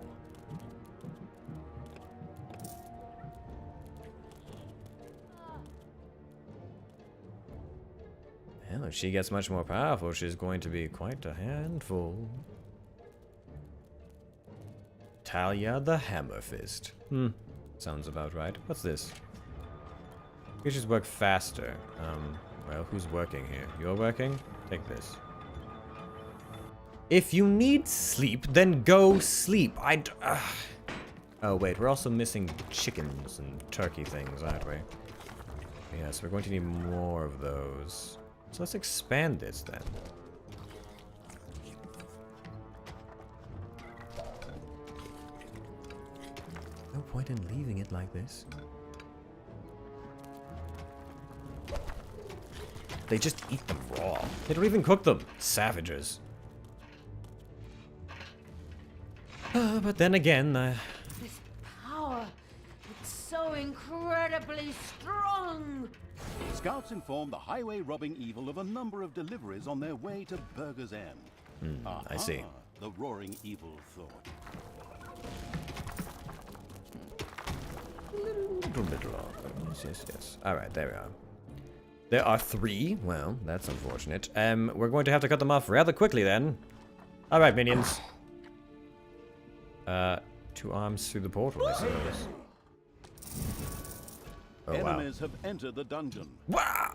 Well, if she gets much more powerful, she's going to be quite a handful. Talia the Hammer Fist. Sounds about right. What's this? Creatures work faster. Well, who's working here? You're working? Take this. If you need sleep, then go sleep. Oh, wait, we're also missing chickens and turkey things, aren't we? Yes, we're going to need more of those. So let's expand this then. No point in leaving it like this. They just eat them raw. They don't even cook them. Savages. But then again, This power, it's so incredibly strong. Scouts inform the highway robbing evil of a number of deliveries on their way to Burger's End. I see. The roaring evil thought. Yes. Alright, there we are. There are 3. Well, that's unfortunate. We're going to have to cut them off rather quickly then. Alright, minions. 2 arms through the portal, I suppose. Oh, wow. Enemies have entered the dungeon. Wow!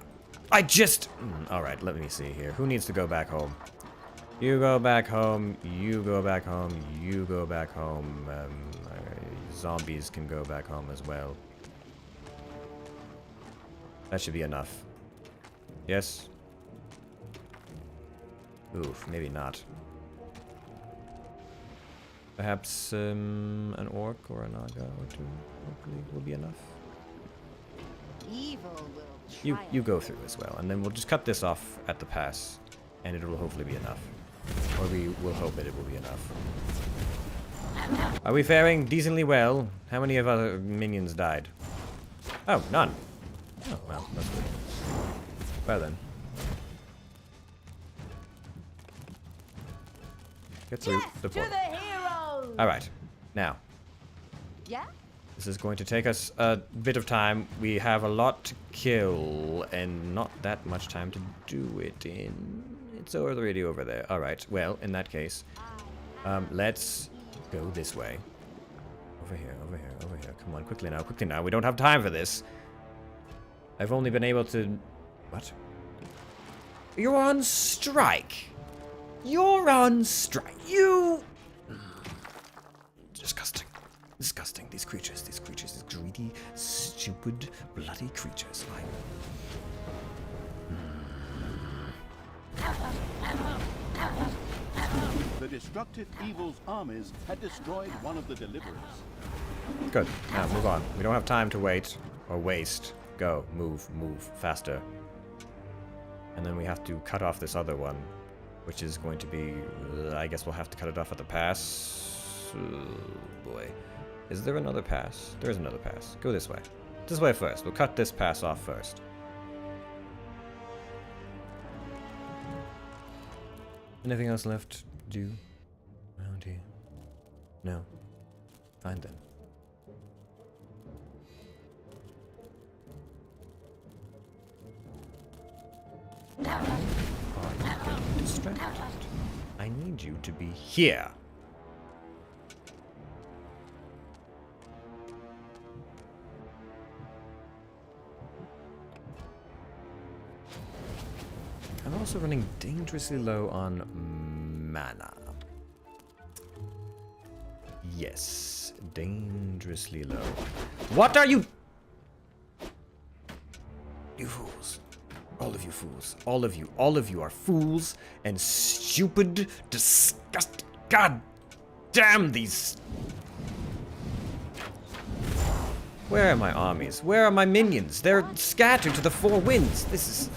I just... Alright, let me see here. Who needs to go back home? You go back home, you go back home, you go back home. Zombies can go back home as well. That should be enough. Yes? Oof, maybe not. Perhaps an orc or a naga or 2 hopefully will be enough. Evil will You go through as well, and then we'll just cut this off at the pass, and it will hopefully be enough. Or we will hope that it will be enough. Are we faring decently well? How many of our minions died? Oh, none. Oh, well, that's good. Well then. Get through the portal. heroes! Alright, now. Yeah? This is going to take us a bit of time. We have a lot to kill, and not that much time to do it in. It's already over there. Alright, well, in that case, let's go this way. Over here, over here, over here. Come on, quickly now, quickly now. We don't have time for this. I've only been able to... What? You're on strike. You're on strike. You... Disgusting. Disgusting. These creatures, these greedy, stupid, bloody creatures. The destructive evil's armies had destroyed one of the deliverers. Good. Now, move on. We don't have time to wait or waste. Go. Move. Move. Faster. And then we have to cut off this other one, which is going to be... I guess we'll have to cut it off at the pass. Oh, boy. Is there another pass? There is another pass. Go this way. This way first. We'll cut this pass off first. Anything else left to do around here? No. Fine then. Are you getting distracted? I need you to be here. I'm also running dangerously low on mana. Yes, dangerously low. What are you? You fools. All of you fools. All of you are fools and stupid, disgusting. God damn these. Where are my armies? Where are my minions? They're scattered to the 4 winds. This is...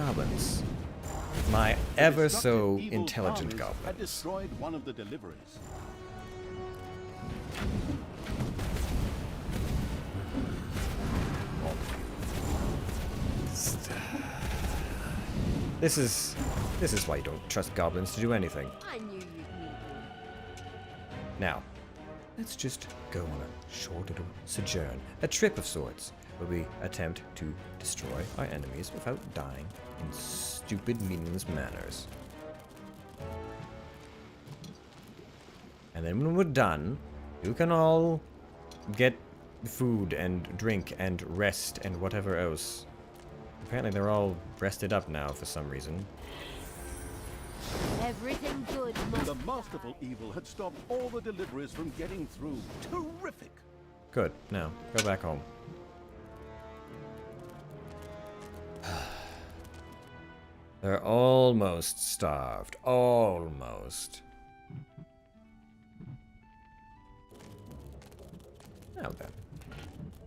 goblins. My ever Destructive so evil intelligent armies had goblins. destroyed one of the deliveries. This is why you don't trust goblins to do anything. I knew you'd need me. Now, let's just go on a short little sojourn, a trip of sorts, where we attempt to destroy our enemies without dying in stupid, meaningless manners. And then when we're done, you can all get food and drink and rest and whatever else. Apparently they're all rested up now for some reason. Everything good must The masterful evil had stopped all the deliveries from getting through. Terrific! Good. Now, go back home. They're almost starved. Almost. Now then.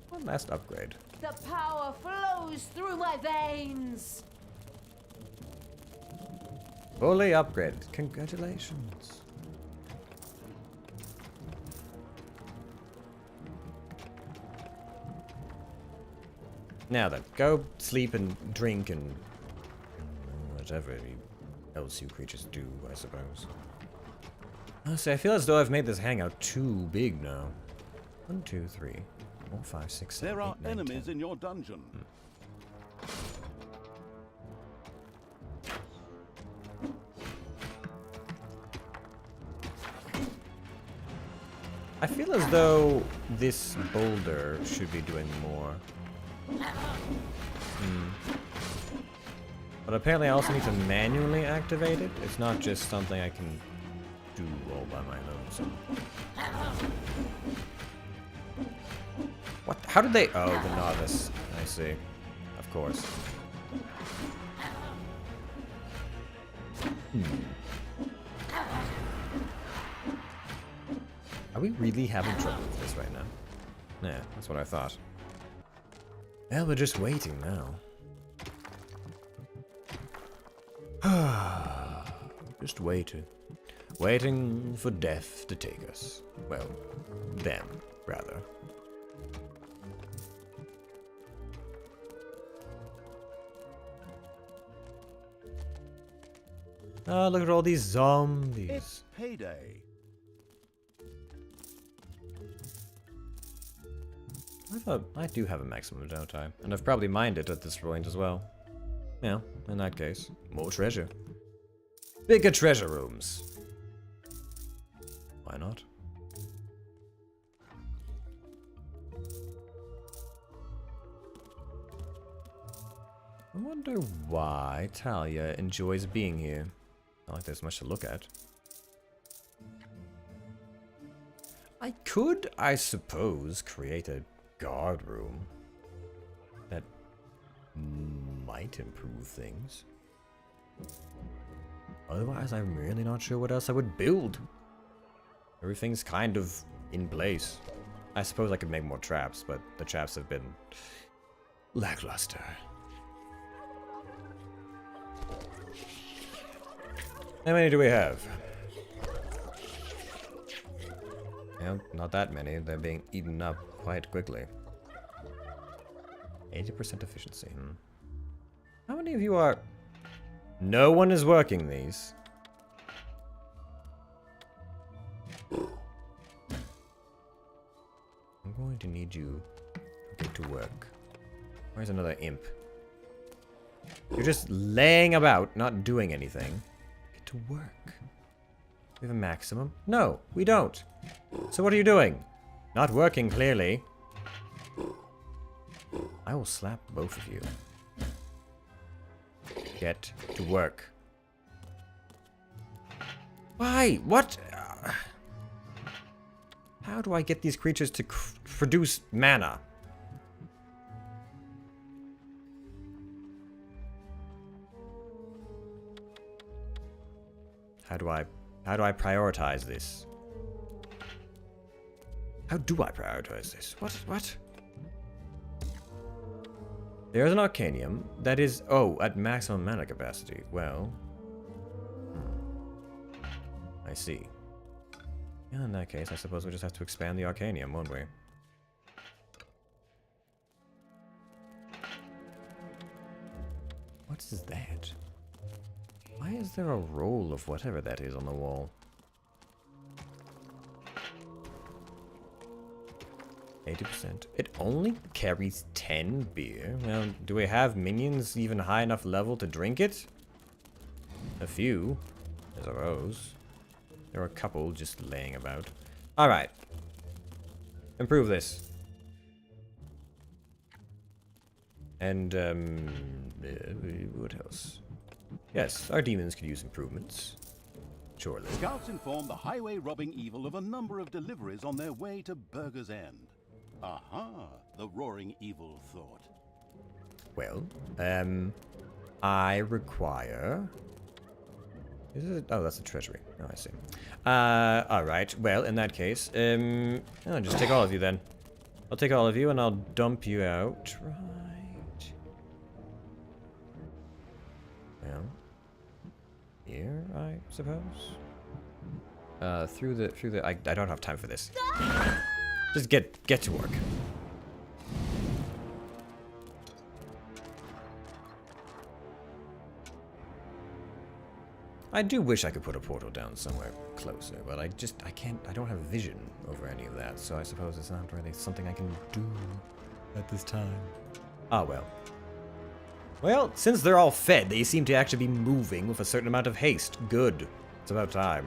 One last upgrade. The power flows through my veins. Fully upgraded. Congratulations. Now then, go sleep and drink and whatever else you creatures do, I suppose. Honestly, I feel as though I've made this hangout too big now. 1, 2, 3, 4, 5, 6, 7, There are 8, 9, enemies 10. in your dungeon. I feel as though this boulder should be doing more. But apparently I also need to manually activate it. It's not just something I can do all by my nose. What? How did they? Oh, the novice. I see. Of course. Are we really having trouble with this right now? Yeah, that's what I thought. Well, we're just waiting now. Just waiting. Waiting for death to take us. Well, them, rather. Oh, look at all these zombies. It's payday. I thought I do have a maximum, don't I? And I've probably mined it at this point as well. Yeah, in that case, more treasure. Bigger treasure rooms. Why not? I wonder why Talia enjoys being here. Not like there's much to look at. I could, I suppose, create a guard room that might improve things. Otherwise, I'm really not sure what else I would build. Everything's kind of in place. I suppose I could make more traps, but the traps have been lackluster. How many do we have? Well, not that many. They're being eaten up quite quickly. 80% efficiency. How many of you are... No one is working these. I'm going to need you to get to work. Where's another imp? You're just laying about, not doing anything. Get to work. We have a maximum? No, we don't. So what are you doing? Not working, clearly. I will slap both of you. Get to work. Why? What? How do I get these creatures to produce mana? How do I prioritize this? How do I prioritize this? What? There's an Arcanium that is, oh, at maximum mana capacity. Well, I see. Yeah, in that case, I suppose we'll just have to expand the Arcanium, won't we? What is that? Why is there a roll of whatever that is on the wall? 80%. It only carries 10 beer. Well, do we have minions even high enough level to drink it? A few, I suppose. There are a couple just laying about. Alright. Improve this. And, what else? Yes, our demons could use improvements. Surely. Scouts inform the highway robbing evil of a number of deliveries on their way to Burger's End. Aha, the roaring evil thought. Well, I require... Is it? Oh, that's the treasury. Oh, I see. Alright, well, in that case, I'll just take all of you then. I'll take all of you and I'll dump you out. Right. Well, here, I suppose. Through the, I don't have time for this. Just get to work. I do wish I could put a portal down somewhere closer, but I can't, I don't have vision over any of that, so I suppose it's not really something I can do at this time. Ah, well. Well, since they're all fed, they seem to actually be moving with a certain amount of haste. Good. It's about time.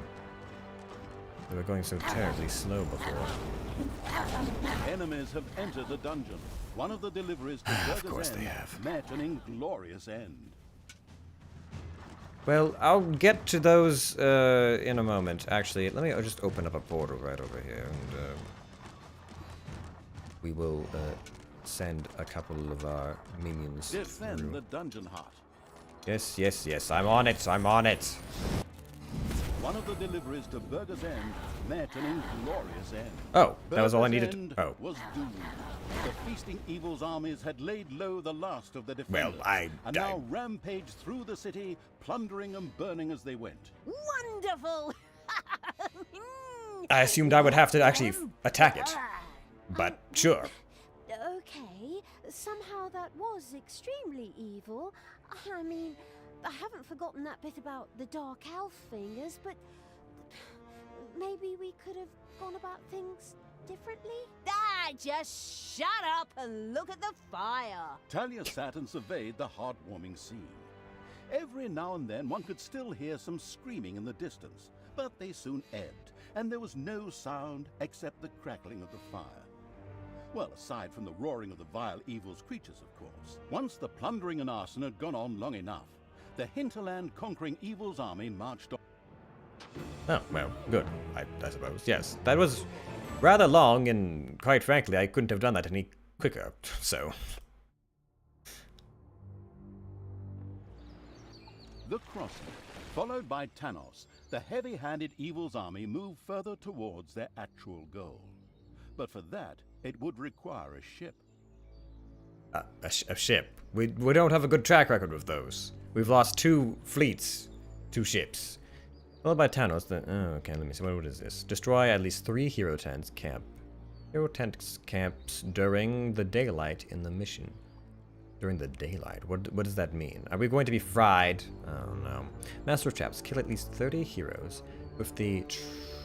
They were going so terribly slow before. Enemies have entered the dungeon. One of the deliveries to Of course Burger's they End have. met an inglorious end. Well, I'll get to those in a moment. Actually, let me just open up a portal right over here, and we will send a couple of our minions Defend through. the dungeon heart. Yes, yes, yes. I'm on it. I'm on it. One of the deliveries to Burger's End met an inglorious end. Oh, that was all I Burger's needed. End Oh, was doomed. The feasting evil's armies had laid low the last of the defenders, I and now rampaged through the city, plundering and burning as they went. Wonderful! I assumed I would have to actually attack it, but sure. Okay, somehow that was extremely evil. I mean, I haven't forgotten that bit about the dark elf fingers, but maybe we could have gone about things differently? Just shut up and look at the fire! Talia sat and surveyed the heartwarming scene. Every now and then one could still hear some screaming in the distance, but they soon ebbed, and there was no sound except the crackling of the fire. Well, aside from the roaring of the vile evil's creatures, of course. Once the plundering and arson had gone on long enough, the hinterland conquering evil's army marched on. Oh, well, good, I suppose. Yes, that was rather long, and quite frankly, I couldn't have done that any quicker, so... The crossing, followed by Tanos, the heavy-handed evil's army moved further towards their actual goal. But for that, it would require a ship. A ship. We don't have a good track record with those. We've lost 2 fleets, 2 ships. Followed by Tanos, okay, let me see, what is this? Destroy at least 3 hero tents camps during the daylight in the mission. During the daylight? What does that mean? Are we going to be fried? Oh no. Master of Traps, kill at least 30 heroes with the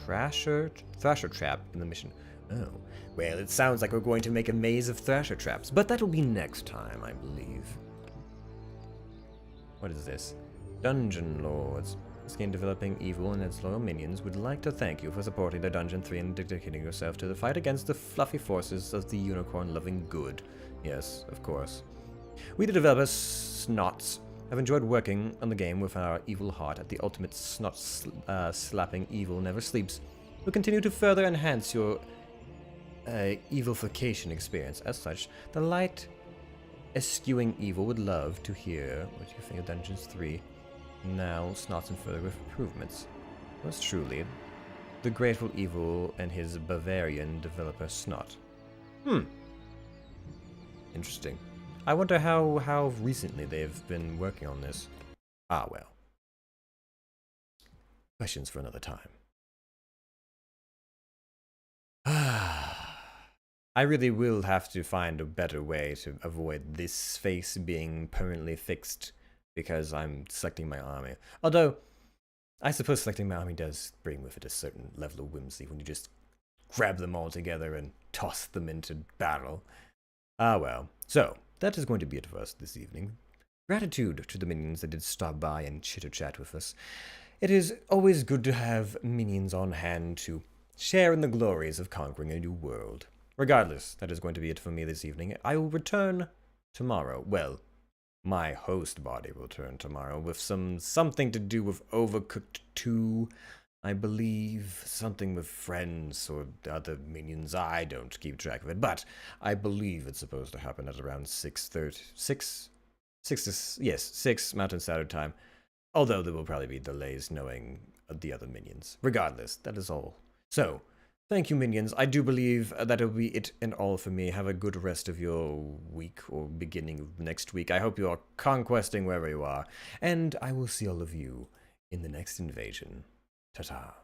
Thrasher Trap in the mission. Oh, well, it sounds like we're going to make a maze of Thrasher Traps, but that'll be next time, I believe. What is this? Dungeon Lords. This game developing evil and its loyal minions would like to thank you for supporting their Dungeon 3 and dedicating yourself to the fight against the fluffy forces of the unicorn-loving good. Yes, of course. We, the developers, Snots, have enjoyed working on the game with our evil heart at the ultimate snot-slapping evil never sleeps. We'll continue to further enhance your evilification experience. As such, the light eschewing evil would love to hear what you think of Dungeons 3. Now, Snots and further improvements. Most truly, the grateful evil and his Bavarian developer Snot. Interesting. I wonder how recently they've been working on this. Ah, well. Questions for another time. I really will have to find a better way to avoid this face being permanently fixed because I'm selecting my army. Although, I suppose selecting my army does bring with it a certain level of whimsy when you just grab them all together and toss them into battle. Ah well. So, that is going to be it for us this evening. Gratitude to the minions that did stop by and chitter-chat with us. It is always good to have minions on hand to share in the glories of conquering a new world. Regardless, that is going to be it for me this evening. I will return tomorrow. Well, my host body will return tomorrow with something to do with Overcooked 2. I believe something with friends or other minions. I don't keep track of it, but I believe it's supposed to happen at around 6 Mountain Standard Time. Although there will probably be delays knowing the other minions. Regardless, that is all. So, thank you, minions. I do believe that will be it and all for me. Have a good rest of your week or beginning of next week. I hope you are conquesting wherever you are. And I will see all of you in the next invasion. Ta-ta.